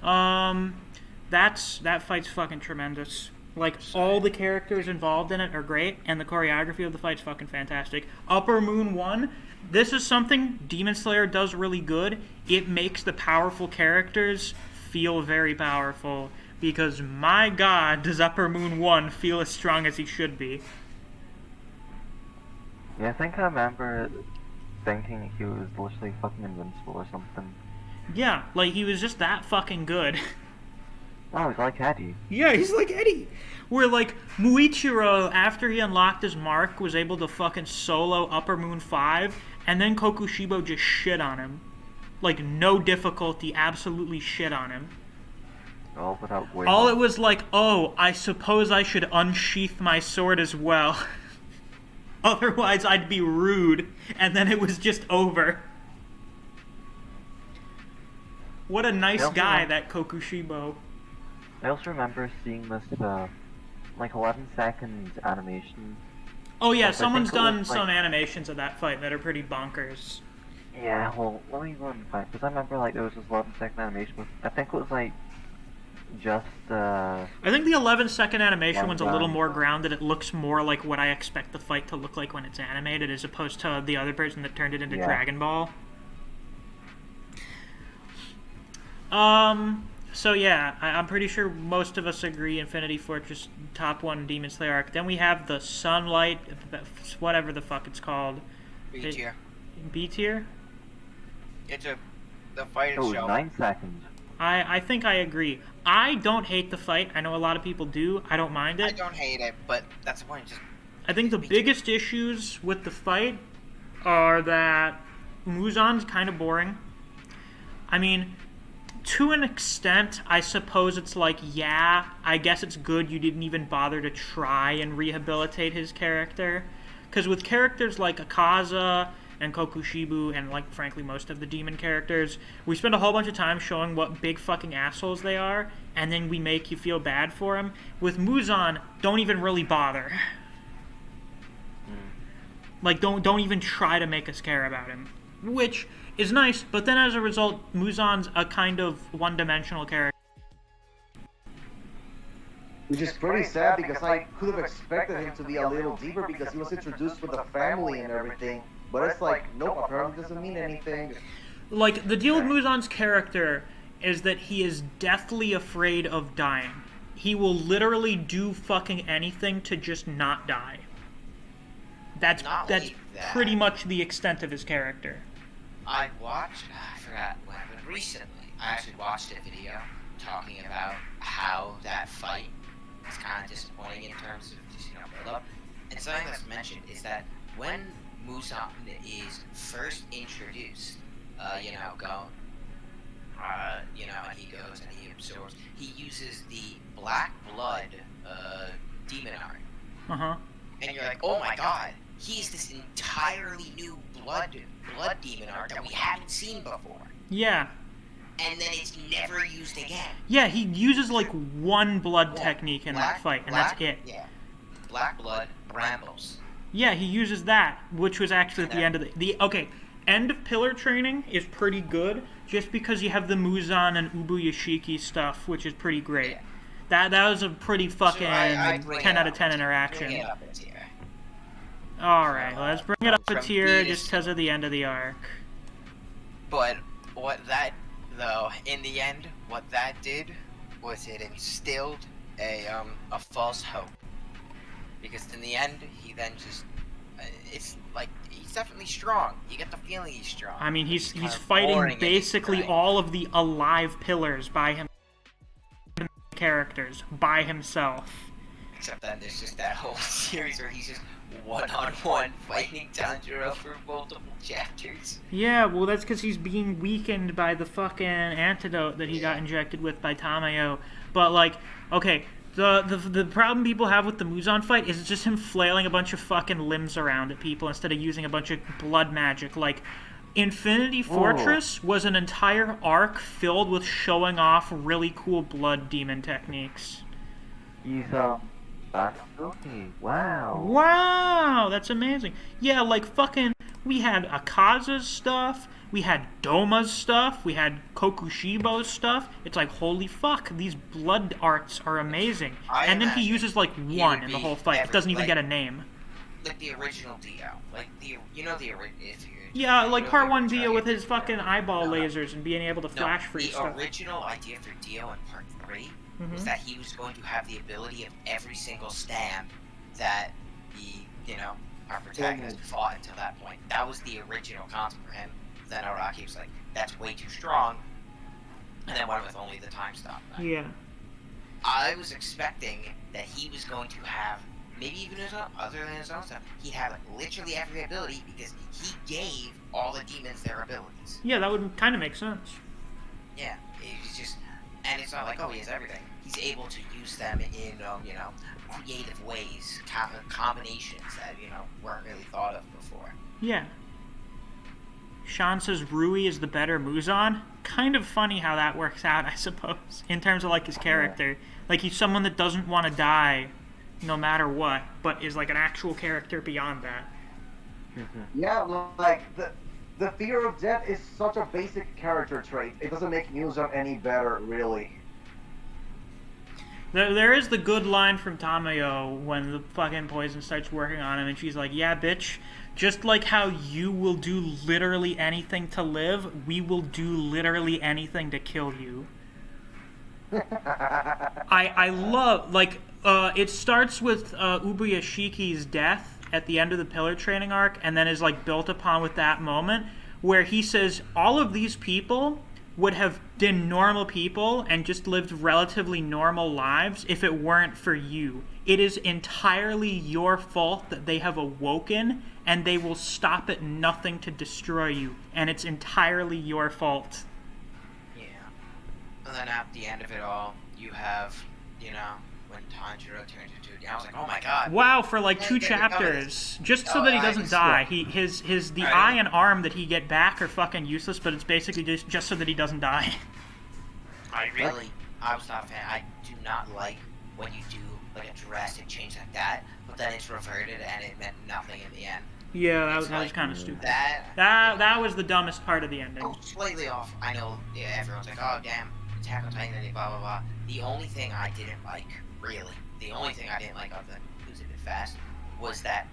That fight's fucking tremendous. Like, all the characters involved in it are great, and the choreography of the fight's fucking fantastic. Upper Moon 1, this is something Demon Slayer does really good. It makes the powerful characters feel very powerful, because my god, does Upper Moon 1 feel as strong as he should be. Yeah, I think I remember thinking he was literally fucking invincible or something. Yeah, like, he was just that fucking good. Oh, he's like Eddie. Yeah, he's like Eddie. Where, like, Muichiro, after he unlocked his mark, was able to fucking solo Upper Moon 5, and then Kokushibo just shit on him. Like, no difficulty, absolutely shit on him. All without waiting. All it was like, oh, I suppose I should unsheath my sword as well. Otherwise, I'd be rude, and then it was just over. What a nice also guy, have- that Kokushibo. I also remember seeing this, like 11-second animation. Oh yeah, I think someone's it done was, some like- animations of that fight that are pretty bonkers. Yeah, well, let me go and find, because I remember, like, there was this 11-second animation with, I think it was, like, just, I think the 11-second animation One one's a little round. more grounded. It looks more like what I expect the fight to look like when it's animated, as opposed to the other person that turned it into Yeah. Dragon Ball. So yeah, I'm pretty sure most of us agree Infinity Fortress top 1 Demon Slayer arc. Then we have the Sunlight, whatever the fuck it's called. B tier. B tier? It's the fight it was itself. 9 seconds. I think I agree. I don't hate the fight. I know a lot of people do. I don't mind it. I don't hate it, but that's the point. Just I think the biggest issues with the fight are that Muzan's kind of boring. I mean, to an extent, I suppose it's like, yeah, I guess it's good you didn't even bother to try and rehabilitate his character. Because with characters like Akaza and Kokushibo and, like, frankly, most of the demon characters, we spend a whole bunch of time showing what big fucking assholes they are, and then we make you feel bad for them. With Muzan, don't even really bother. Like, don't even try to make us care about him. Which is nice, but then as a result, Muzan's a kind of one-dimensional character. which is pretty sad because I could have expected him to be a little deeper because he was introduced with the family and everything. But it's like, nope, apparently doesn't mean anything. Like, the deal with Muzan's character is that he is deathly afraid of dying. He will literally do fucking anything to just not die. That's pretty much the extent of his character. I forgot when, but recently, I actually watched a video talking about how that fight is kind of disappointing in terms of just, build up. And something that's mentioned is that when Muzan is first introduced, and he goes and he absorbs, he uses the black blood demon art. Uh-huh. And you're like, oh my god, he's this entirely new blood demon art that we haven't seen before. Yeah. And then it's never used again. Yeah, he uses like one blood technique in that fight, and that's it. Yeah. Black blood rambles. Yeah, he uses that, which was actually at the end of the end of pillar training is pretty good, just because you have the Muzan and Ubuyashiki stuff, which is pretty great. Yeah. That was a pretty fucking 10 out of 10 interaction. Bring it up a tier. Alright, let's bring it up a tier just because of the end of the arc. But in the end, what that did was it instilled a false hope. Because in the end, he then just, it's like, he's definitely strong. You get the feeling he's strong. I mean, he's fighting basically all of the alive pillars by him, characters, by himself. Except then there's just that whole series where he's just one-on-one fighting Tanjiro for multiple chapters. Yeah, well, that's because he's being weakened by the fucking antidote that he got injected with by Tamayo. But, like, okay, the problem people have with the Muzan fight is it's just him flailing a bunch of fucking limbs around at people instead of using a bunch of blood magic. Like, Infinity Fortress was an entire arc filled with showing off really cool blood demon techniques. He's, okay, wow. Wow, that's amazing. Yeah, like fucking, we had Akaza's stuff, we had Doma's stuff, we had Kokushibo's stuff. It's like, holy fuck, these blood arts are amazing. And then he uses like one in the whole fight. It doesn't even get a name. Like the original Dio. Like the original. Yeah, like part 1 Dio with his fucking eyeball lasers and being able to flash freeze stuff. The original idea for Dio in part 3 was that he was going to have the ability of every single stand that our protagonist fought until that point. That was the original concept for him. Then Araki was like, that's way too strong, and then went with only the time stop. Yeah. I was expecting that he was going to have, maybe even other than his own stuff, he'd have literally every ability because he gave all the demons their abilities. Yeah, that would kind of make sense. Yeah, it's just, and it's not like, oh, he has everything. He's able to use them in, creative ways, combinations that, weren't really thought of before. Yeah. Sean says Rui is the better Muzan. Kind of funny how that works out, I suppose, in terms of, like, his character. Like, he's someone that doesn't want to die no matter what, but is, like, an actual character beyond that. Yeah, like, the fear of death is such a basic character trait. It doesn't make Muzan any better, really. There is the good line from Tamayo when the fucking poison starts working on him, and she's like, yeah, bitch, just like how you will do literally anything to live, we will do literally anything to kill you. I love, like, it starts with Ubuyashiki's death at the end of the Pillar Training arc, and then is, like, built upon with that moment, where he says, all of these people would have been normal people and just lived relatively normal lives if it weren't for you. It is entirely your fault that they have awoken, and they will stop at nothing to destroy you, and it's entirely your fault. Yeah. And then at the end of it all, you have, when Tanjiro turns into I was like, oh my god. Wow, for like 2 chapters. Just so that he doesn't die. The eye and arm that he get back are fucking useless, but it's basically just so that he doesn't die. I was not a fan. I do not like when you do like a drastic change like that, but then it's reverted and it meant nothing in the end. Yeah, that was kind of stupid. That was the dumbest part of the ending. Oh, slightly off. I know everyone's like, oh damn, Attack on Titan, blah blah blah. The only thing I didn't like really, the only thing I didn't like of the losing it fast was that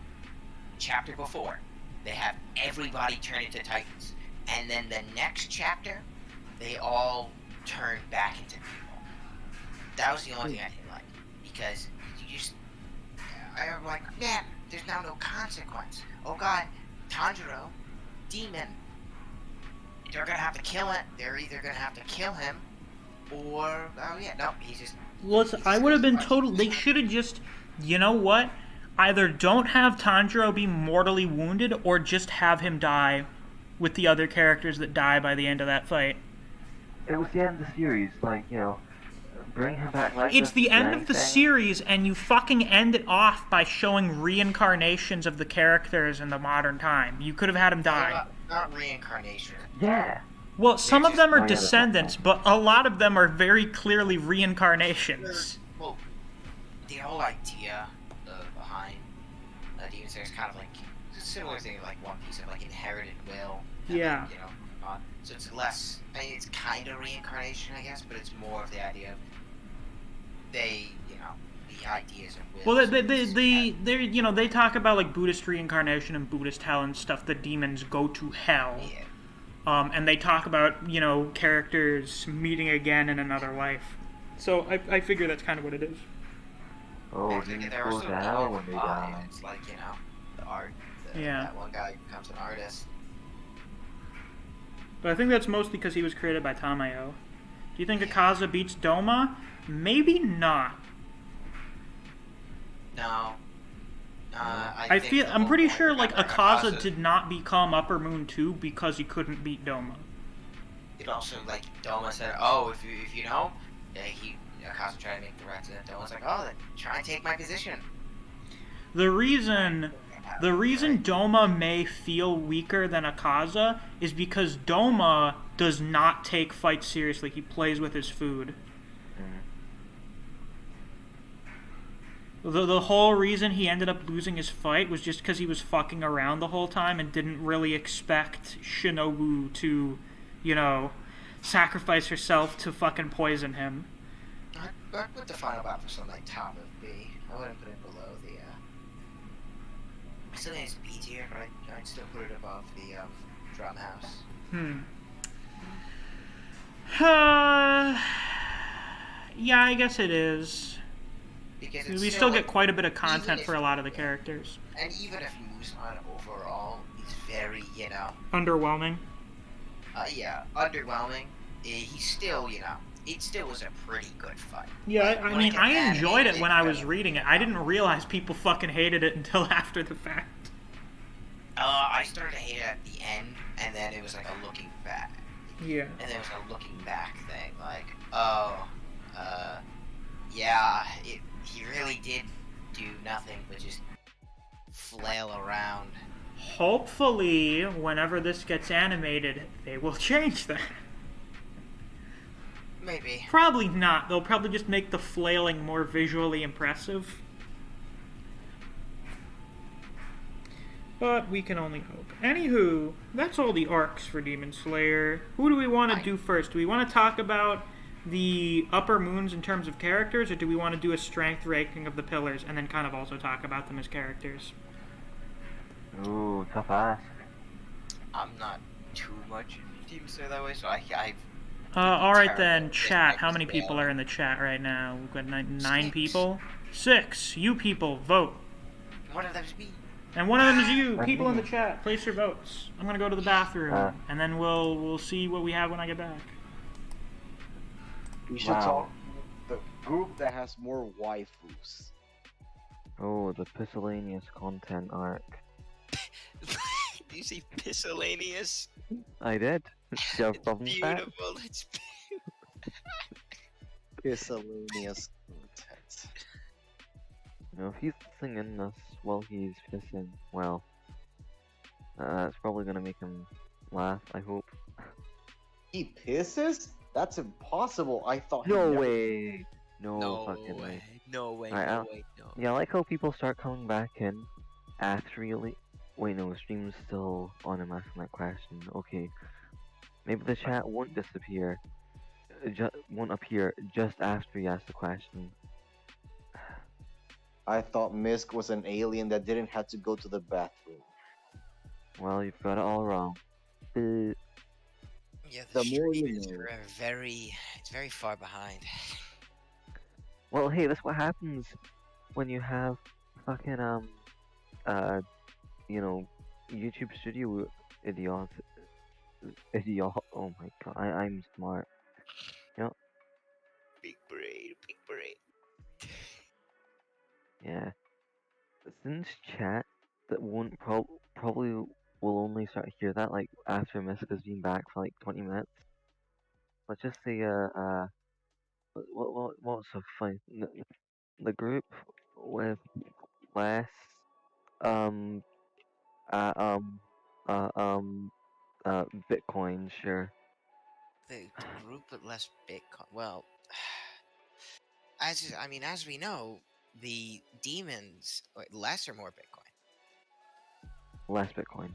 chapter before, they have everybody turn into Titans. And then the next chapter, they all turn back into people. That was the only thing I didn't like. Because you just... I'm like, man, there's now no consequence. Oh god, Tanjiro, demon. They're gonna have to kill it. They're either gonna have to kill him, or... Oh yeah, no, he's just... Listen, I would have been total... They should have just... You know what? Either don't have Tanjiro be mortally wounded, or just have him die with the other characters that die by the end of that fight. It was the end of the series, like, you know, bring him back like It's this, the end of the anything. series, and you fucking end it off by showing reincarnations of the characters in the modern time. You could have had him die. Not reincarnation. Yeah. Well, some of them Oh, are yeah, that's descendants, but a lot of them are very clearly reincarnations. Well, the whole idea behind Demon Slayer is kind of like a similar thing, like One Piece of like inherited will. And Yeah. then, you know, so it's less. I mean, it's kind of reincarnation, I guess, but it's more of the idea of they, you know, the ideas of will. Well, they talk about like Buddhist reincarnation and Buddhist hell and stuff. The demons go to hell. Yeah. And they talk about, you know, characters meeting again in another life. So I figure that's kind of what it is. Oh, And demons there go was to a hell lot when of they vibe. die. It's like, you know, the art. Yeah. That one guy becomes an artist. But I think that's mostly because he was created by Tamayo. Do you think Akaza beats Doma? Maybe not. No. I'm pretty sure like Akaza did not become Upper Moon 2 because he couldn't beat Doma. It also, like, Doma said, oh, if you know, Akaza tried to make the threats, and Doma's like, oh, then try and take my position. The reason Doma may feel weaker than Akaza is because Doma does not take fights seriously. He plays with his food. The whole reason he ended up losing his fight was just because he was fucking around the whole time and didn't really expect Shinobu to, you know, sacrifice herself to fucking poison him. I'd put the final battle for something like top of B. I wouldn't put it below the, I still think it's B tier, but I'd still put it above the, drum house. Yeah, I guess it is. Because it's We still like, get quite a bit of content if- for a lot of the characters. And even if Muzan overall is very, you know, Underwhelming. yeah, underwhelming, he's still, you know, it still was a pretty good fight. Yeah, Like, I when mean, get I enjoyed it animated, when I was better. reading it. I didn't realize people fucking hated it until after the fact. I started to hate it at the end, and then it was like a looking back. Yeah. And then it was a looking back thing, like, oh, yeah, he really did do nothing but just flail around. Hopefully, whenever this gets animated, they will change that. Maybe. Probably not. They'll probably just make the flailing more visually impressive. But we can only hope. Anywho, that's all the arcs for Demon Slayer. Who do we want to do first? Do we want to talk about the upper moons in terms of characters, or do we want to do a strength ranking of the pillars and then kind of also talk about them as characters? Ooh, tough ass. I'm not too much in Demon Slayer that way, so I Alright then, terrible. chat. It's How many like people fail. are in the chat right now? We've got nine 6. people? 6. You people, vote. one of them's me. And one of them is you. That's People in me. the chat, place your votes. I'm gonna go to the bathroom, and then we'll see what we have when I get back. We should Wow. talk the group that has more waifus. Oh, the miscellaneous content arc. Do you see miscellaneous? I did. Do you have problems with that? Beautiful. It's Miscellaneous content. You know, if he's singing this while he's pissing, well, that's probably gonna make him laugh, I hope. He pisses? That's impossible. I thought he No never- way! No, fucking way. No way. Alright, No way. No. Yeah, I like how people start coming back in after really. Wait, no, stream's still on him asking that question. Okay. Maybe the chat won't disappear. Won't appear just after you ask the question. I thought Misc was an alien that didn't have to go to the bathroom. Well, you've got it all wrong. Uh, Yeah, The more you streamers know. are it's very far behind. Well, hey, that's what happens when you have fucking YouTube Studio idiot. Oh my god, I'm smart. Big brain, big brain. Yeah. Since chat that won't probably will only start to hear that like after Misc has been back for like 20 minutes. Let's just say what's so funny? The group with less um uh um Bitcoin, sure. The group with less Bitcoin. Well, as we know, the demons less or more Bitcoin. Less Bitcoin.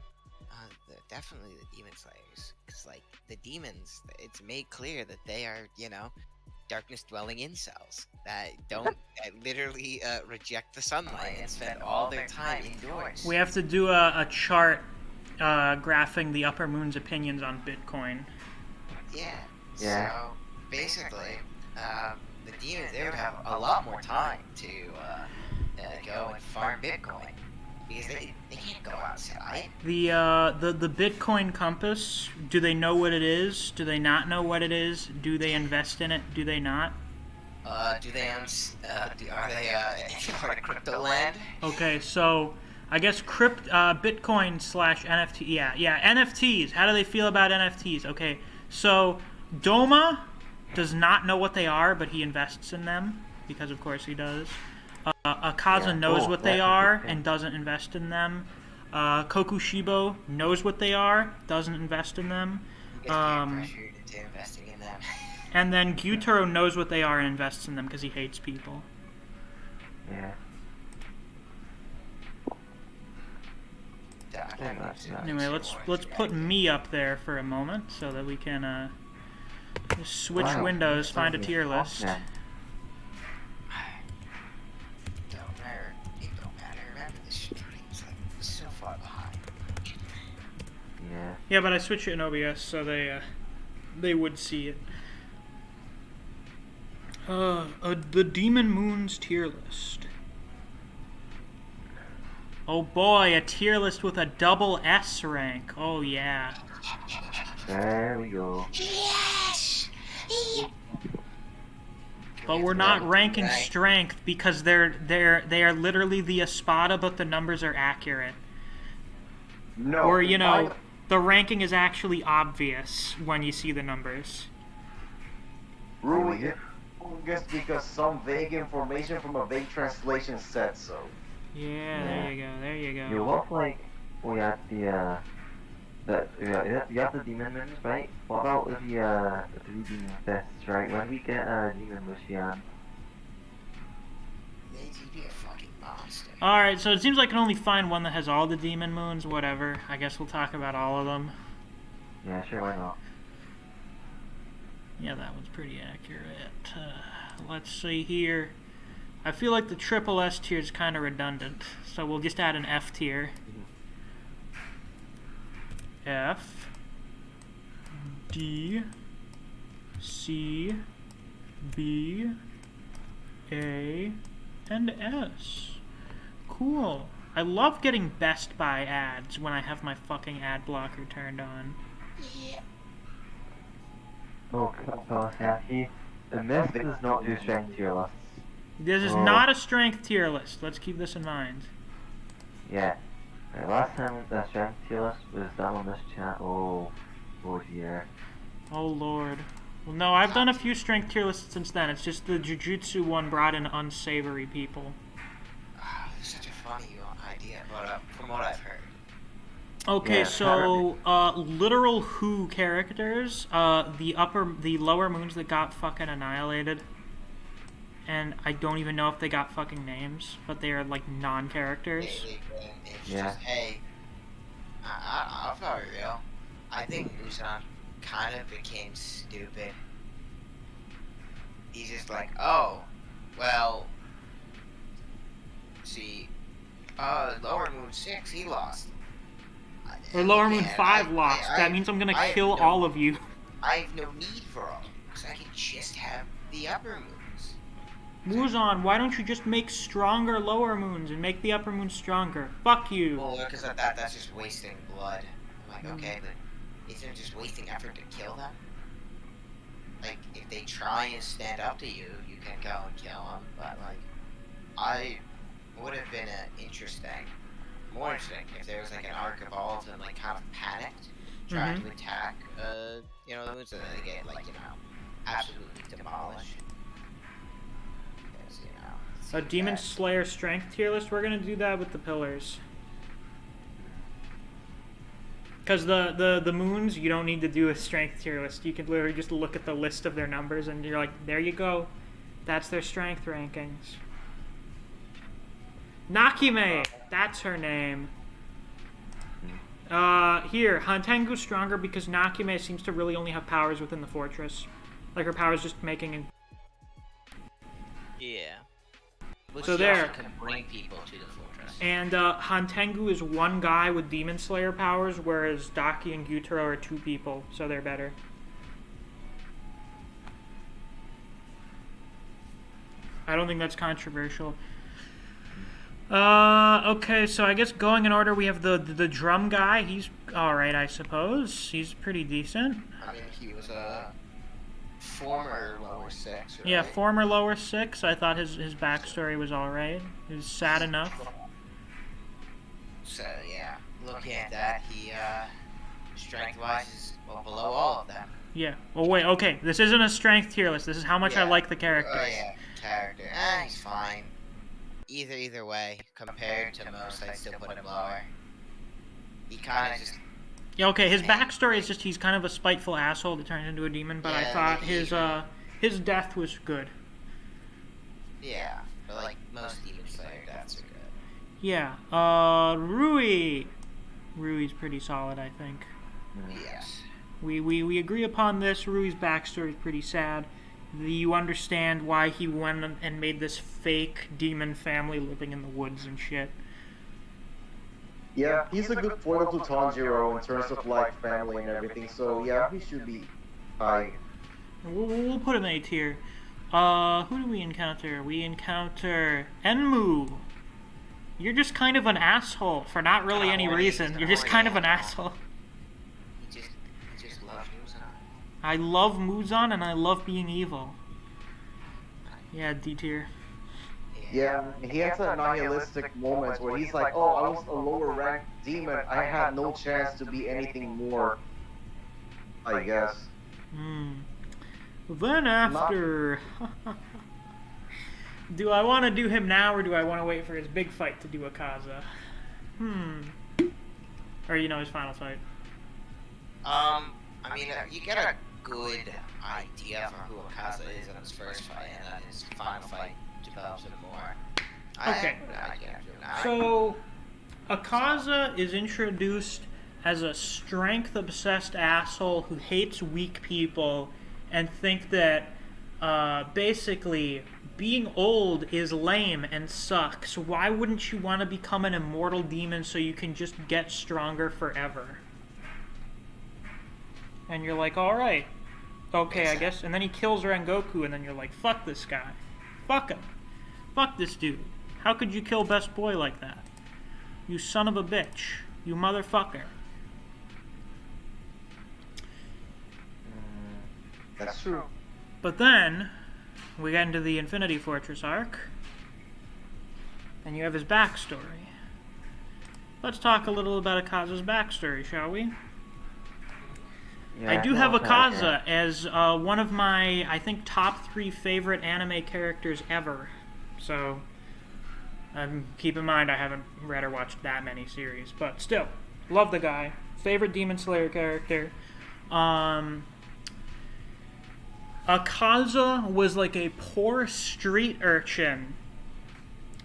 Definitely the demon slayers, because like the demons, it's made clear that they are, darkness dwelling incels that don't that literally reject the sunlight and spend all their time indoors. We have to do a chart graphing the upper moon's opinions on Bitcoin. Yeah. Yeah. So basically, the demons, they would have a lot more time to go and farm Bitcoin because they can't go outside. The Bitcoin compass, do they know what it is? Do they not know what it is? Do they invest in it? Do they not? Do they are they part of crypto land? Okay, so I guess Bitcoin / NFT. Yeah, NFTs. How do they feel about NFTs? Okay, so Doma does not know what they are, but he invests in them because, of course, he does. Akaza knows what they are and doesn't invest in them. Kokushibo knows what they are, doesn't invest in them. He gets pressured into investing in them. And then Gyutaro knows what they are and invests in them because he hates people. Yeah. Anyway, let's put me up there for a moment so that we can just switch windows, find a tier list. Yeah. It don't matter. Remember the streams, like, so far behind. Yeah. Yeah, but I switched it in OBS so they would see it. The Demon Moon's tier list. Oh boy, a tier list with a double S rank. Oh yeah. There we go. Yes! But we're not ranking strength because they are literally the Espada, but the numbers are accurate. No. Or the ranking is actually obvious when you see the numbers. Really? Just because some vague information from a vague translation said so. Yeah, there you go. You look like we have you have the demon moons, right? What about the 3 demon fists, right? When we get demon Lucian? You'd be a fucking monster. Alright, so it seems like I can only find one that has all the demon moons, whatever. I guess we'll talk about all of them. Yeah, sure, why not? Yeah, that one's pretty accurate. Let's see here. I feel like the triple S tier is kind of redundant, so we'll just add an F tier. F, D, C, B, A, and S. Cool. I love getting Best Buy ads when I have my fucking ad blocker turned on. Oh, Kawasaki. The Misc does not do strength tier lists. This is not a strength tier list. Let's keep this in mind. Yeah. Right, last time the strength tier list was done on this chat. Oh dear. Oh lord. Well, no, I've done a few strength tier lists since then. It's just the Jujutsu one brought in unsavory people. Such a funny idea, but from what I've heard. Okay, Yeah, so literal Who characters, the lower moons that got fucking annihilated, and I don't even know if they got fucking names, but they are like non-characters. It's Yeah. just, hey, I'll probably real. I think Musan kind of became stupid. He's just like, oh, well, See, Lower Moon 6, he lost. Or Lower Moon And 5 lost. That means I'm gonna kill all of you. I have no need for all of them, because I can just have the Upper Moons. Muzan, why don't you just make stronger Lower Moons and make the Upper Moon stronger? Fuck you. Well, because that's just wasting blood. I'm like, okay, but isn't it just wasting effort to kill them? Like, if they try and stand up to you, you can go and kill them, but, like, I would have been more interesting if there was, like, an arc of all of them, like, kind of panicked, trying to attack, the moons, and then they get, like, absolutely demolished. Because, A Demon Slayer strength tier list, we're gonna do that with the pillars. Because the moons, you don't need to do a strength tier list. You can literally just look at the list of their numbers and you're like, there you go. That's their strength rankings. Nakime! That's her name. Here, Hantengu's stronger because Nakime seems to really only have powers within the fortress. Like, her powers just making... Yeah. So there. Can bring people to the fortress. And Hantengu is one guy with Demon Slayer powers, whereas Daki and Gyutaro are two people, so they're better. I don't think that's controversial. Okay, so I guess going in order, we have the drum guy. He's alright, I suppose. He's pretty decent. I mean, he was a former lower 6, right? Yeah, former lower 6. I thought his backstory was alright. It was sad enough. So, yeah, looking at that, he, strength-wise is, well, below all of them. Yeah. Well, wait, okay. This isn't a strength tier list. This is how much I like the characters. Oh, yeah, character. He's fine. Either way, compared to most, I'd still put him lower. He kind of just... Yeah, okay, his backstory is just he's kind of a spiteful asshole that turns into a demon, but Yeah, I thought his death was good. Yeah, but like most Demon Slayer deaths are good. Yeah, Rui. Rui's pretty solid, I think. Yes. We agree upon this. Rui's backstory is pretty sad. You understand why he went and made this fake demon family living in the woods and shit. Yeah, he's a good foil to Tanjiro in terms of like family and everything. So yeah, he should be high. We'll put him A tier. Who do we encounter? We encounter Enmu. You're just kind of an asshole for not really any reason. You're just kind of an asshole. He just loves Muzan. I love Muzan and I love being evil. Yeah, D tier. Yeah, he has a nihilistic moments where he's like, oh, I was a lower ranked demon. I had no chance to be anything more, I guess. Then after... do I want to do him now or do I want to wait for his big fight to do Akaza? Or, his final fight. I mean, you get a good idea for who Akaza is in his first fight, and then his final fight develops it more. Okay. So, Akaza is introduced as a strength-obsessed asshole who hates weak people and think that, basically, being old is lame and sucks. Why wouldn't you want to become an immortal demon so you can just get stronger forever? And you're like, alright. Okay, I guess. And then he kills Rengoku, and then you're like, fuck this guy. Fuck him. Fuck this dude. How could you kill Best Boy like that? You son of a bitch. You motherfucker. That's true. But then, we get into the Infinity Fortress arc, and you have his backstory. Let's talk a little about Akaza's backstory, shall we? Yeah, I do have Akaza as one of my, I think, top 3 favorite anime characters ever. So, keep in mind I haven't read or watched that many series, but still, love the guy. Favorite Demon Slayer character. Akaza was like a poor street urchin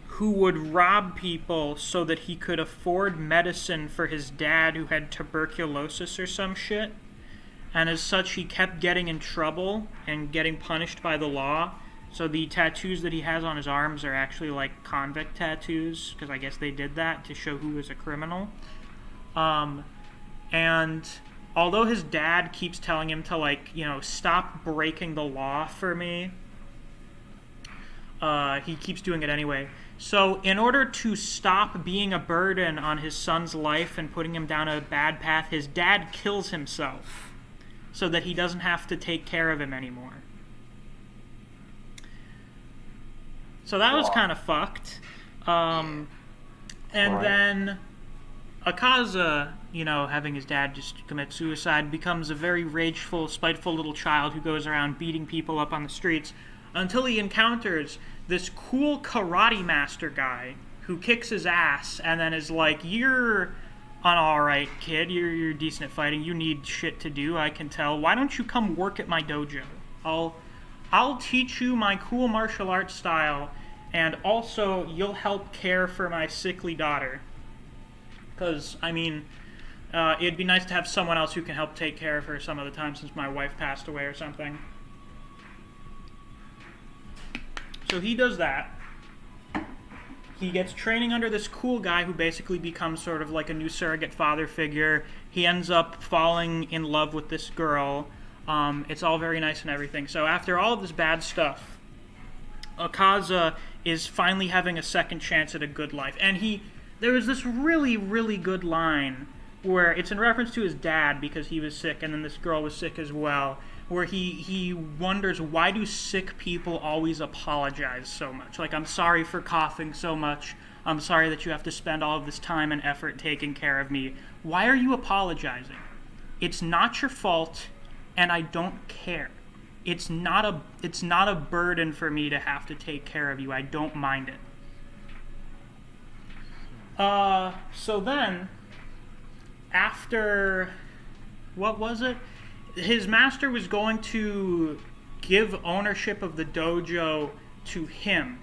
who would rob people so that he could afford medicine for his dad who had tuberculosis or some shit. And as such, he kept getting in trouble and getting punished by the law. So the tattoos that he has on his arms are actually like convict tattoos, because I guess they did that to show who was a criminal. And although his dad keeps telling him to, like, you know, stop breaking the law for me, he keeps doing it anyway. So in order to stop being a burden on his son's life and putting him down a bad path, his dad kills himself so that he doesn't have to take care of him anymore. So that was kind of fucked. And then Akaza, you know, having his dad just commit suicide, becomes a very rageful, spiteful little child who goes around beating people up on the streets until he encounters this cool karate master guy who kicks his ass and then is like, "You're an alright kid, you're decent at fighting, you need shit to do, I can tell. Why don't you come work at my dojo? I'll teach you my cool martial arts style, and also you'll help care for my sickly daughter." Because, I mean, it'd be nice to have someone else who can help take care of her some of the time since my wife passed away or something. So he does that. He gets training under this cool guy who basically becomes sort of like a new surrogate father figure. He ends up falling in love with this girl. It's all very nice and everything. So after all of this bad stuff, Akaza is finally having a second chance at a good life. And there was this really, really good line where it's in reference to his dad because he was sick and then this girl was sick as well, where he wonders, why do sick people always apologize so much? Like, I'm sorry for coughing so much. I'm sorry that you have to spend all of this time and effort taking care of me. Why are you apologizing? It's not your fault, and I don't care. It's not a burden for me to have to take care of you. I don't mind it. So then, after, what was it? His master was going to give ownership of the dojo to him.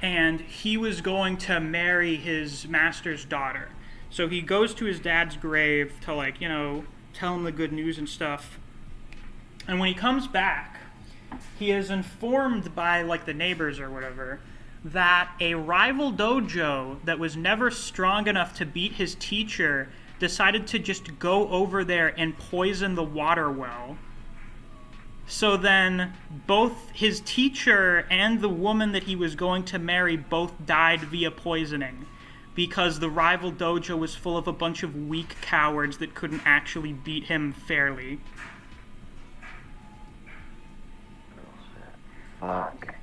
And he was going to marry his master's daughter. So he goes to his dad's grave to, like, you know, tell him the good news and stuff. And when he comes back, he is informed by, like, the neighbors or whatever, that a rival dojo that was never strong enough to beat his teacher decided to just go over there and poison the water well. So then both his teacher and the woman that he was going to marry both died via poisoning because the rival dojo was full of a bunch of weak cowards that couldn't actually beat him fairly. Fuck.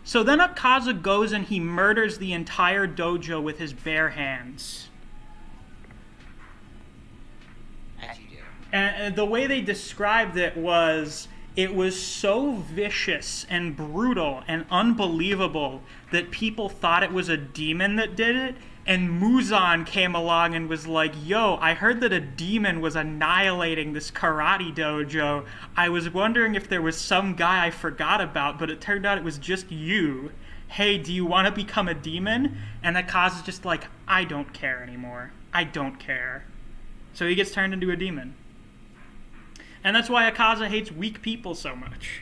So then Akaza goes and he murders the entire dojo with his bare hands. As you do. And the way they described it was so vicious and brutal and unbelievable that people thought it was a demon that did it. And Muzan came along and was like, "Yo, I heard that a demon was annihilating this karate dojo. I was wondering if there was some guy I forgot about, but it turned out it was just you. Hey, do you want to become a demon?" And Akaza's just like, "I don't care anymore. I don't care." So he gets turned into a demon. And that's why Akaza hates weak people so much.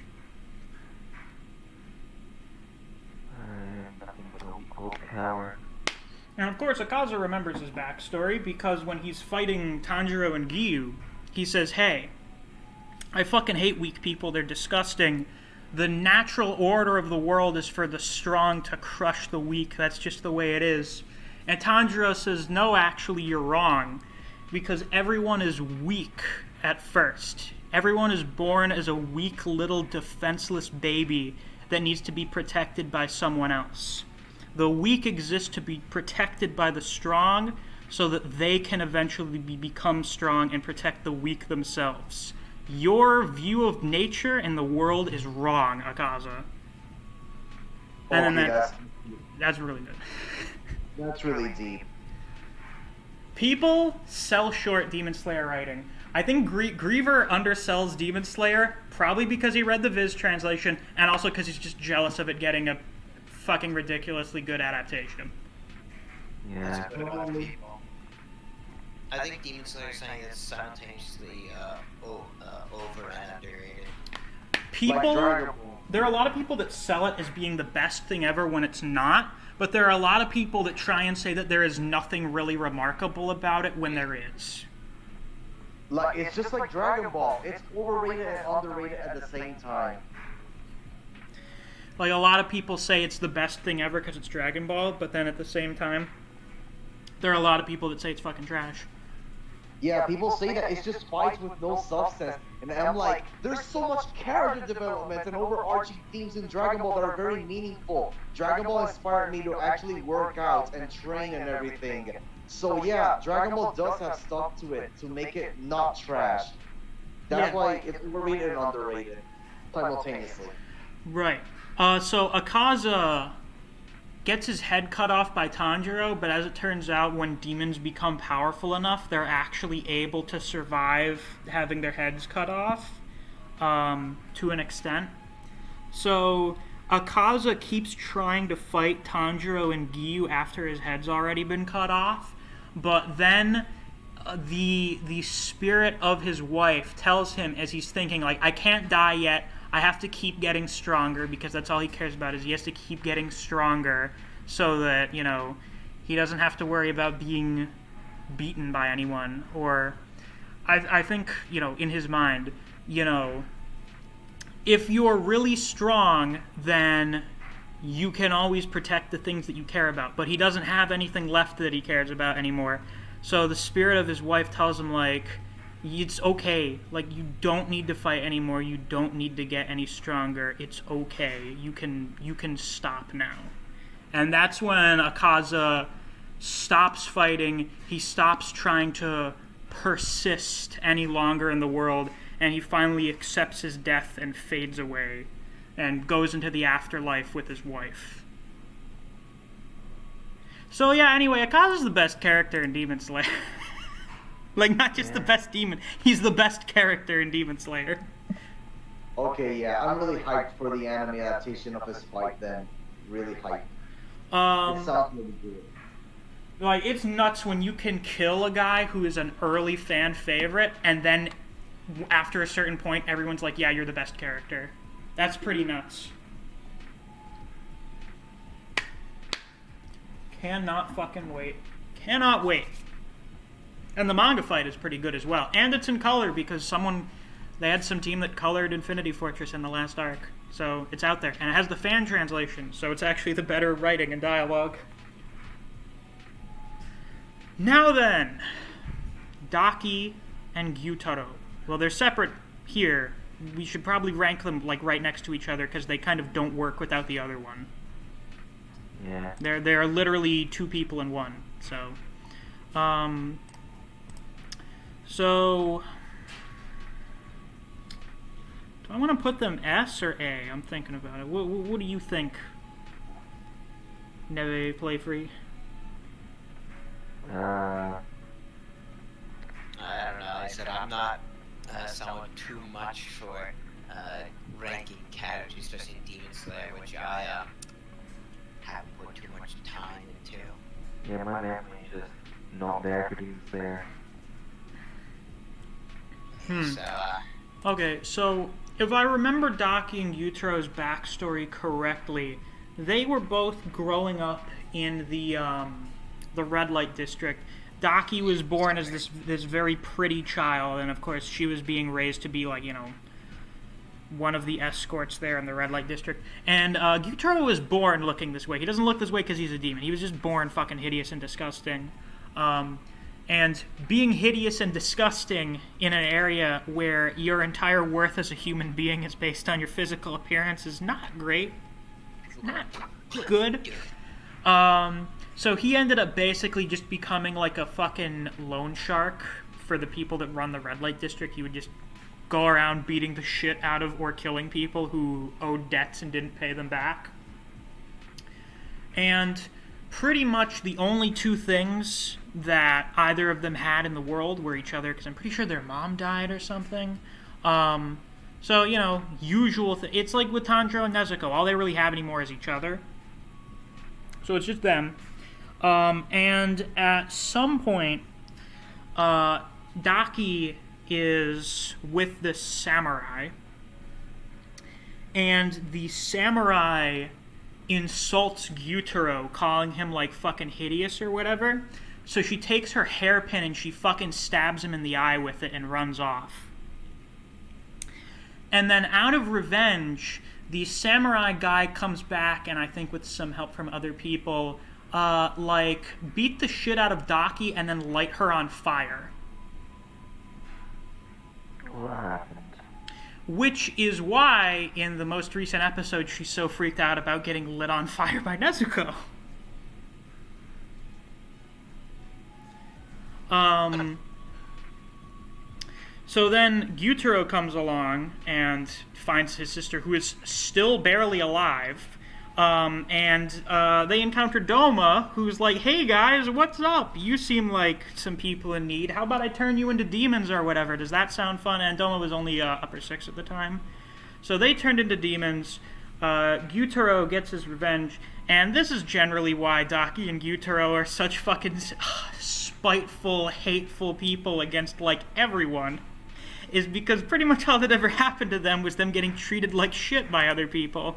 Nothing but a weak little coward. And of course, Akaza remembers his backstory because when he's fighting Tanjiro and Giyu, he says, "Hey, I fucking hate weak people. They're disgusting. The natural order of the world is for the strong to crush the weak. That's just the way it is." And Tanjiro says, "No, actually, you're wrong. Because everyone is weak at first. Everyone is born as a weak little defenseless baby that needs to be protected by someone else. The weak exist to be protected by the strong so that they can eventually become strong and protect the weak themselves. Your view of nature and the world is wrong, Akaza." And then that's really good. That's really deep. People sell short Demon Slayer writing. I think Griever undersells Demon Slayer, probably because he read the Viz translation, and also because he's just jealous of it getting a fucking ridiculously good adaptation. Yeah. That's good about people. I think Demon Slayer is saying it's simultaneously over and underrated. people, Dragon Ball. there are a lot of people that sell it as being the best thing ever when it's not, but there are a lot of people that try and say that there is nothing really remarkable about it when there is. Like, it's just like Dragon Ball. It's overrated and underrated at the same time. Like, a lot of people say it's the best thing ever because it's Dragon Ball, but then at the same time, there are a lot of people that say it's fucking trash. Yeah, people say that it's just fights with no substance, and I'm like, there's so much character development and overarching themes in Dragon Ball that are very meaningful. Dragon Ball inspired me to actually work out and train and everything. So yeah, Dragon Ball does have stuff to it to make it not trash. That's why it's overrated and underrated simultaneously. Right. So Akaza gets his head cut off by Tanjiro, but as it turns out, when demons become powerful enough, they're actually able to survive having their heads cut off, to an extent. So Akaza keeps trying to fight Tanjiro and Giyu after his head's already been cut off, but then the spirit of his wife tells him as he's thinking, like, I can't die yet, I have to keep getting stronger, because that's all he cares about, is he has to keep getting stronger so that, you know, he doesn't have to worry about being beaten by anyone. Or I think, you know, in his mind, you know, if you're really strong, then you can always protect the things that you care about. But he doesn't have anything left that he cares about anymore. So the spirit of his wife tells him, like, it's okay. Like, you don't need to fight anymore. You don't need to get any stronger. It's okay. You can stop now. And that's when Akaza stops fighting. He stops trying to persist any longer in the world, and he finally accepts his death and fades away and goes into the afterlife with his wife. So yeah, anyway, Akaza's the best character in Demon Slayer. Like, not just the best demon, he's the best character in Demon Slayer. Okay, yeah, I'm really hyped for the anime adaptation of his fight then. Really hyped. It sounds really good. Like, it's nuts when you can kill a guy who is an early fan favorite, and then after a certain point, everyone's like, yeah, you're the best character. That's pretty nuts. Cannot fucking wait. Cannot wait. And the manga fight is pretty good as well. And it's in color because they had some team that colored Infinity Fortress in the last arc. So it's out there. And it has the fan translation, so it's actually the better writing and dialogue. Now then, Daki and Gyutaro. Well, they're separate here. We should probably rank them, like, right next to each other because they kind of don't work without the other one. Yeah. They're literally two people in one. So, do I want to put them S or A? I'm thinking about it. What do you think? Neve Play Free? I don't know. Like I said, I'm not someone too much for ranking characters, especially in Demon Slayer, which I haven't put too much time into. Yeah, my memory's just not there for Demon Slayer. So, Okay, so if I remember Daki and Gyutaro's backstory correctly, they were both growing up in the red light district. Daki was born as this very pretty child, and of course she was being raised to be, like, you know, one of the escorts there in the red light district. And Gyutaro was born looking this way. He doesn't look this way because he's a demon. He was just born fucking hideous and disgusting. And being hideous and disgusting in an area where your entire worth as a human being is based on your physical appearance is not great. Not good. So he ended up basically just becoming like a fucking loan shark for the people that run the red light district. He would just go around beating the shit out of or killing people who owed debts and didn't pay them back. And pretty much the only two things that either of them had in the world were each other, because I'm pretty sure their mom died or something. So, you know, usual it's like with Tanjiro and Nezuko. All they really have anymore is each other. So it's just them. And at some point, Daki is with this samurai, and the samurai insults Gyutaro, calling him like fucking hideous or whatever. So she takes her hairpin and she fucking stabs him in the eye with it and runs off. And then out of revenge, the samurai guy comes back, and I think with some help from other people, beat the shit out of Daki and then light her on fire. What happened? Which is why, in the most recent episode, she's so freaked out about getting lit on fire by Nezuko. So then Gyutaro comes along and finds his sister, who is still barely alive. And they encounter Doma, who's like, hey guys, what's up? You seem like some people in need. How about I turn you into demons or whatever? Does that sound fun? And Doma was only upper 6 at the time. So they turned into demons. Gyutaro gets his revenge. And this is generally why Daki and Gyutaro are such fucking spiteful, hateful people against, like, everyone. Is because pretty much all that ever happened to them was them getting treated like shit by other people.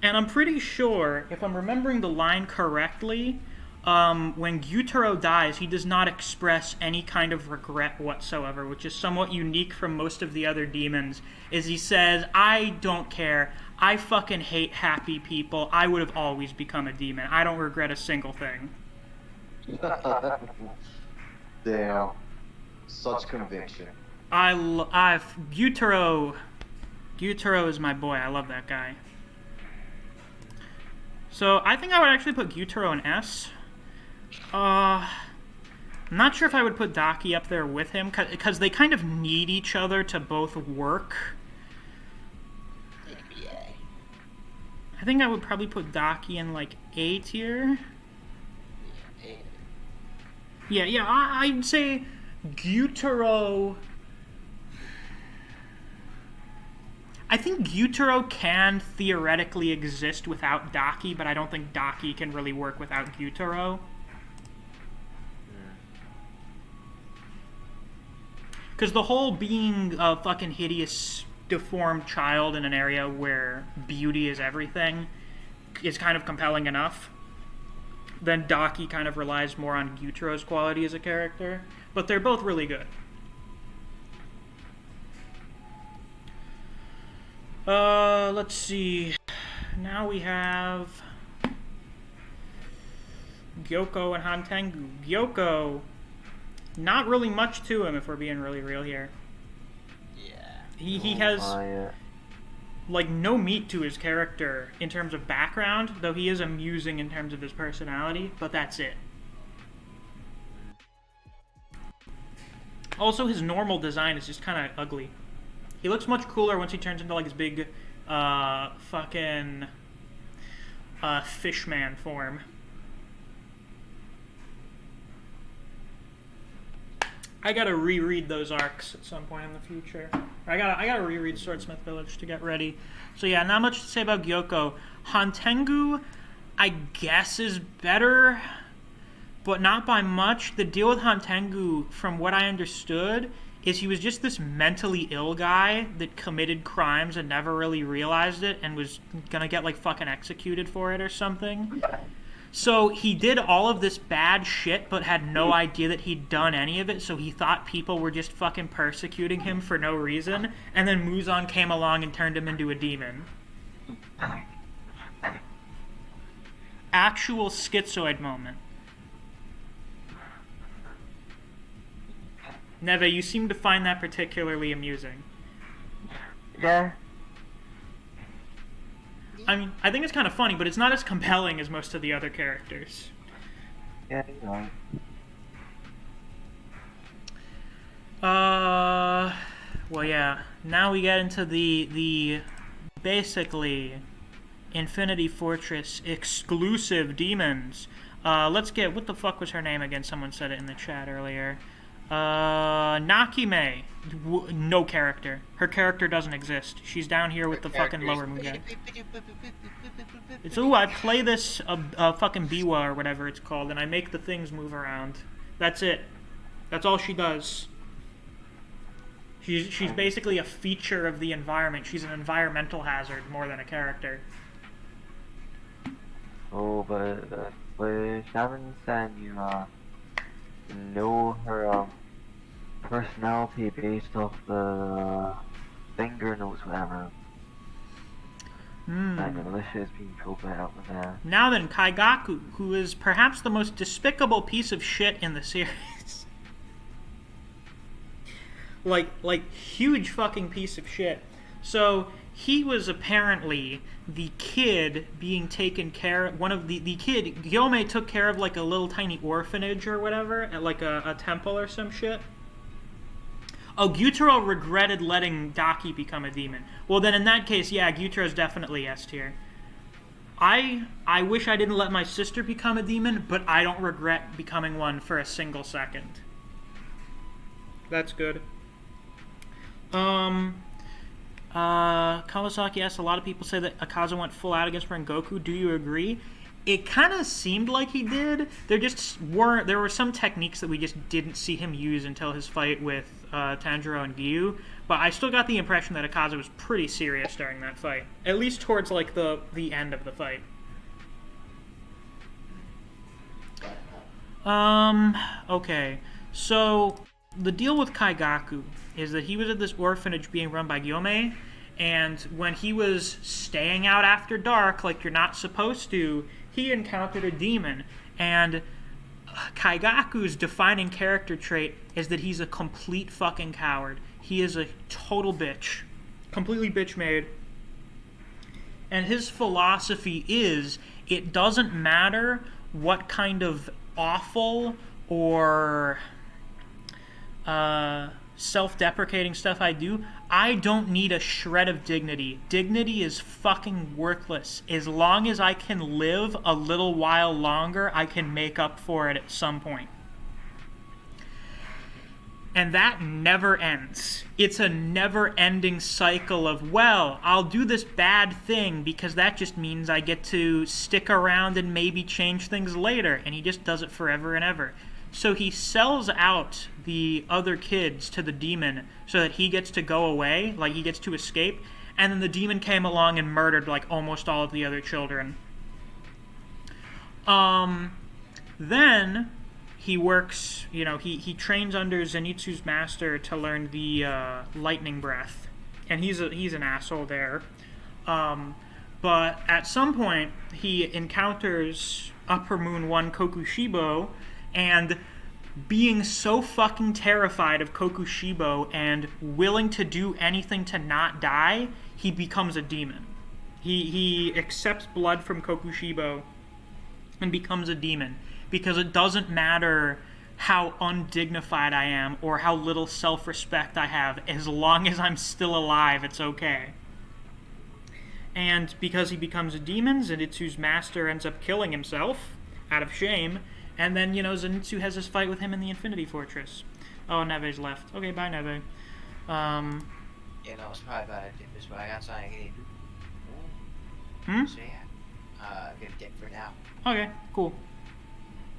And I'm pretty sure, if I'm remembering the line correctly, when Gyutaro dies, he does not express any kind of regret whatsoever, which is somewhat unique from most of the other demons, is he says, I don't care. I fucking hate happy people. I would have always become a demon. I don't regret a single thing. Damn. Such conviction. Gyutaro is my boy. I love that guy. So I think I would actually put Gyutaro in S. I'm not sure if I would put Daki up there with him, because they kind of need each other to both work. I think I would probably put Daki in like A tier. Yeah, I'd say Gyutaro. I think Gyutaro can theoretically exist without Daki, but I don't think Daki can really work without Gyutaro. Because the whole being a fucking hideous, deformed child in an area where beauty is everything is kind of compelling enough. Then Daki kind of relies more on Gyutaro's quality as a character. But they're both really good. Let's see. Now we have Gyoko and Hantengu. Gyoko, not really much to him if we're being really real here. Yeah. He has like no meat to his character in terms of background, though he is amusing in terms of his personality, but that's it. Also, his normal design is just kind of ugly. He looks much cooler once he turns into like his big fucking fishman form. I gotta reread those arcs at some point in the future. I gotta reread Swordsmith Village to get ready. So yeah, not much to say about Gyoko. Hantengu, I guess, is better, but not by much. The deal with Hantengu, from what I understood, is he was just this mentally ill guy that committed crimes and never really realized it and was gonna get like fucking executed for it or something. So he did all of this bad shit but had no idea that he'd done any of it, so he thought people were just fucking persecuting him for no reason, and then Muzan came along and turned him into a demon. Actual schizoid moment. Neve, you seem to find that particularly amusing. Yeah. I mean, I think it's kind of funny, but it's not as compelling as most of the other characters. Yeah, you know. Well, yeah. Now we get into the basically Infinity Fortress exclusive demons. Let's get, what the fuck was her name again? Someone said it in the chat earlier. Nakime. No character. Her character doesn't exist. She's down here with the fucking lower moon guy. It's, ooh, I play this fucking Biwa or whatever it's called, and I make the things move around. That's it. That's all she does. She's basically a feature of the environment. She's an environmental hazard more than a character. Oh, but Sharon said you know her personality based off the finger notes, whatever. And Alicia is being told by out there. Now then, Kaigaku, who is perhaps the most despicable piece of shit in the series. like huge fucking piece of shit. So he was apparently the kid being taken care of. One of the kid Gyome took care of, like a little tiny orphanage or whatever at like a temple or some shit. Oh, Gyutaro regretted letting Daki become a demon. Well, then in that case, yeah, Gyutaro's definitely S tier. I wish I didn't let my sister become a demon, but I don't regret becoming one for a single second. That's good. Kawasaki asks, a lot of people say that Akaza went full out against Rengoku. Do you agree? It kind of seemed like he did. There were some techniques that we just didn't see him use until his fight with Tanjiro and Gyu. But I still got the impression that Akaza was pretty serious during that fight. At least towards like the end of the fight. Okay. So the deal with Kaigaku is that he was at this orphanage being run by Gyome, and when he was staying out after dark like you're not supposed to, he encountered a demon. And Kaigaku's defining character trait is that he's a complete fucking coward. He is a total bitch. Completely bitch made. And his philosophy is, it doesn't matter what kind of awful or self-deprecating stuff I do, I don't need a shred of dignity. Dignity is fucking worthless. As long as I can live a little while longer, I can make up for it at some point. And that never ends. It's a never-ending cycle of, well, I'll do this bad thing because that just means I get to stick around and maybe change things later. And he just does it forever and ever. So he sells out the other kids to the demon so that he gets to go away, like he gets to escape, and then the demon came along and murdered like almost all of the other children. Then he works, he trains under Zenitsu's master to learn the lightning breath, and he's an asshole there. But at some point he encounters Upper Moon 1 Kokushibo, and being so fucking terrified of Kokushibo and willing to do anything to not die, he becomes a demon. He accepts blood from Kokushibo and becomes a demon, because it doesn't matter how undignified I am or how little self-respect I have. As long as I'm still alive, it's okay. And because he becomes a demon, Zenitsu's master ends up killing himself out of shame. And then, Zenitsu has this fight with him in the Infinity Fortress. Oh, Neve's left. Okay, bye, Neve. It's probably about it. This way I got something I need to do. So, yeah. I'm gonna dip for now. Okay, cool.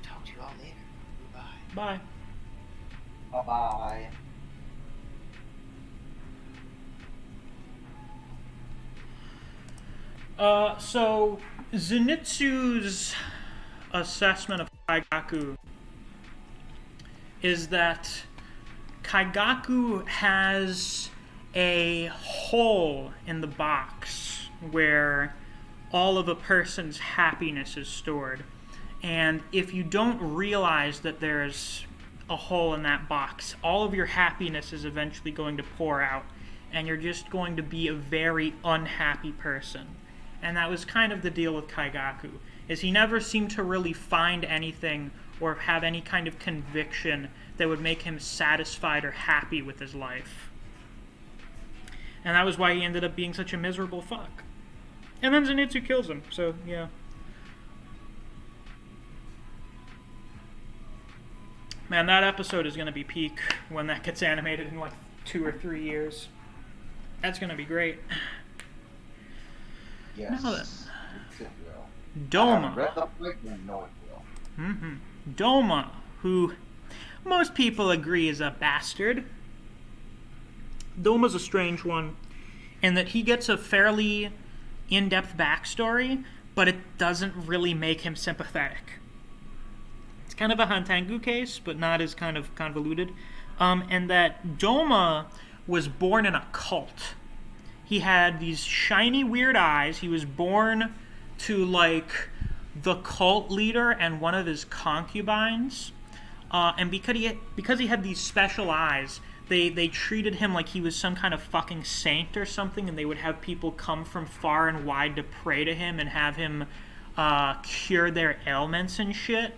Talk to you all later. Bye. Bye. Bye-bye. So, Zenitsu's assessment of Kaigaku is that Kaigaku has a hole in the box where all of a person's happiness is stored. And if you don't realize that there's a hole in that box, all of your happiness is eventually going to pour out, and you're just going to be a very unhappy person. And that was kind of the deal with Kaigaku, is he never seemed to really find anything or have any kind of conviction that would make him satisfied or happy with his life. And that was why he ended up being such a miserable fuck. And then Zenitsu kills him, so yeah. Man, that episode is going to be peak when that gets animated in like 2 or 3 years. That's going to be great. Yes. Now then. Doma. Mm-hmm. Doma, who most people agree is a bastard, Doma's a strange one, in that he gets a fairly in-depth backstory, but it doesn't really make him sympathetic. It's kind of a Hantangu case, but not as kind of convoluted. And that Doma was born in a cult. He had these shiny, weird eyes. He was born to, like, the cult leader and one of his concubines. And because he had these special eyes, they treated him like he was some kind of fucking saint or something, and they would have people come from far and wide to pray to him and have him cure their ailments and shit.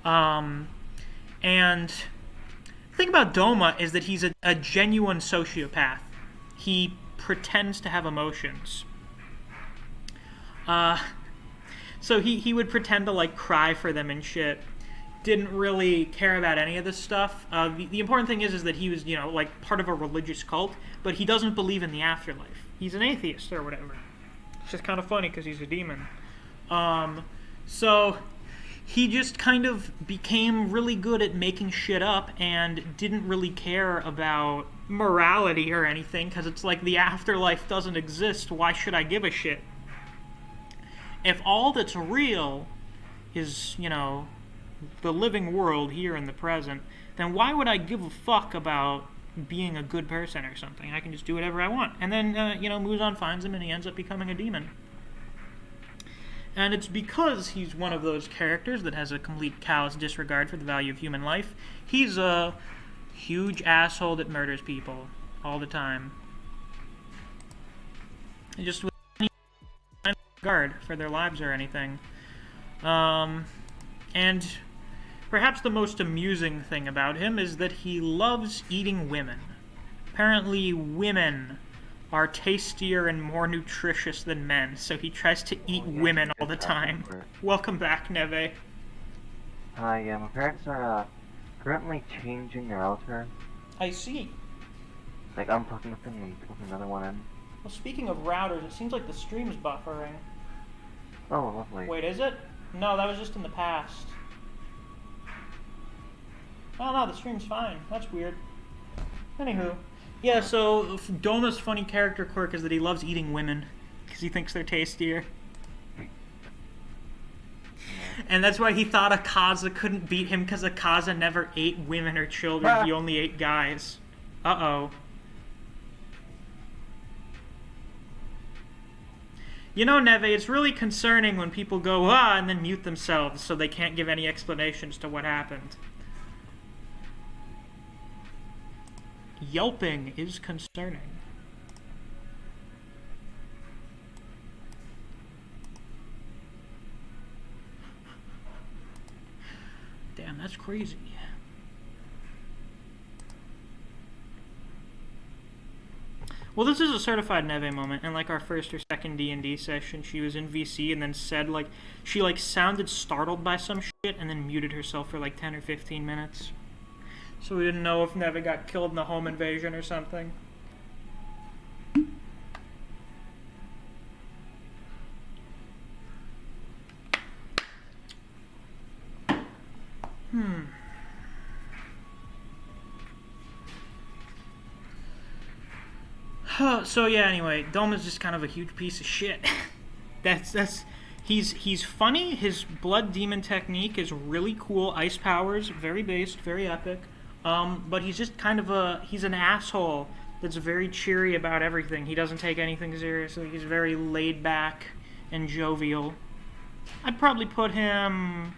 And the thing about Doma is that he's a genuine sociopath. He pretends to have emotions. So he would pretend to, like, cry for them and shit. Didn't really care about any of this stuff. The important thing is that he was, like, part of a religious cult, but he doesn't believe in the afterlife. He's an atheist or whatever. It's just kind of funny because he's a demon. So he just kind of became really good at making shit up and didn't really care about morality or anything, because it's like, the afterlife doesn't exist. Why should I give a shit? If all that's real is, the living world here in the present, then why would I give a fuck about being a good person or something? I can just do whatever I want. And then, Muzan finds him and he ends up becoming a demon. And it's because he's one of those characters that has a complete callous disregard for the value of human life. He's a huge asshole that murders people all the time. And just with any regard for their lives or anything. And perhaps the most amusing thing about him is that he loves eating women. Apparently women are tastier and more nutritious than men, so he tries to eat women all the time. Welcome back, Neve. Hi, my parents are currently changing their router. I see. Like, I'm talking with them and putting another one in. Well, speaking of routers, it seems like the stream's buffering. Oh, lovely. Wait, is it? No, that was just in the past. Oh no, the stream's fine. That's weird. Anywho. Yeah, so Doma's funny character quirk is that he loves eating women because he thinks they're tastier. And that's why he thought Akaza couldn't beat him, because Akaza never ate women or children. He only ate guys. Uh-oh. Neve, it's really concerning when people go, and then mute themselves so they can't give any explanations to what happened. Yelping is concerning. Damn, that's crazy. Well, this is a certified Neve moment. In like our first or second D&D session, she was in VC and then said, like, she like sounded startled by some shit and then muted herself for like 10 or 15 minutes. So we didn't know if Neve got killed in the home invasion or something. So yeah, anyway, Doma's just kind of a huge piece of shit. He's funny. His blood demon technique is really cool. Ice powers, very based, very epic. But he's just kind of he's an asshole that's very cheery about everything. He doesn't take anything seriously. He's very laid back and jovial. I'd probably put him...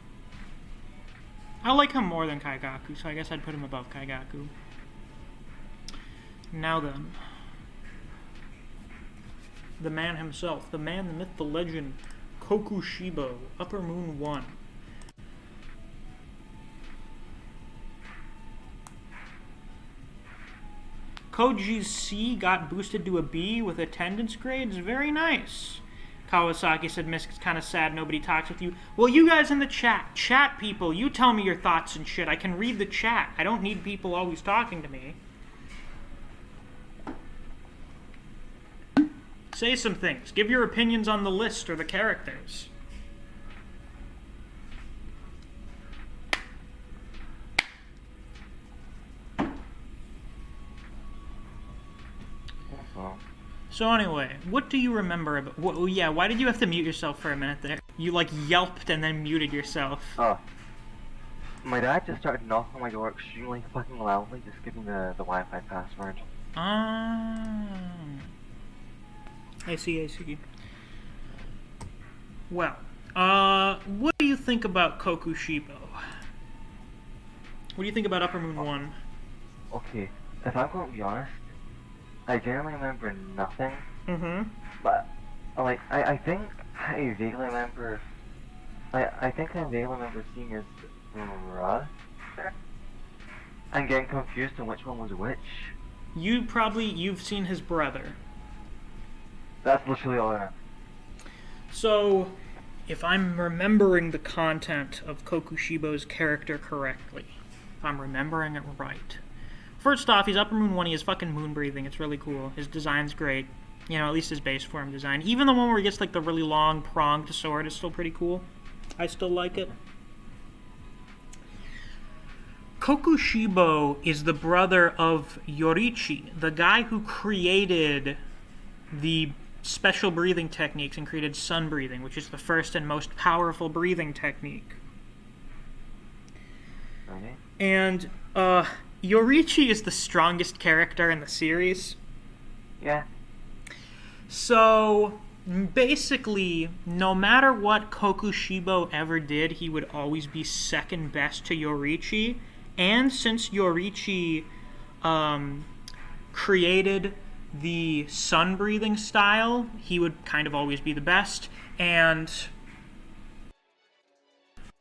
I like him more than Kaigaku, so I guess I'd put him above Kaigaku. Now then. The man himself. The man, the myth, the legend. Kokushibo. Upper Moon 1. Koji's C got boosted to a B with attendance grades. Very nice. Kawasaki said, Misc, it's kind of sad nobody talks with you. Well, you guys in the chat. Chat people. You tell me your thoughts and shit. I can read the chat. I don't need people always talking to me. Say some things. Give your opinions on the list or the characters. well. So anyway, what do you remember about... why did you have to mute yourself for a minute there? You, like, yelped and then muted yourself. Oh. My dad just started knocking on my door extremely fucking loudly, just giving the Wi-Fi password. Ah. I see. Well, what do you think about Kokushibo? What do you think about Upper Moon 1? Okay, if I'm going to be honest, I generally remember nothing. Mm-hmm. But, like, I think I vaguely remember... I think I vaguely remember seeing his brother and getting confused on which one was which. You've seen his brother. That's literally all I remember. So, if I'm remembering the content of Kokushibo's character correctly, if I'm remembering it right. First off, he's Upper Moon 1, he has fucking moon breathing, it's really cool. His design's great. You know, at least his base form design. Even the one where he gets like the really long pronged sword is still pretty cool. I still like it. Kokushibo is the brother of Yorichi, the guy who created the special breathing techniques and created sun breathing, which is the first and most powerful breathing technique. Okay. And, Yorichi is the strongest character in the series. Yeah. So, basically, no matter what Kokushibo ever did, he would always be second best to Yorichi. And since Yorichi created the sun breathing style, he would kind of always be the best. And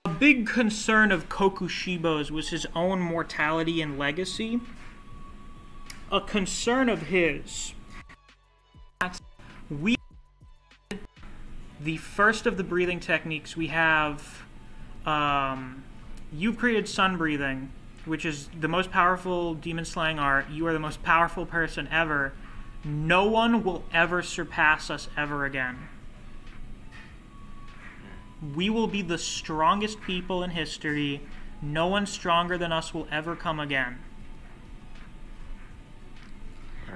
a big concern of Kokushibo's was his own mortality and legacy. A concern of his that the first of the breathing techniques we have, you've created sun breathing, which is the most powerful demon slaying art. You are the most powerful person ever. No one will ever surpass us ever again. We will be the strongest people in history. No one stronger than us will ever come again.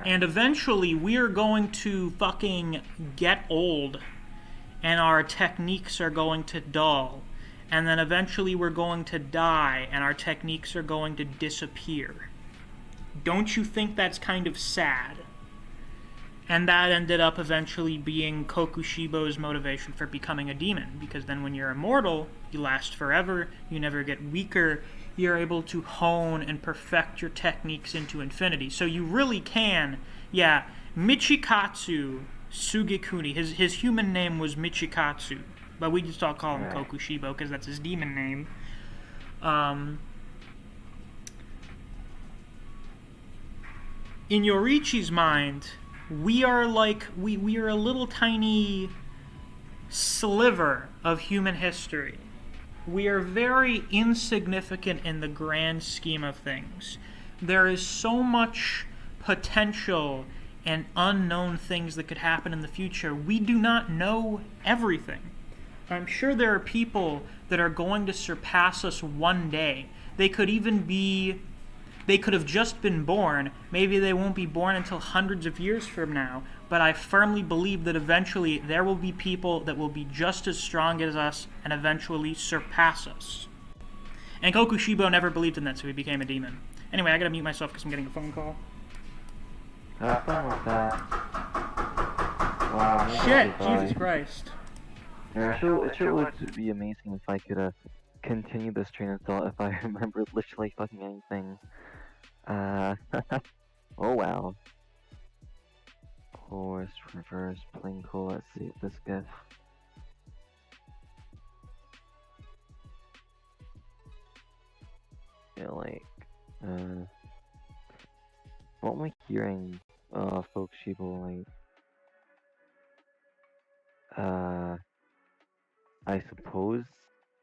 And eventually we are going to fucking get old and our techniques are going to dull. And then eventually we're going to die and our techniques are going to disappear. Don't you think that's kind of sad? And that ended up eventually being Kokushibo's motivation for becoming a demon, because then when you're immortal, you last forever, you never get weaker, you're able to hone and perfect your techniques into infinity. So you really can, Michikatsu Sugekuni, his human name was Michikatsu, but we just all call him Kokushibo because that's his demon name. In Yorichi's mind, we are like, we are a little tiny sliver of human history. We are very insignificant in the grand scheme of things. There is so much potential and unknown things that could happen in the future. We do not know everything. I'm sure there are people that are going to surpass us one day. They could have just been born. Maybe they won't be born until hundreds of years from now. But I firmly believe that eventually there will be people that will be just as strong as us and eventually surpass us. And Kokushibo never believed in that, so he became a demon. Anyway, I gotta mute myself because I'm getting a phone call. Have fun with that. Wow. Shit! Jesus Christ. Yeah, it sure would be amazing if I could continue this train of thought if I remember literally fucking anything. Oh wow. Horse, reverse, playing cool, let's see this gif. Yeah, like, what am I hearing, folks, people, like, I suppose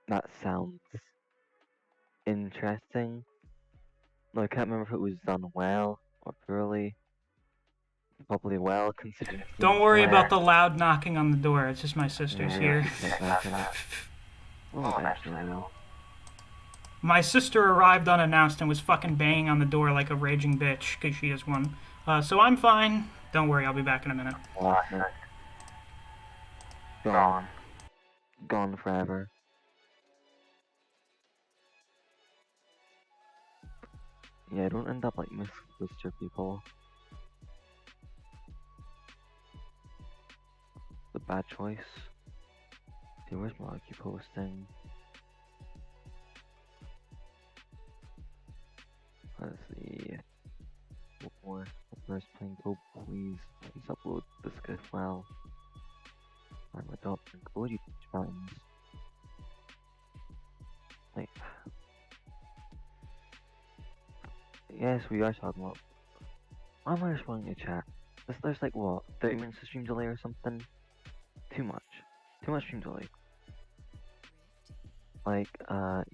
that sounds interesting. No, I can't remember if it was done well or poorly. Probably well, considering. Don't worry about the loud knocking on the door. It's just my sister's here. Oh, actually, I know. My sister arrived unannounced and was fucking banging on the door like a raging bitch, because she is one. So I'm fine. Don't worry, I'll be back in a minute. Gone. Gone forever. Yeah, don't end up like Misc people. The bad choice. See, where's Marky posting? Let's see. More first playing code, please upload this as well. I'm adopting code buttons. Like, yes, we are talking about. I'm responding to chat. There's like what, 30 minutes of stream delay or something? Too much stream delay. Like,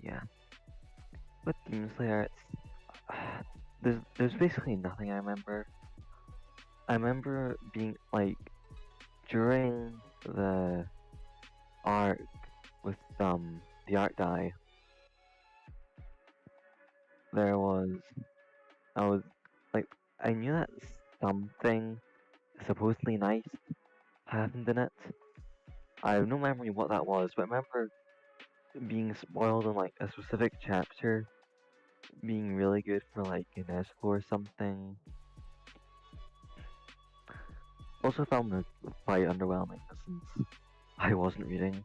yeah. With Demon Slayer, it's there's basically nothing I remember. I remember being like during the arc with the art die. I knew that something supposedly nice happened in it. I have no memory of what that was, but I remember being spoiled in like a specific chapter being really good for like UNESCO or something. Also found the fight underwhelming since I wasn't reading.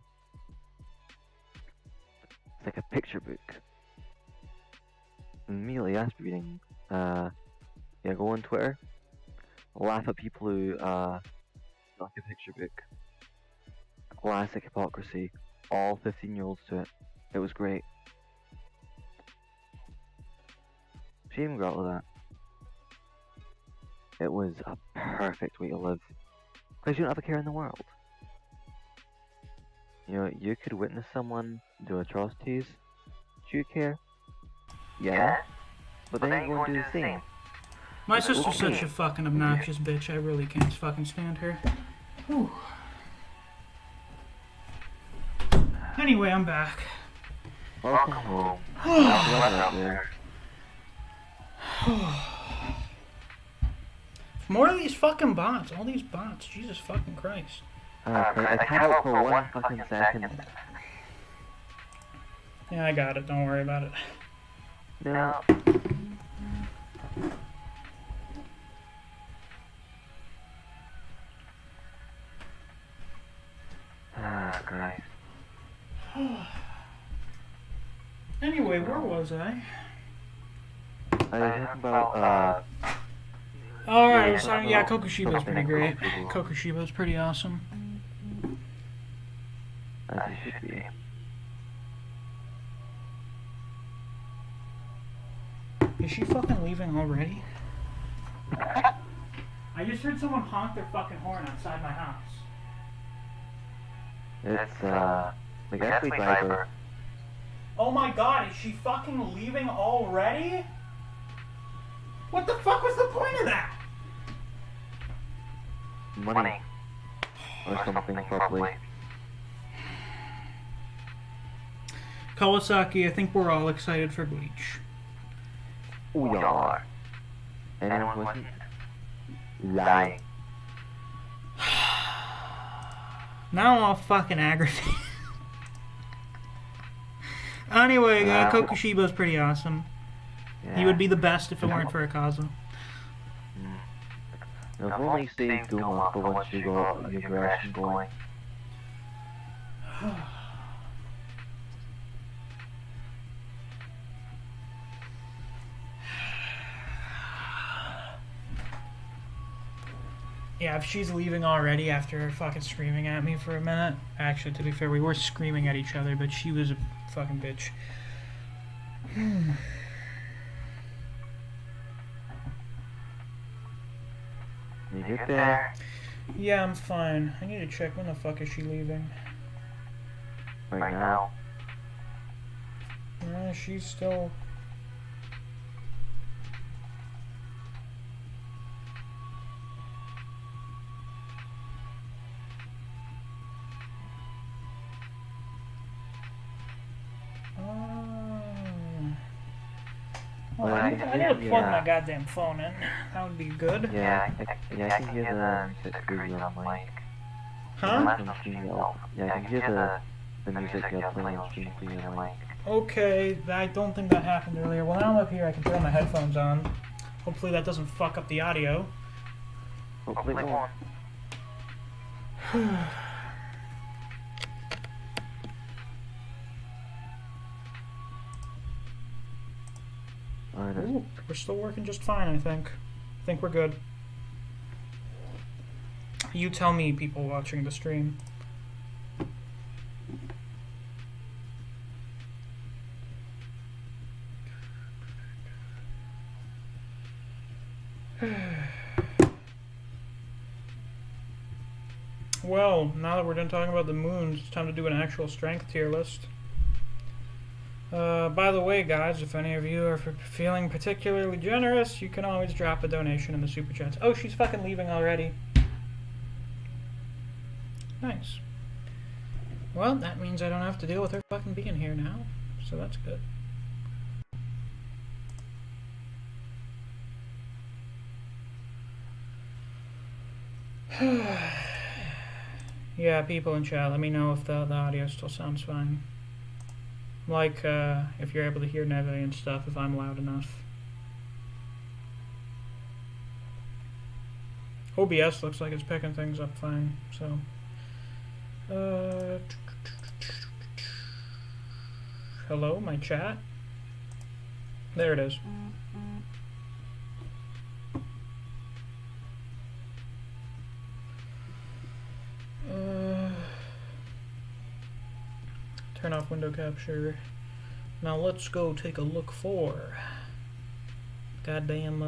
It's like a picture book. Immediately after reading, yeah, go on Twitter, laugh at people who like a picture book. Classic hypocrisy. All 15-year-olds to it. It was great. Shame got with that. It was a perfect way to live. Because you don't have a care in the world. You know, you could witness someone do atrocities. Do you care? Yeah. But then you go and do the same. My sister's such a fucking obnoxious bitch. I really can't fucking stand her. Whew. Anyway, I'm back. Welcome home. More of these fucking bots. All these bots. Jesus fucking Christ. I tied out for 1 fucking second. Yeah, I got it. Don't worry about it. No. Ah, Christ. Anyway, where was I? I was talking about, Alright, so yeah, Kokushiba's pretty great. Kokushiba's pretty awesome. as it should be. Is she fucking leaving already? I just heard someone honk their fucking horn outside my house. It's, the ghastly driver. Oh my god, is she fucking leaving already? What the fuck was the point of that? Money. Or something, probably. Kawasaki, I think we're all excited for Bleach. We are. Anyone wasn't lying. Now I'm all fucking aggravated. Anyway, Kokushiba's pretty awesome. Yeah. He would be the best if it weren't for Akaza. If only saved Guma for once you got the aggression going. Yeah, if she's leaving already after fucking screaming at me for a minute. Actually, to be fair, we were screaming at each other, but she was a fucking bitch. You get there? Yeah, I'm fine. I need to check when the fuck is she leaving. Right now. She's still... Oh, I need to plug my goddamn phone in. That would be good. Yeah, I can hear the music through your mic. Huh? Yeah, I can hear the music you're playing on stream through your mic. Okay, I don't think that happened earlier. Well, now I'm up here, I can throw my headphones on. Hopefully that doesn't fuck up the audio. Hopefully it won't. Ooh, we're still working just fine, I think. I think we're good. You tell me, people watching the stream. Well, now that we're done talking about the moons, it's time to do an actual strength tier list. By the way, guys, if any of you are feeling particularly generous, you can always drop a donation in the super chats. Oh, she's fucking leaving already. Nice. Well, that means I don't have to deal with her fucking being here now, so that's good. Yeah, people in chat, let me know if the audio still sounds fine. Like, if you're able to hear Neve and stuff, if I'm loud enough. OBS looks like it's picking things up fine, so... hello, my chat? There it is. Turn off window capture. Now let's go take a look for goddamn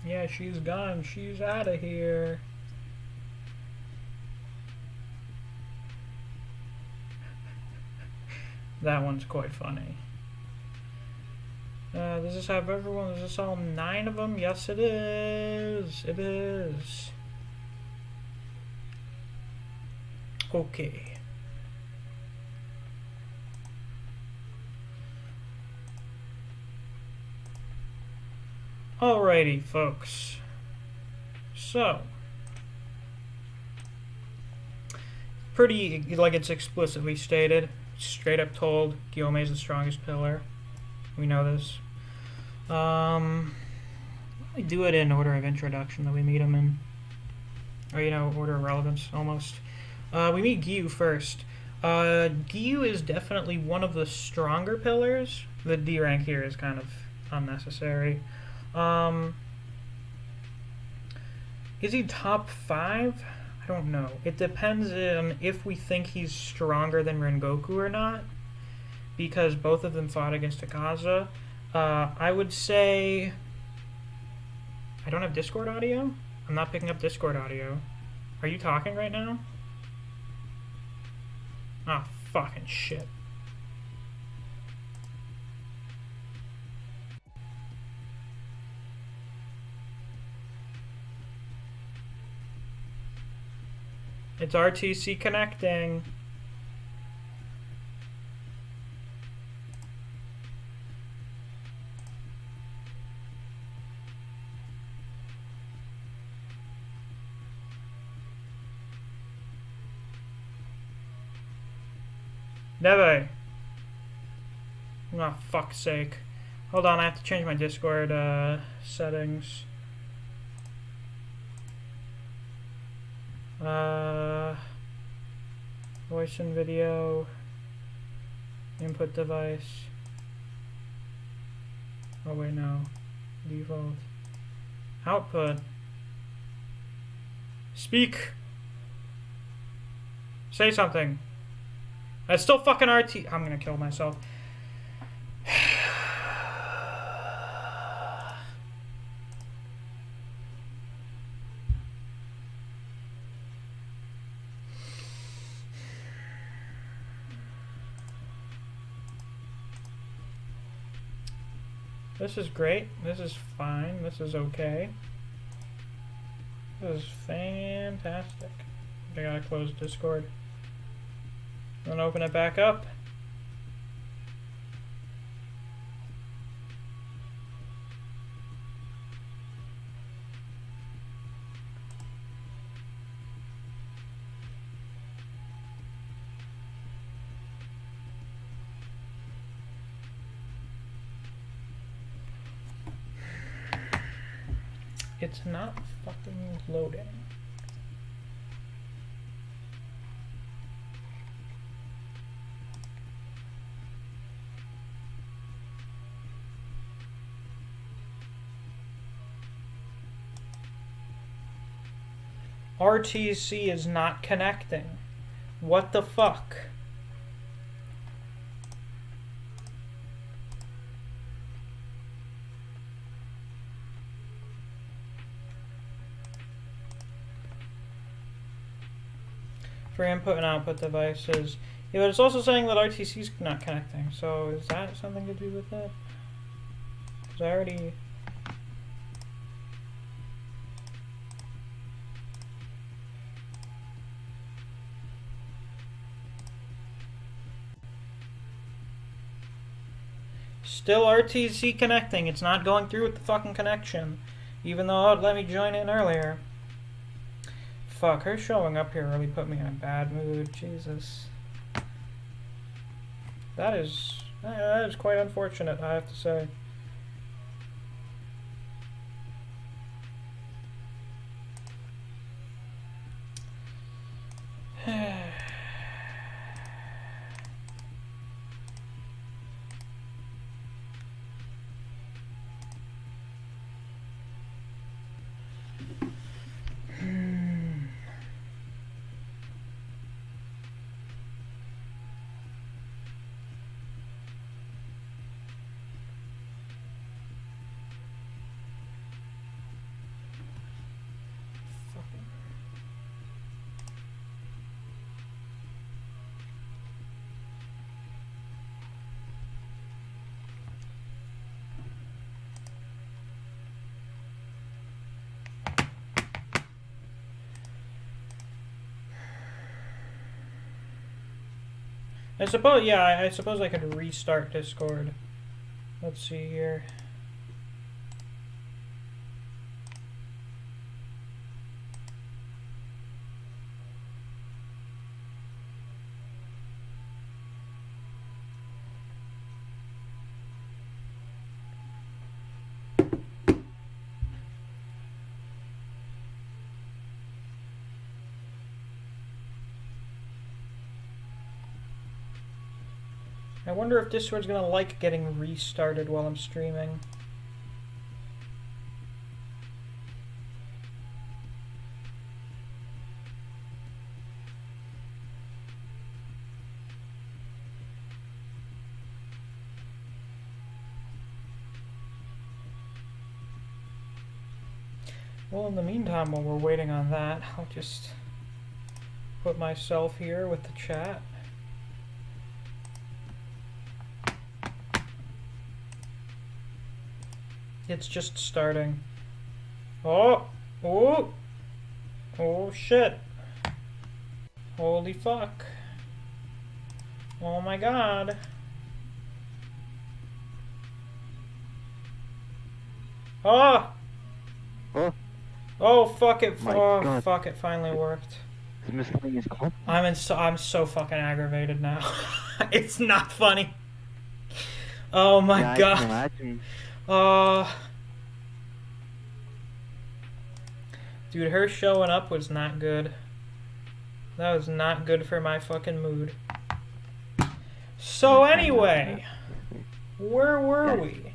yeah, she's gone. She's out of here. That one's quite funny. Does this have everyone? Is this all 9 of them? Yes, it is. It is. Okay. Alrighty, folks. So, pretty, like it's explicitly stated, straight up told, Guillaume is the strongest pillar. We know this. We do it in order of introduction that we meet him in. Or, you know, order of relevance, almost. We meet Gyu first. Gyu is definitely one of the stronger pillars. The D rank here is kind of unnecessary. Is he top 5? I don't know. It depends on if we think he's stronger than Rengoku or not, because both of them fought against Akaza. I would say... I don't have Discord audio? I'm not picking up Discord audio. Are you talking right now? Ah, fucking shit. It's RTC connecting. Never. Oh, fuck's sake. Hold on, I have to change my Discord settings. Voice and video, input device. Oh wait, no. Default. Output. Speak. Say something. It's still fucking RT. I'm gonna kill myself. This is great. This is fine. This is okay. This is fantastic. I gotta close Discord. Then open it back up. It's not fucking loading. RTC is not connecting. What the fuck? For input and output devices. Yeah, but it's also saying that RTC is not connecting. So is that something to do with it? Because I already... Still RTC connecting. It's not going through with the fucking connection. Even though it let me join in earlier. Fuck, her showing up here really put me in a bad mood. Jesus. That is quite unfortunate, I have to say. I suppose I could restart Discord. Let's see here. I wonder if Discord's gonna like getting restarted while I'm streaming. Well, in the meantime, while we're waiting on that, I'll just put myself here with the chat. It's just starting. Oh! Oh! Oh shit! Holy fuck. Oh my god. Oh! Oh, Oh fuck it. My Oh God. fuck it finally worked. is miscellaneous club? I'm so fucking aggravated now. It's not funny. Oh my Yeah, I god. can imagine. Dude, her showing up was not good. That was not good for my fucking mood. So anyway, where were we?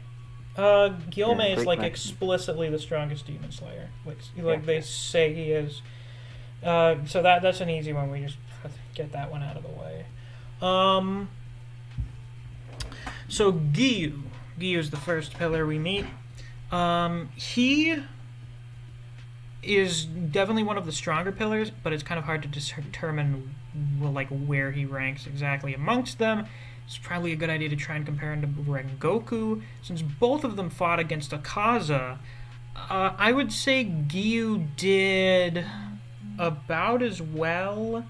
Gilme is like explicitly the strongest demon slayer. Like they say he is. So that's an easy one. We just have to get that one out of the way. So Giyu is the first pillar we meet. He is definitely one of the stronger pillars, but it's kind of hard to determine like where he ranks exactly amongst them. it's probably a good idea to try and compare him to Rengoku, since both of them fought against Akaza. I would say Giyu did about as well,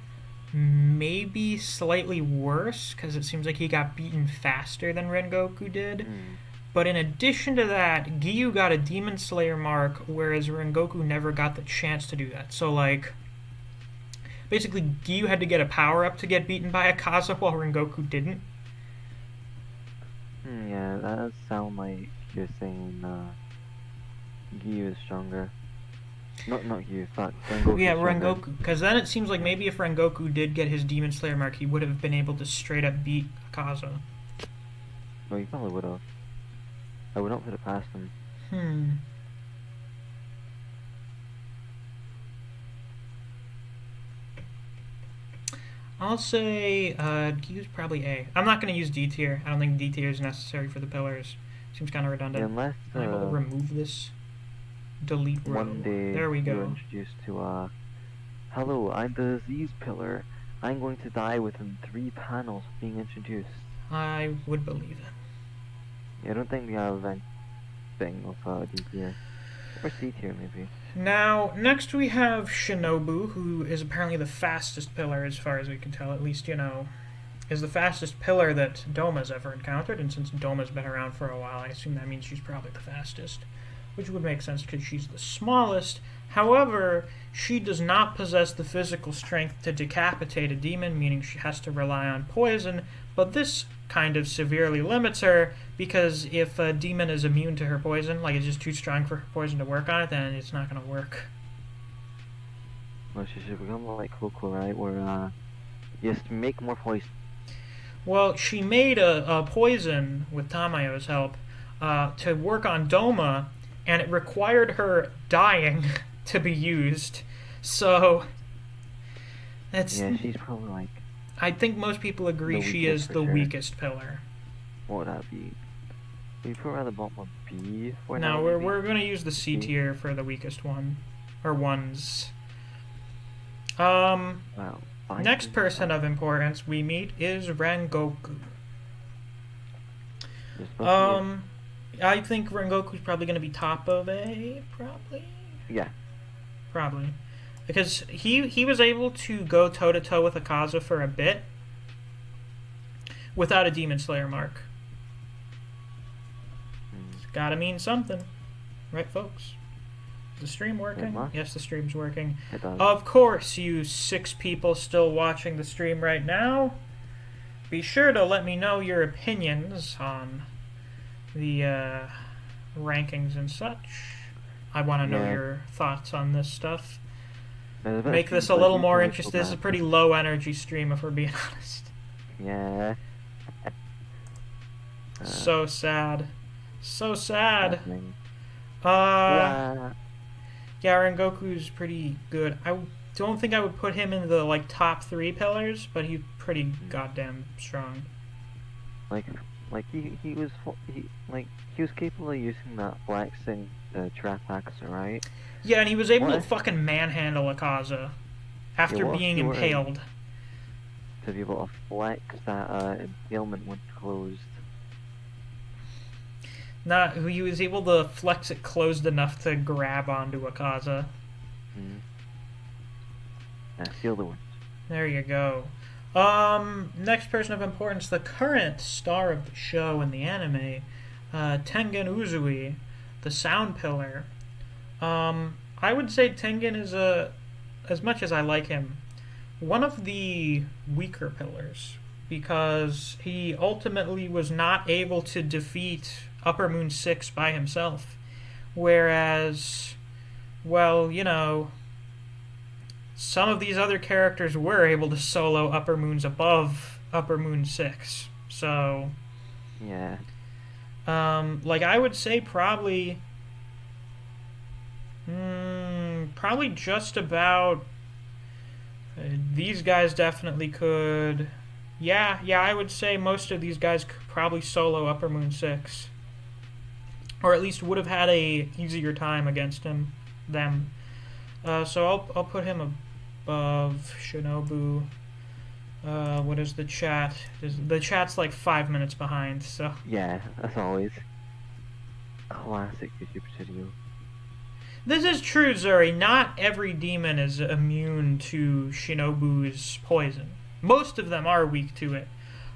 maybe slightly worse, because it seems like he got beaten faster than Rengoku did. But in addition to that, Giyu got a Demon Slayer mark, whereas Rengoku never got the chance to do that. So, like, basically, Giyu had to get a power-up to get beaten by Akaza, while Rengoku didn't. Yeah, that does sound like you're saying Giyu is stronger. Not Giyu, fuck. Rengoku. Yeah, is stronger. Rengoku. Because then it seems like maybe if Rengoku did get his Demon Slayer mark, he would have been able to straight-up beat Akaza. Well, you probably would have. I would not put it past him. I'll say Giyu's probably A. I'm not going to use D tier. I don't think D tier is necessary for the pillars. Seems kind of redundant. Unless I'm able to remove this. Delete row. one day There we you're go. introduced to hello, I'm the disease pillar. I'm going to die within 3 panels of being introduced. I would believe it. Yeah, I don't think we have anything of D tier. Or C tier, maybe. Now, next we have Shinobu, who is apparently the fastest pillar, as far as we can tell. At least, is the fastest pillar that Doma's ever encountered. And since Doma's been around for a while, I assume that means she's probably the fastest. Which would make sense because she's the smallest. However, she does not possess the physical strength to decapitate a demon, meaning she has to rely on poison. But this kind of severely limits her, because if a demon is immune to her poison, like it's just too strong for her poison to work on it, then it's not going to work. Well, she should become like Coco, right? Where you have to make more poison. Well, she made a poison with Tamayo's help to work on Doma, and it required her dying to be used. So that's... Yeah, she's probably like... I think most people agree she is the weakest pillar. What would that be? We put her at the bottom of B for No, now, we're going to use the C tier for the weakest one. Or ones. Wow. Next person of importance we meet is Rengoku. I think Rengoku's probably going to be top of A, probably? Yeah. Probably. Because he was able to go toe-to-toe with Akaza for a bit without a Demon Slayer mark. It's gotta mean something. Right, folks? Is the stream working? Yes, the stream's working. It does. Of course, you 6 people still watching the stream right now, be sure to let me know your opinions on the rankings and such. I want to know your thoughts on this stuff. Make this a little more interesting. This is a pretty low energy stream, if we're being honest. Yeah. So sad. So sad. Yeah. Yeah, Rengoku's pretty good. I don't think I would put him in the top 3 pillars, but he's pretty goddamn strong. He was capable of using that flexing trap axe, right? Yeah, and he was able to fucking manhandle Akaza after being impaled. To be able to flex that impalement when closed. He was able to flex it closed enough to grab onto Akaza. Feel the wind. There you go. Next person of importance, the current star of the show in the anime, Tengen Uzui, the sound pillar. I would say Tengen is as much as I like him, one of the weaker pillars, because he ultimately was not able to defeat Upper Moon 6 by himself. Whereas, well, some of these other characters were able to solo Upper Moons above Upper Moon 6. So, yeah. I would say probably just about these guys definitely could. Yeah, I would say most of these guys could probably solo Upper Moon 6. Or at least would have had a easier time against them. So I'll put him above Shinobu. What is the chat? The chat's like 5 minutes behind, so. Yeah, as always. Classic YouTube video. This is true, Zuri. Not every demon is immune to Shinobu's poison. Most of them are weak to it.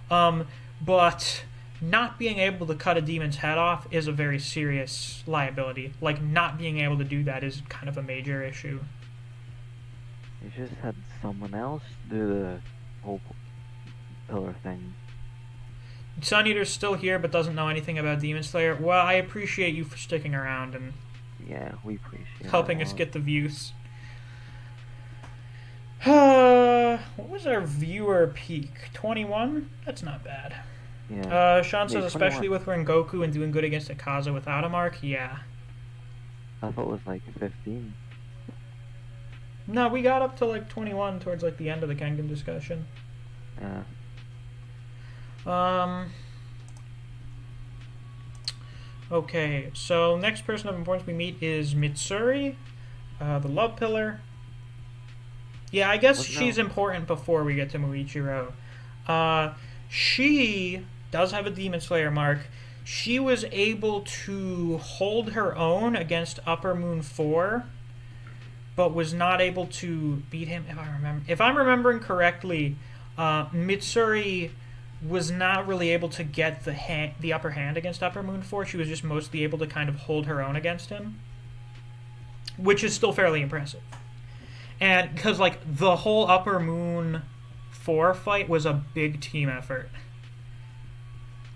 But not being able to cut a demon's head off is a very serious liability. Like, not being able to do that is kind of a major issue. You just had someone else do the whole pillar thing. Sun Eater's still here but doesn't know anything about Demon Slayer. Well, I appreciate you for sticking around and Yeah, we appreciate helping it a us lot. get the views. What was our viewer peak? 21? That's not bad. Yeah. Sean says, Yeah, especially 21. with Rengoku and doing good against Akaza without a mark? Yeah. I thought it was like 15. No, we got up to like 21 towards like the end of the Kengan discussion. Yeah. Okay, so next person of importance we meet is Mitsuri, the love pillar. Yeah, I guess she's important before we get to Muichiro. She does have a Demon Slayer mark. She was able to hold her own against Upper Moon 4, but was not able to beat him, if I remember. If I'm remembering correctly, Mitsuri was not really able to get the upper hand against Upper Moon 4. She was just mostly able to kind of hold her own against him, which is still fairly impressive. And because, like, the whole Upper Moon 4 fight was a big team effort.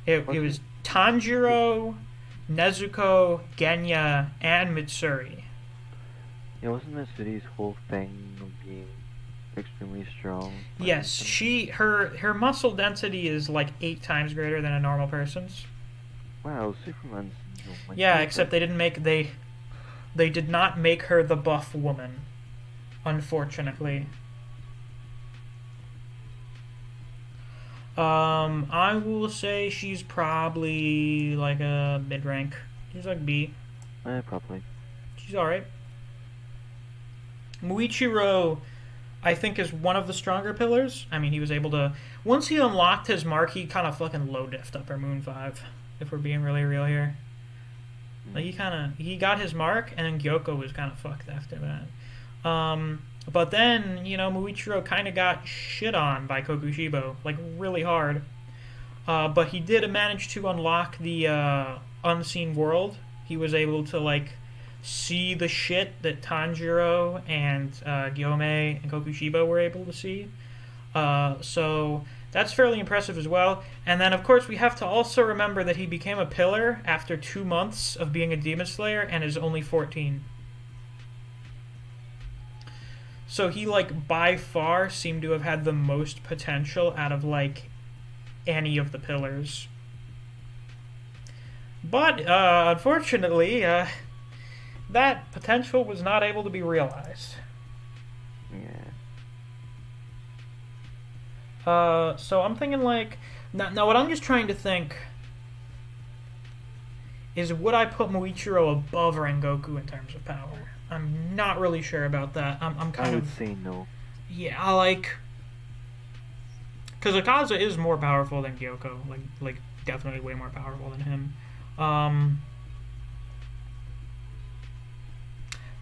It was Tanjiro, Nezuko, Genya, and Mitsuri. Yeah, wasn't Mitsuri's whole thing of being extremely strong? Yes, her muscle density is like 8 times greater than a normal person's. Wow, Superman's. Yeah, except they did not make her the buff woman, unfortunately. I will say she's probably like a mid-rank. She's like B. Probably. She's alright. Muichiro, I think, is one of the stronger pillars. I mean, he was able to... Once he unlocked his mark, he kind of fucking low-diffed Upper Moon 5, if we're being really real here. Like, he got his mark, and then Gyoko was kind of fucked after that. But then, you know, Muichiro kind of got shit on by Kokushibo, like, really hard. But he did manage to unlock the unseen world. He was able to, like, see the shit that Tanjiro and Gyomei and Kokushibo were able to see. So that's fairly impressive as well. And then, of course, we have to also remember that he became a pillar after 2 months of being a Demon Slayer and is only 14. So he, like, by far seemed to have had the most potential out of, like, any of the pillars. But, unfortunately, that potential was not able to be realized. Yeah. So I'm thinking, like... Now what I'm just trying to think is, would I put Muichiro above Rengoku in terms of power? I'm not really sure about that. I'm kind I would of... say no. Yeah, I like... Because Akaza is more powerful than Gyoko. Like, definitely way more powerful than him.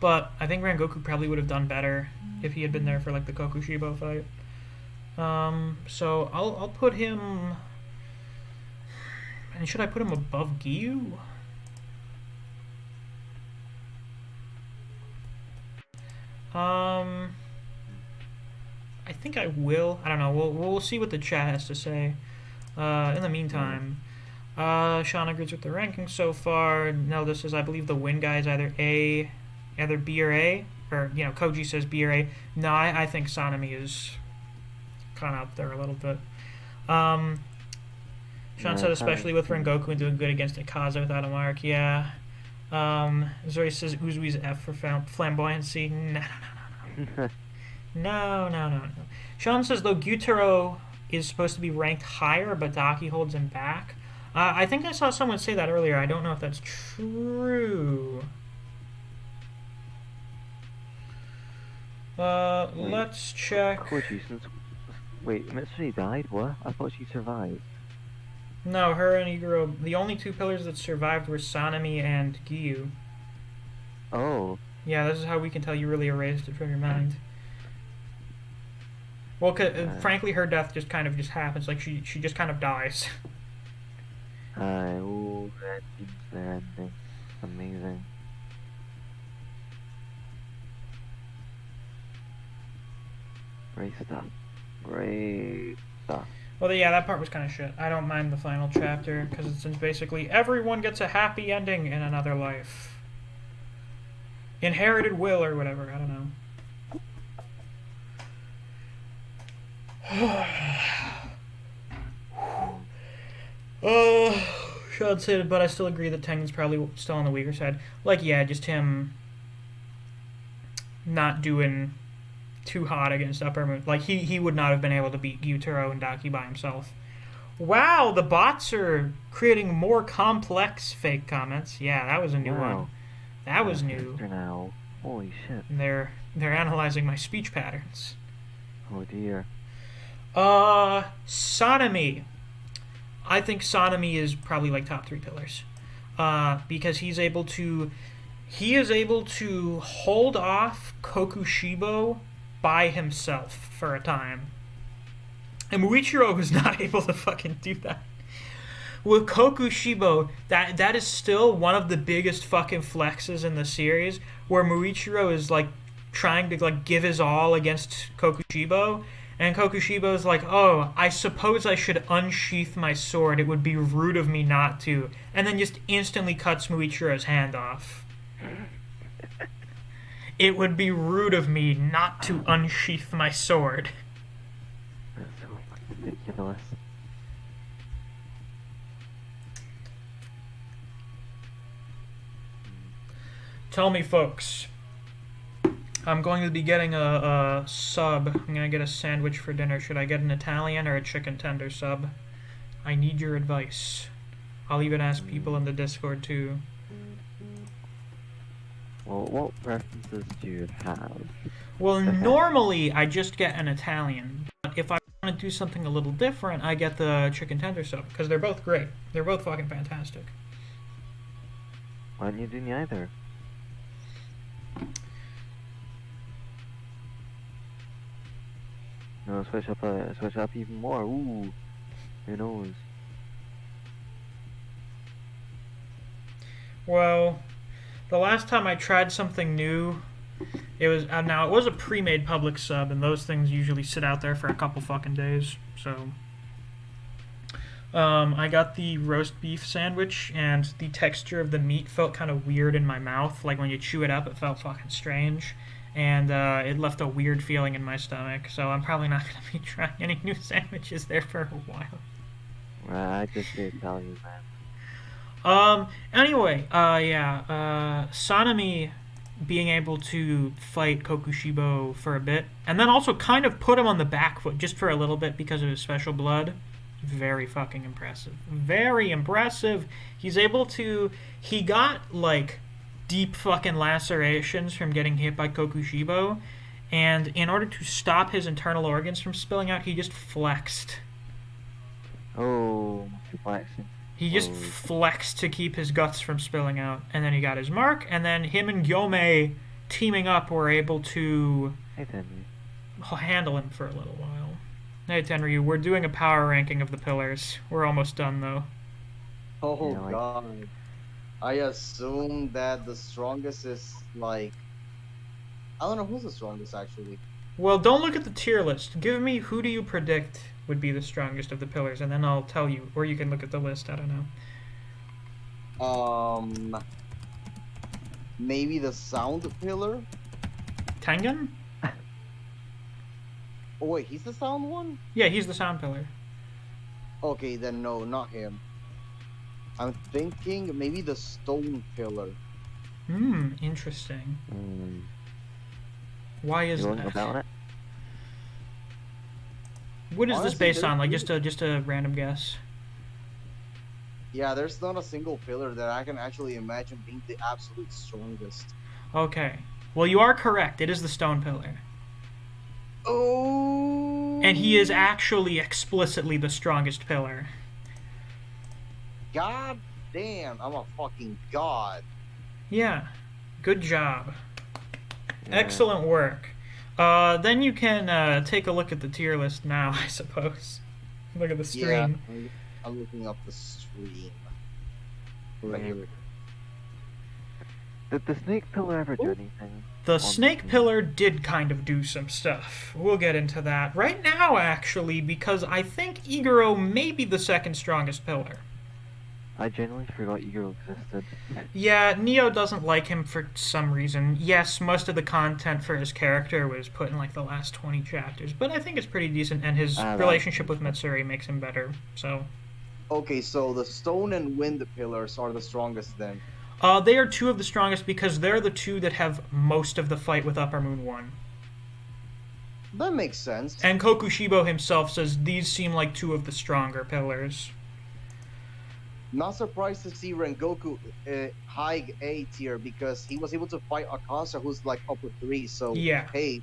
But I think Rengoku probably would have done better if he had been there for, like, the Kokushibo fight. So I'll put him... And should I put him above Giyu? I think I will. I don't know. We'll see what the chat has to say. In the meantime, Sean agrees with the rankings so far. No, this is, I believe, the win guy is either B or A. Or, you know, Koji says B or A. No, I think Sanemi is kind of up there a little bit. Sean said, especially with Rengoku and doing good against Akaza without a mark. Yeah. Zori says Uzui's F for flamboyancy. No. Sean says, though Gyutaro is supposed to be ranked higher, but Daki holds him back. I think I saw someone say that earlier. I don't know if that's true. Let's check. Koji, Wait, Mitsuri died? What? I thought she survived. No, her and Iguro, the only two pillars that survived were Sanemi and Giyu. Oh. Yeah, this is how we can tell you really erased it from your mind. Well, frankly, her death just kind of just happens. Like, she just kind of dies. Oh, that seems their ending. Amazing. Great stuff. Great stuff. Well, yeah, that part was kind of shit. I don't mind the final chapter, because it's basically everyone gets a happy ending in another life. Inherited will or whatever, I don't know. Should say it, but I still agree that Tengen's probably still on the weaker side. Like, yeah, just him not doing too hot against Upper Moon. Like, he would not have been able to beat Gyutaro and Daki by himself. Wow, the bots are creating more complex fake comments. Yeah, that was a new one. That was new. Now. Holy shit. And they're analyzing my speech patterns. Oh dear. Sanemi. I think Sanemi is probably like top 3 pillars. Because he is able to hold off Kokushibo by himself for a time. And Muichiro was not able to fucking do that. With Kokushibo, that is still one of the biggest fucking flexes in the series, where Muichiro is like trying to like give his all against Kokushibo, and Kokushibo is like, oh, I suppose I should unsheath my sword. It would be rude of me not to. And then just instantly cuts Muichiro's hand off. It would be rude of me not to unsheath my sword. That's so fucking ridiculous. Tell me, folks. I'm going to be getting a sub. I'm going to get a sandwich for dinner. Should I get an Italian or a chicken tender sub? I need your advice. I'll even ask people in the Discord, too. Well, what preferences do you have? Well, normally I just get an Italian. But if I want to do something a little different, I get the chicken tender sub. Because they're both great. They're both fucking fantastic. Why don't you do neither? No, switch up even more. Ooh, who knows? Well, the last time I tried something new, it was now it was a pre-made public sub, and those things usually sit out there for a couple fucking days. So, I got the roast beef sandwich, and the texture of the meat felt kind of weird in my mouth. Like when you chew it up, it felt fucking strange. And it left a weird feeling in my stomach, so I'm probably not going to be trying any new sandwiches there for a while. I just did tell you, man. Anyway, Sanemi being able to fight Kokushibo for a bit, and then also kind of put him on the back foot just for a little bit because of his special blood. Very fucking impressive. Very impressive. He's able to... He got, like... deep fucking lacerations from getting hit by Kokushibo, and in order to stop his internal organs from spilling out, he just flexed. Oh, flexing. He just flexed to keep his guts from spilling out, and then he got his mark, and then him and Gyome teaming up were able to handle him for a little while. Hey Tenryu, we're doing a power ranking of the pillars. We're almost done though. Oh yeah, god. I assume that the strongest is like... I don't know who's the strongest, actually. Well, don't look at the tier list. Give me who do you predict would be the strongest of the pillars, and then I'll tell you. Or you can look at the list, I don't know. Maybe the sound pillar? Tengen? Oh wait, he's the sound one? Yeah, he's the sound pillar. Okay, then no, not him. I'm thinking maybe the stone pillar. Interesting. Why is that? About it? What is this based on? Like just a random guess? Yeah, there's not a single pillar that I can actually imagine being the absolute strongest. Okay. Well, you are correct. It is the stone pillar. Oh. And he is actually explicitly the strongest pillar. God damn, I'm a fucking god. Yeah. Good job. Yeah. Excellent work. Then you can take a look at the tier list now, I suppose. Look at the stream. Yeah, I'm looking up the stream. Right here. Did the snake pillar ever do anything? The snake pillar did kind of do some stuff. We'll get into that right now, actually, because I think Iguro may be the second strongest pillar. I genuinely forgot Iguro existed. Yeah, Neo doesn't like him for some reason. Yes, most of the content for his character was put in like the last 20 chapters, but I think it's pretty decent, and his relationship with Mitsuri makes him better, so... Okay, so the stone and wind pillars are the strongest then. They are two of the strongest because they're the two that have most of the fight with Upper Moon 1. That makes sense. And Kokushibo himself says these seem like two of the stronger pillars. Not surprised to see Rengoku high A tier because he was able to fight Akasa, who's like upper 3. So yeah, hey,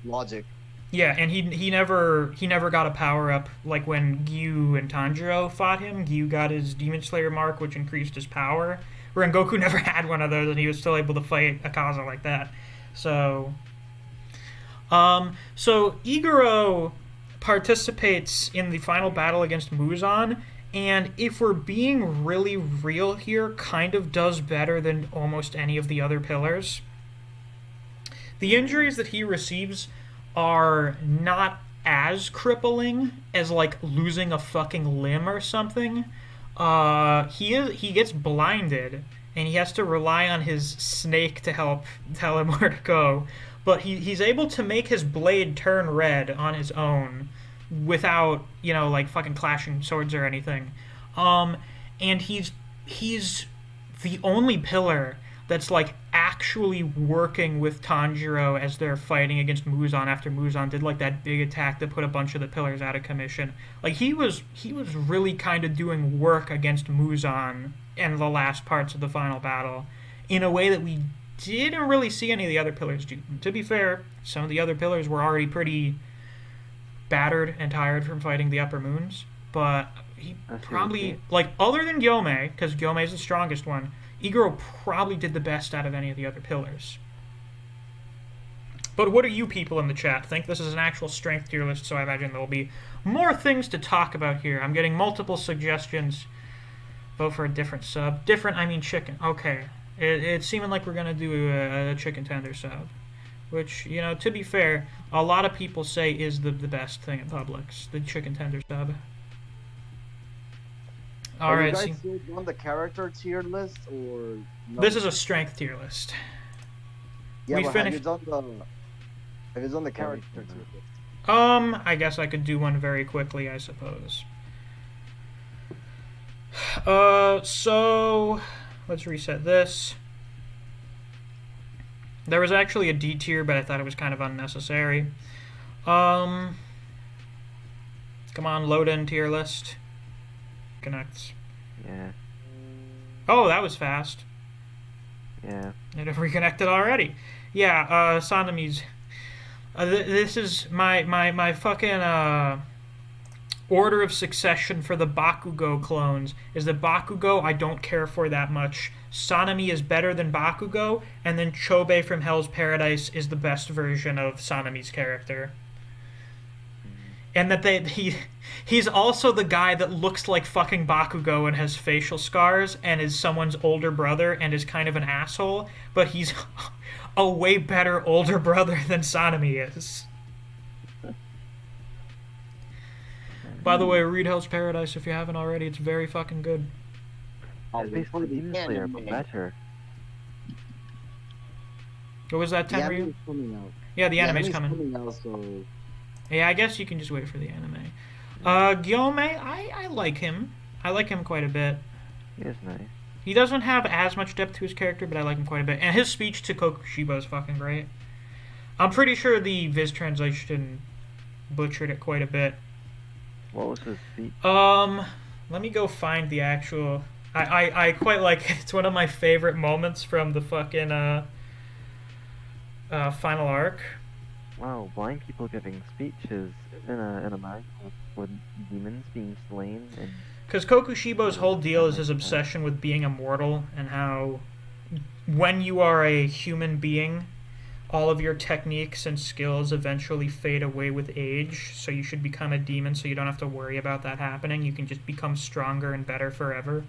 logic. Yeah, and he never got a power up like when Gyu and Tanjiro fought him. Gyu got his Demon Slayer mark, which increased his power. Rengoku never had one of those, and he was still able to fight Akaza like that. So Iguro participates in the final battle against Muzan, and if we're being really real here, kind of does better than almost any of the other pillars. The injuries that he receives are not as crippling as like losing a fucking limb or something. He gets blinded, and he has to rely on his snake to help tell him where to go. But he's able to make his blade turn red on his own without, like fucking clashing swords or anything. And he's the only pillar that's like actually working with Tanjiro as they're fighting against Muzan after Muzan did like that big attack that put a bunch of the pillars out of commission. Like he was really kind of doing work against Muzan in the last parts of the final battle in a way that we didn't really see any of the other pillars do. To be fair, some of the other pillars were already pretty battered and tired from fighting the Upper Moons, but he probably, like, other than Gyomei, because Gyomei is the strongest one, Iguro probably did the best out of any of the other pillars. But what do you people in the chat think? This is an actual strength tier list, so I imagine there will be more things to talk about here. I'm getting multiple suggestions. Vote for a different sub. Different, I mean chicken. Okay. It's seeming like we're going to do a chicken tender sub. Which, to be fair, a lot of people say is the best thing at Publix. The chicken tender sub. Alright, Are you guys still on the character tier list, or no? This is a strength tier list. Yeah, we but finished. Have you done the character tier list? I guess I could do one very quickly, I suppose. So let's reset this. There was actually a D tier, but I thought it was kind of unnecessary. Come on, load in tier list. Connects. Yeah. Oh, that was fast. Yeah. It reconnected already. Yeah, Sanami's... this is my fucking, order of succession for the Bakugo clones. Is that Bakugo I don't care for that much. Sanami is better than Bakugo, and then Chobe from Hell's Paradise is the best version of Sanami's character. And that he's also the guy that looks like fucking Bakugo and has facial scars and is someone's older brother and is kind of an asshole, but he's a way better older brother than Sanami is. By the way, read Hell's Paradise if you haven't already. It's very fucking good. It's basically Demon Slayer, but better. What was that, Tenryu? The coming out. Yeah, the anime's coming. Out, so... Yeah, I guess you can just wait for the anime. Gyomei, I like him. I like him quite a bit. He is nice. He doesn't have as much depth to his character, but I like him quite a bit. And his speech to Kokushibo is fucking great. I'm pretty sure the Viz translation butchered it quite a bit. What was his speech? Let me go find the actual... I quite like it. It's one of my favorite moments from the fucking, final arc. wow, blind people giving speeches in a manga with demons being slain and Because Kokushibo's whole deal is his obsession with being immortal and how when you are a human being, all of your techniques and skills eventually fade away with age, so you should become a demon so you don't have to worry about that happening. You can just become stronger and better forever.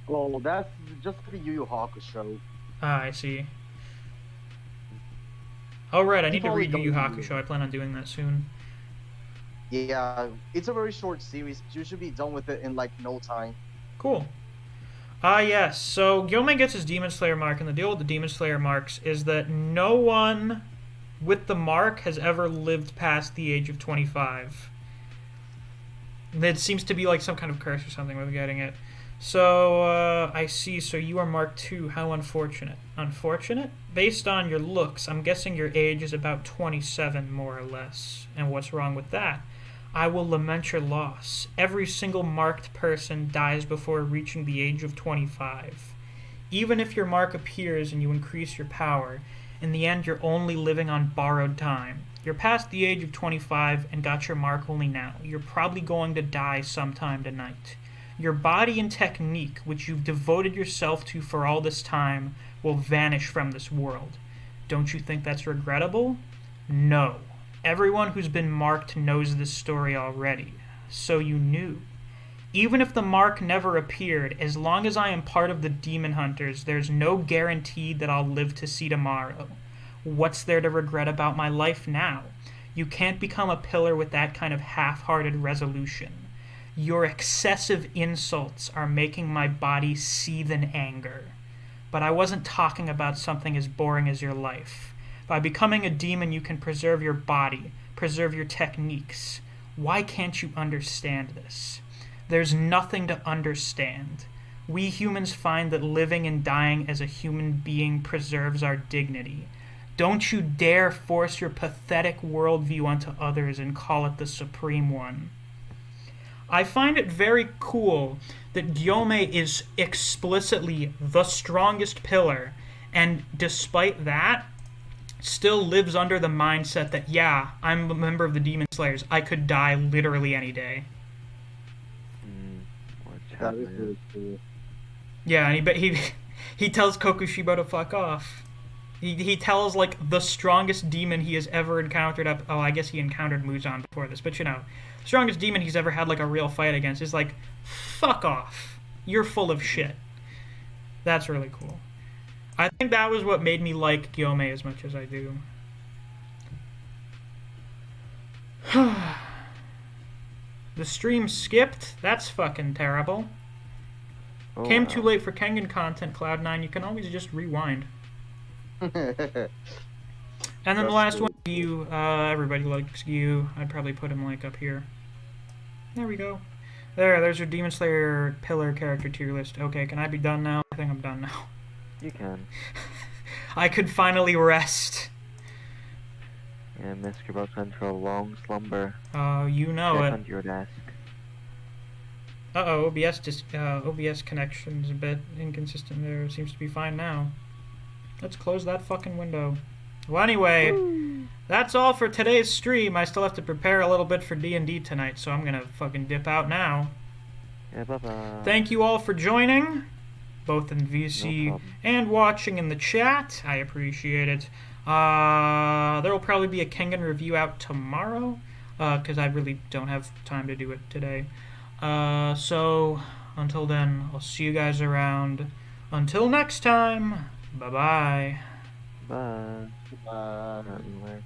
Well, that's just the Yu Yu Hakusho. Ah, I see. Oh, right, I need to read Yu Yu Hakusho. I plan on doing that soon. Yeah, it's a very short series. You should be done with it in like no time. Cool. Yes, so Gyomei gets his Demon Slayer mark, and the deal with the Demon Slayer marks is that no one with the mark has ever lived past the age of 25. It seems to be like some kind of curse or something with getting it. So, I see, so you are Mark 2. How unfortunate. Unfortunate? Based on your looks, I'm guessing your age is about 27, more or less. And what's wrong with that? I will lament your loss. Every single marked person dies before reaching the age of 25. Even if your mark appears and you increase your power, in the end you're only living on borrowed time. You're past the age of 25 and got your mark only now. You're probably going to die sometime tonight. Your body and technique, which you've devoted yourself to for all this time, will vanish from this world. Don't you think that's regrettable? No. Everyone who's been marked knows this story already. So you knew. Even if the mark never appeared, as long as I am part of the Demon Hunters, there's no guarantee that I'll live to see tomorrow. What's there to regret about my life now? You can't become a pillar with that kind of half-hearted resolution. Your excessive insults are making my body seethe in anger. But I wasn't talking about something as boring as your life. By becoming a demon, you can preserve your body, preserve your techniques. Why can't you understand this? There's nothing to understand. We humans find that living and dying as a human being preserves our dignity. Don't you dare force your pathetic worldview onto others and call it the supreme one. I find it very cool that Gyomei is explicitly the strongest pillar, and despite that, still lives under the mindset that, yeah, I'm a member of the Demon Slayers. I could die literally any day. That is really cool. Yeah, and he tells Kokushibo to fuck off. He tells, like, the strongest demon he has ever encountered I guess he encountered Muzan before this, but, you know, the strongest demon he's ever had, like, a real fight against is like, fuck off. You're full of shit. That's really cool. I think that was what made me like Gyomei as much as I do. The stream skipped? That's fucking terrible. oh, Came wow. too late for Kengan content, Cloud9. You can always just rewind. And then the last one, Gyu. Everybody likes Gyu. I'd probably put him, like, up here. There we go. There's your Demon Slayer pillar character tier list. Okay, can I be done now? I think I'm done now. You can. I could finally rest. Yeah, Misc, you're about to enter a long slumber. Oh, you know Check it. under your desk. Uh-oh, OBS connection's a bit inconsistent there. It seems to be fine now. Let's close that fucking window. Well, anyway, that's all for today's stream. I still have to prepare a little bit for D&D tonight, so I'm gonna fucking dip out now. Yeah, bye-bye. Thank you all for joining, both in VC No problem. and watching in the chat. I appreciate it. There will probably be a Kengan review out tomorrow, because I really don't have time to do it today. So, until then, I'll see you guys around. Until next time, bye-bye. Bye. Uh, Not anywhere.